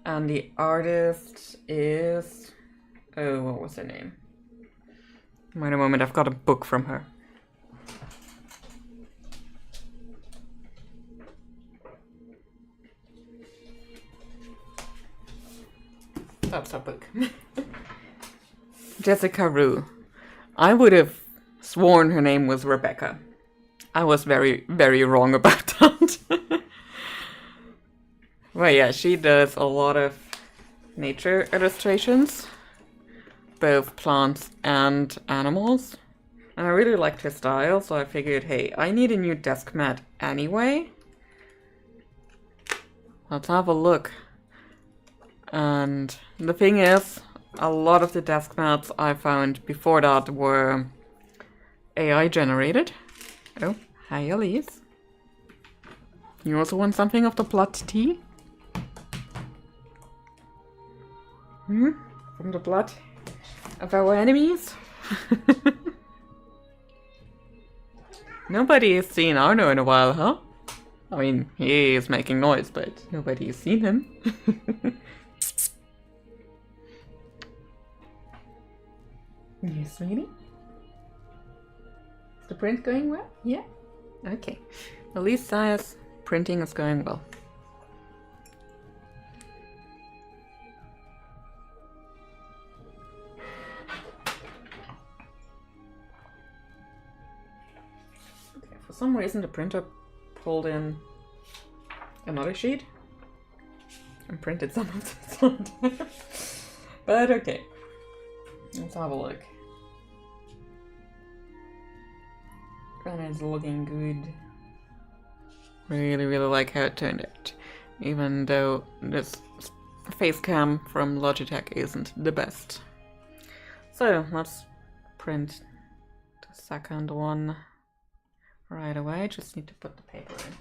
And the artist is... Oh, what was her name? Wait a moment, I've got a book from her. That's her book. Jessica Rue. I would have sworn her name was Rebecca. I was very, very wrong about that. Well, yeah, she does a lot of nature illustrations. Both plants and animals. And I really liked her style, so I figured, hey, I need a new desk mat anyway. Let's have a look. And the thing is, a lot of the desk mats I found before that were AI generated. Oh, hi Elise. You also want something of the blood tea? From the blood of our enemies? Nobody has seen Arno in a while, huh? I mean, he is making noise, but nobody has seen him. Yes, sweetie? Is the print going well? Yeah? Okay. At least Saya's printing is going well. Okay, for some reason the printer pulled in another sheet and printed some of this on there. But okay. Let's have a look. And it's looking good. Really, really like how it turned out. Even though this face cam from Logitech isn't the best. So, let's print the second one right away. Just need to put the paper in.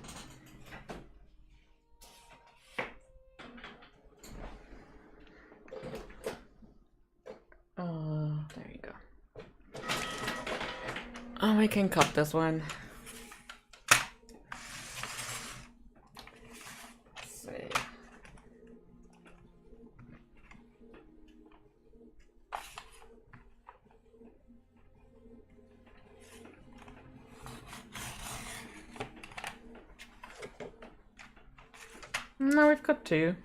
There you go. Oh, we can cut this one. Let's see. No, we've got two.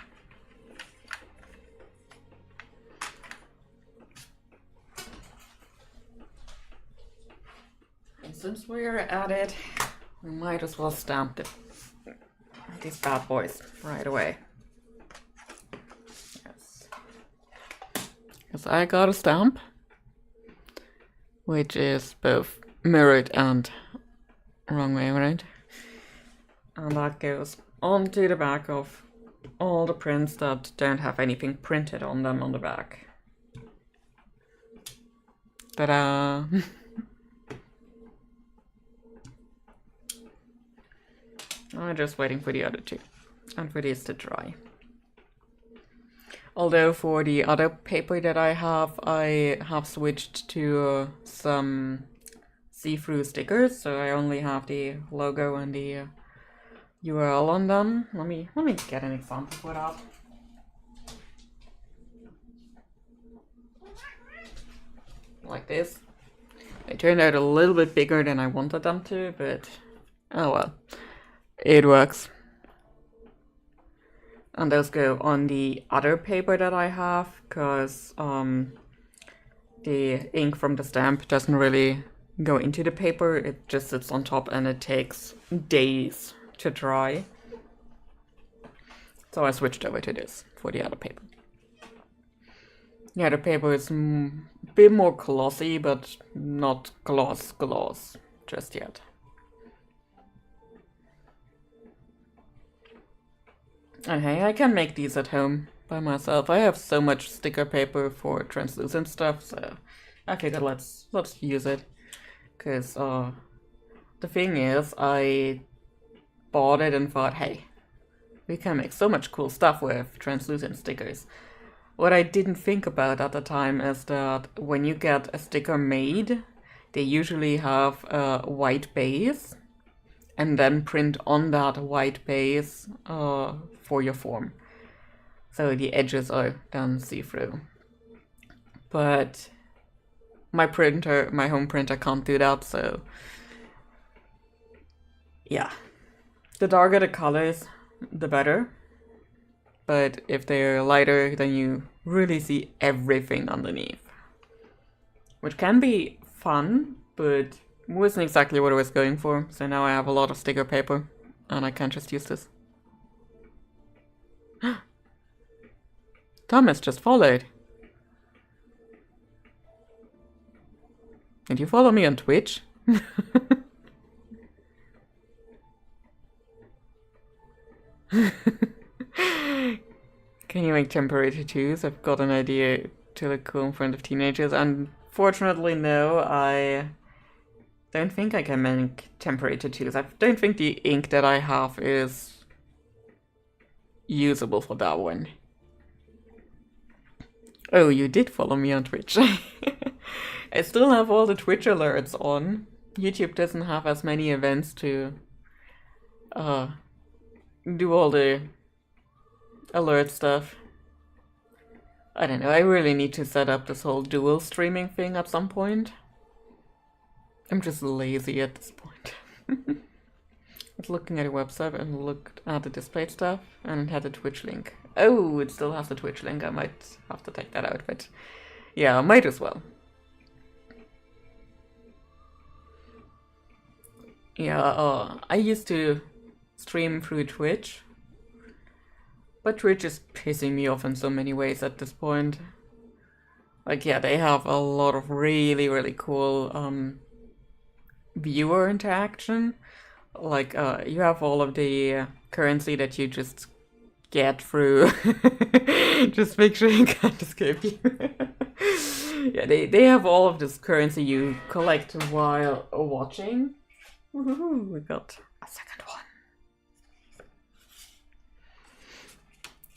Since we're at it, we might as well stamp these bad boys right away. Yes. Because I got a stamp, which is both mirrored and wrong way around. And that goes onto the back of all the prints that don't have anything printed on them on the back. Ta-da! I'm just waiting for the other two and for these to dry. Although for the other paper that I have switched to some see-through stickers, so I only have the logo and the URL on them. Let me get an example for that. Like this. They turned out a little bit bigger than I wanted them to, but oh well. It works. And those go on the other paper that I have, because the ink from the stamp doesn't really go into the paper, it just sits on top and it takes days to dry. So I switched over to this for the other paper. The other paper is a bit more glossy, but not gloss just yet. And hey, I can make these at home by myself. I have so much sticker paper for translucent stuff, so I figured let's use it. Cause the thing is, I bought it and thought, hey, we can make so much cool stuff with translucent stickers. What I didn't think about at the time is that when you get a sticker made, they usually have a white base and then print on that white base for your form. So the edges are then see-through. But my home printer can't do that, so yeah. The darker the colors, the better. But if they're lighter, then you really see everything underneath. Which can be fun, but wasn't exactly what I was going for. So now I have a lot of sticker paper, and I can't just use this. Thomas just followed. Did you follow me on Twitch? Can you make temporary tattoos? I've got an idea to look cool in front of teenagers. Unfortunately, no, I don't think I can make temporary tattoos. I don't think the ink that I have is usable for that one. Oh, you did follow me on Twitch. I still have all the Twitch alerts on. YouTube doesn't have as many events to do all the alert stuff. I don't know, I really need to set up this whole dual streaming thing at some point. I'm just lazy at this point. I was looking at a website and looked at the displayed stuff and it had a Twitch link. Oh, it still has the Twitch link. I might have to take that out, but yeah, I might as well. Yeah, I used to stream through Twitch, but Twitch is pissing me off in so many ways at this point. Like, yeah, they have a lot of really, really cool viewer interaction. Like, you have all of the currency that you just get through. Just make sure you can't escape you. Yeah, they have all of this currency you collect while watching. Woohoo, we got a second one.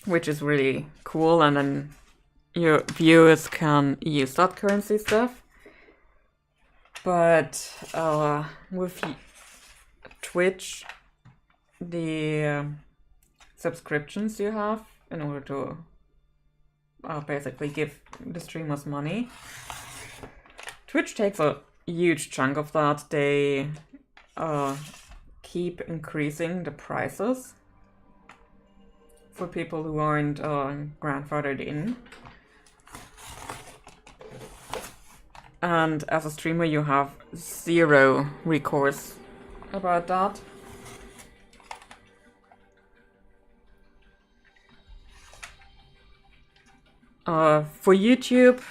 Which is really cool, and then your viewers can use that currency stuff. But with Twitch, the subscriptions you have in order to basically give the streamers money, Twitch takes a huge chunk of that. They keep increasing the prices for people who aren't grandfathered in. And as a streamer, you have zero recourse about that. For YouTube,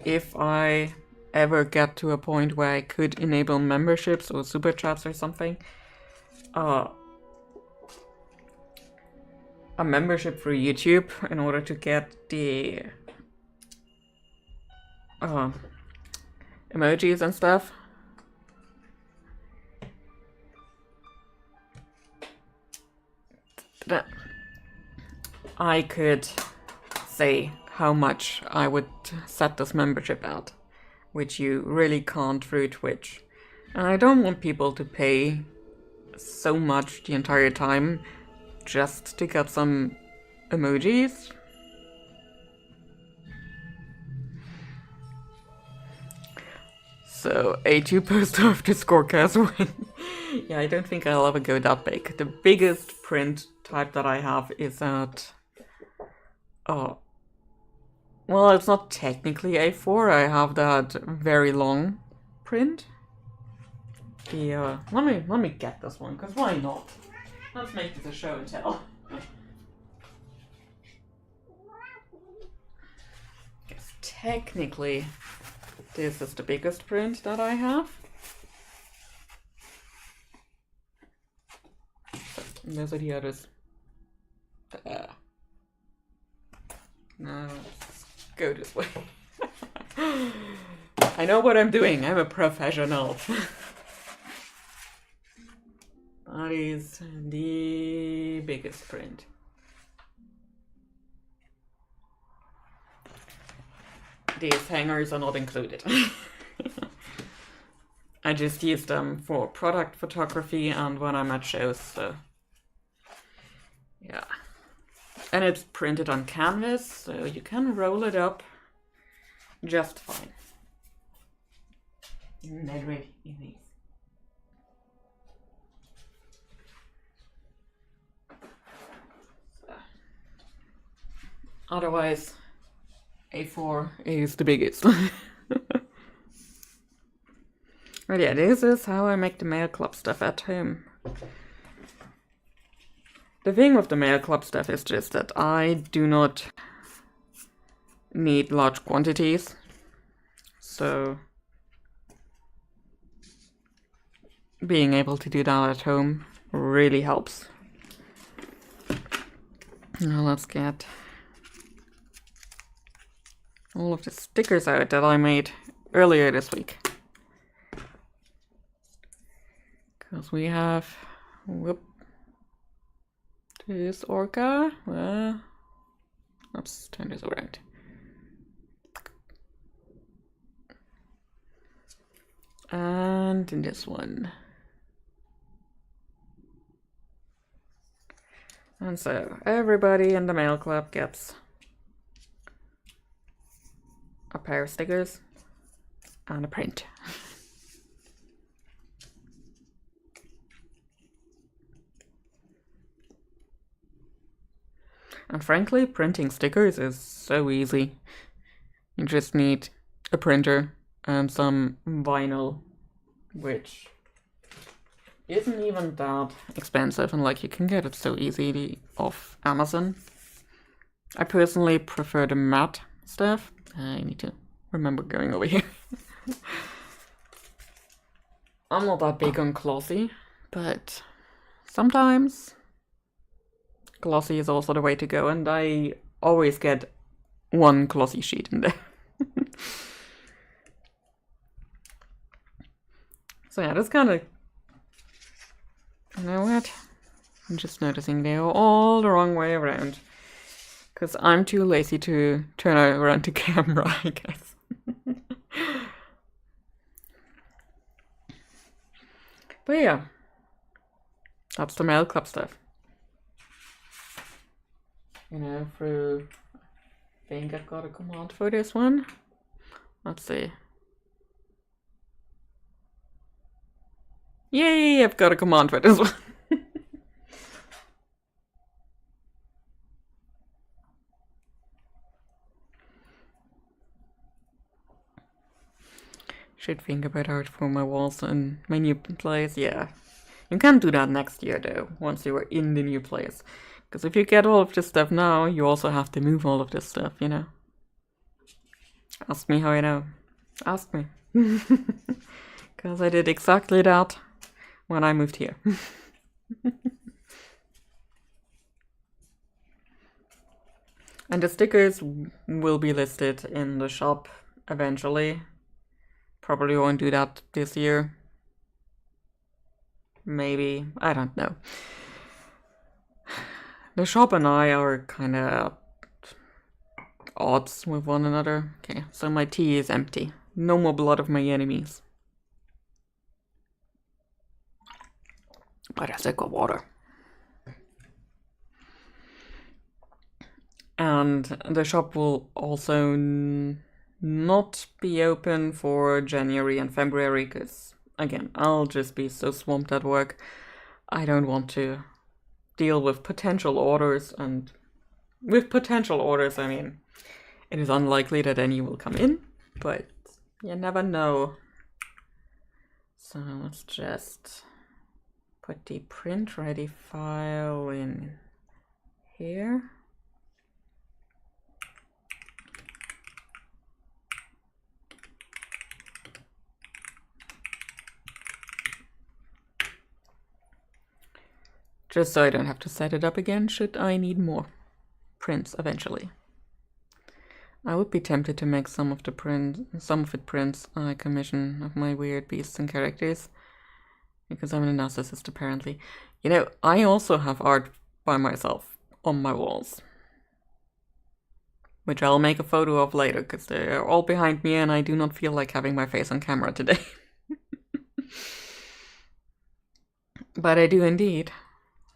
if I ever get to a point where I could enable memberships or super chats or something, a membership for YouTube in order to get the emojis and stuff. I could say how much I would set this membership at, which you really can't through Twitch. And I don't want people to pay so much the entire time just to get some emojis. So, A2 post after Orcas win. Yeah, I don't think I'll ever go that big. The biggest print type that I have is at... well, it's not technically A4. I have that very long print. Yeah, let me get this one, because why not? Let's make this a show and tell. Because technically, this is the biggest print that I have. And those are the others. No, let's go this way. I know what I'm doing. I'm a professional. That is the biggest print. These hangers are not included. I just use them for product photography and when I'm at shows, so yeah. And it's printed on canvas, so you can roll it up just fine. Not really easy. Otherwise, A4 is the biggest. But yeah, this is how I make the mail club stuff at home. The thing with the mail club stuff is just that I do not need large quantities. So being able to do that at home really helps. Now let's get all of the stickers out that I made earlier this week. Because we have, this Orca. Let's turn this around. And not in this one. And so everybody in the mail club gets a pair of stickers and a print. And frankly, printing stickers is so easy. You just need a printer and some vinyl, which isn't even that expensive, and like you can get it so easily off Amazon. I personally prefer the matte stuff. I need to remember going over here. I'm not that big on glossy, but sometimes glossy is also the way to go, and I always get one glossy sheet in there. So yeah, that's kind of... You know what? I'm just noticing they are all the wrong way around. Because I'm too lazy to turn around to camera, I guess. But yeah, that's the mail club stuff. You know, through... I think I've got a command for this one. Let's see. Yay, I've got a command for this one. Should think about art for my walls and my new place. Yeah, you can't do that next year though, once you are in the new place. Because if you get all of this stuff now, you also have to move all of this stuff, you know. Ask me how I know. Ask me. Because I did exactly that when I moved here. And the stickers will be listed in the shop eventually. Probably won't do that this year. Maybe. I don't know. The shop and I are kind of odds with one another. Okay, so my tea is empty. No more blood of my enemies. But I still got water. And the shop will also not be open for January and February because, again, I'll just be so swamped at work. I don't want to deal with potential orders, and with potential orders, I mean, it is unlikely that any will come in, but you never know. So let's just put the print ready file in here. Just so I don't have to set it up again should I need more prints eventually. I would be tempted to make some of it prints I commission of my weird beasts and characters. Because I'm a narcissist apparently. You know, I also have art by myself on my walls. Which I'll make a photo of later because they're all behind me and I do not feel like having my face on camera today. But I do indeed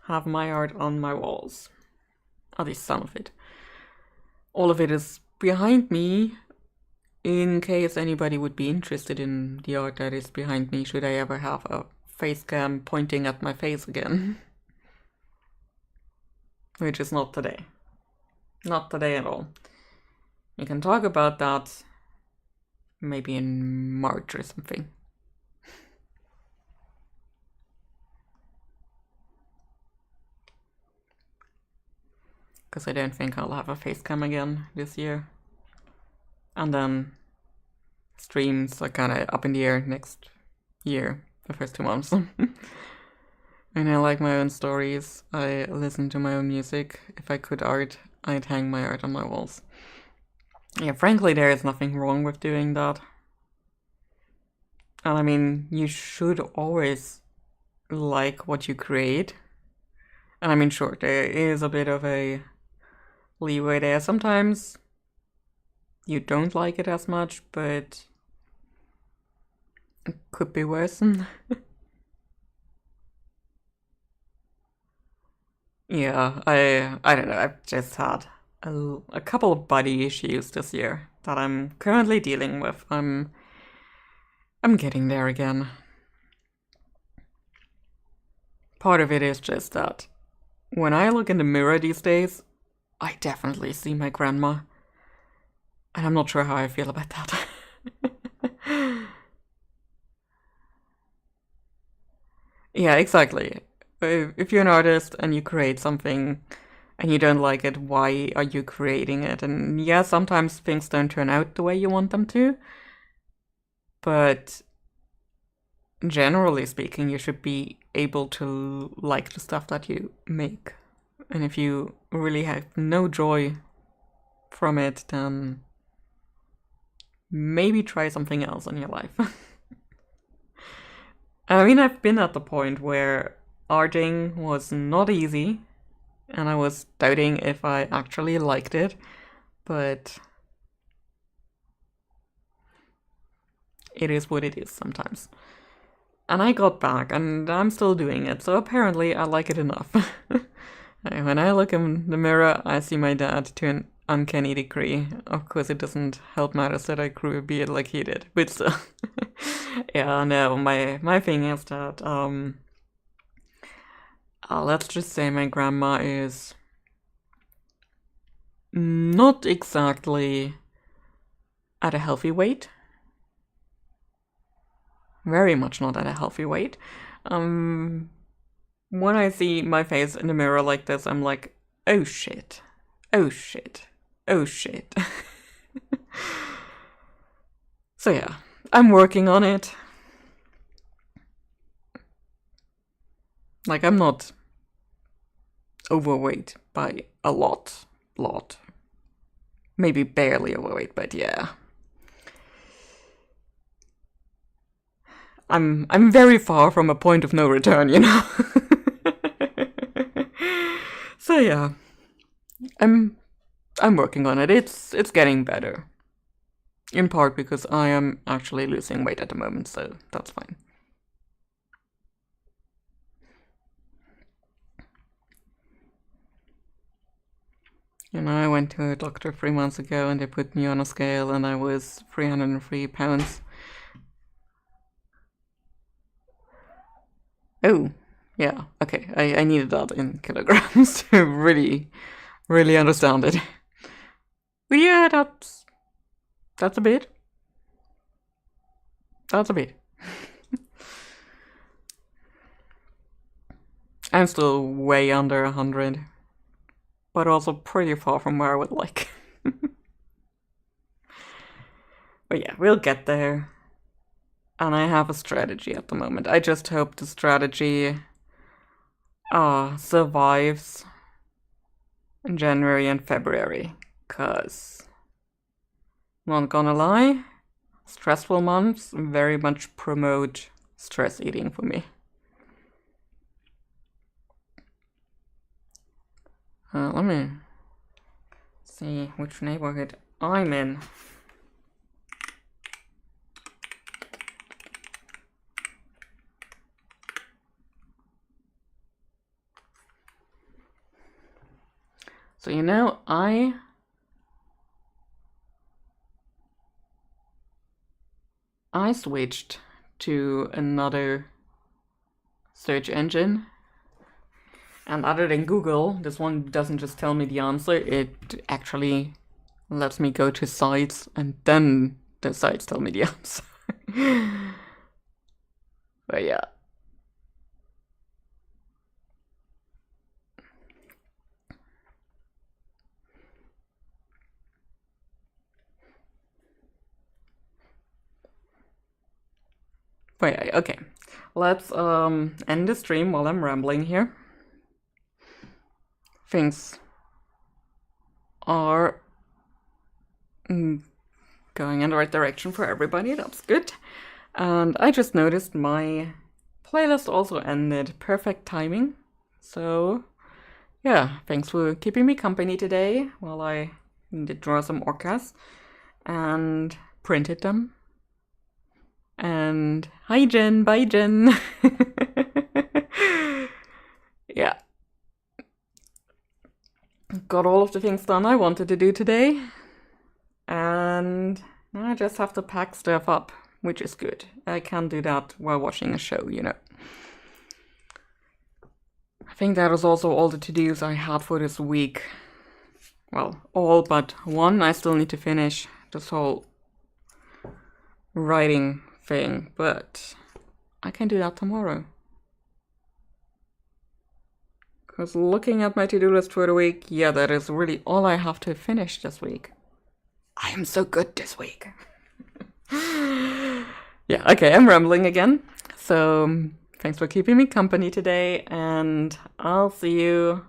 have my art on my walls. At least some of it. All of it is behind me in case anybody would be interested in the art that is behind me should I ever have a face cam pointing at my face again. Which is not today. Not today at all. You can talk about that maybe in March or something. Because I don't think I'll have a face cam again this year. And then streams are kind of up in the air next year, the first 2 months. And I like my own stories. I listen to my own music. If I could art, I'd hang my art on my walls. Yeah, frankly, there is nothing wrong with doing that. And I mean, you should always like what you create. And I mean, sure, there is a bit of a leeway there. Sometimes you don't like it as much, but Could be worse. Yeah, I don't know. I've just had a couple of body issues this year that I'm currently dealing with. I'm getting there again. Part of it is just that when I look in the mirror these days, I definitely see my grandma. And I'm not sure how I feel about that. Yeah, exactly. If you're an artist and you create something and you don't like it, why are you creating it? And yeah, sometimes things don't turn out the way you want them to, but generally speaking, you should be able to like the stuff that you make. And if you really have no joy from it, then maybe try something else in your life. I mean, I've been at the point where arting was not easy, and I was doubting if I actually liked it, but it is what it is sometimes. And I got back, and I'm still doing it, so apparently I like it enough. When I look in the mirror, I see my dad to an uncanny degree. Of course, it doesn't help matters that I grew a beard like he did, but still. Yeah, no, my thing is that, let's just say my grandma is not exactly at a healthy weight. Very much not at a healthy weight. When I see my face in the mirror like this, I'm like, oh shit. Oh shit. Oh shit. So yeah, I'm working on it. Like, I'm not overweight by a lot. Maybe barely overweight, but yeah. I'm very far from a point of no return, you know. So yeah, I'm I'm working on it. It's getting better. In part because I am actually losing weight at the moment, so that's fine. You know, I went to a doctor 3 months ago and they put me on a scale and I was 303 pounds. Oh, yeah, okay. I needed that in kilograms to really understand it. But yeah, that's a bit. That's a bit. I'm still way under 100, but also pretty far from where I would like. But yeah, we'll get there. And I have a strategy at the moment. I just hope the strategy survives in January and February. Cause not gonna lie, stressful months very much promote stress eating for me. Let me see which neighborhood I'm in. So you know, I switched to another search engine. And other than Google, this one doesn't just tell me the answer, it actually lets me go to sites and then the sites tell me the answer. But yeah. But yeah, okay. Let's end the stream while I'm rambling here. Things are going in the right direction for everybody, that's good. And I just noticed my playlist also ended. Perfect timing. So yeah, thanks for keeping me company today while I did draw some orcas and printed them. And hi Jen, bye Jen. Yeah. Got all of the things done I wanted to do today. And now I just have to pack stuff up, which is good. I can do that while watching a show, you know. I think that is also all the to-dos I had for this week. Well, all but one. I still need to finish this whole writing thing, but I can do that tomorrow. Because looking at my to-do list for the week, yeah, that is really all I have to finish this week. I am so good this week. Yeah, okay, I'm rambling again. So, thanks for keeping me company today, and I'll see you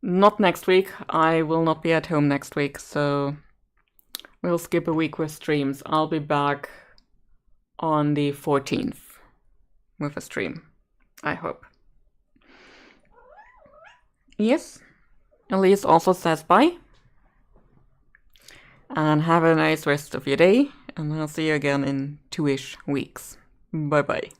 not next week. I will not be at home next week, so we'll skip a week with streams. I'll be back on the 14th with a stream, I hope. Yes, Elise also says bye. And have a nice rest of your day, and I'll see you again in 2-ish weeks. Bye bye.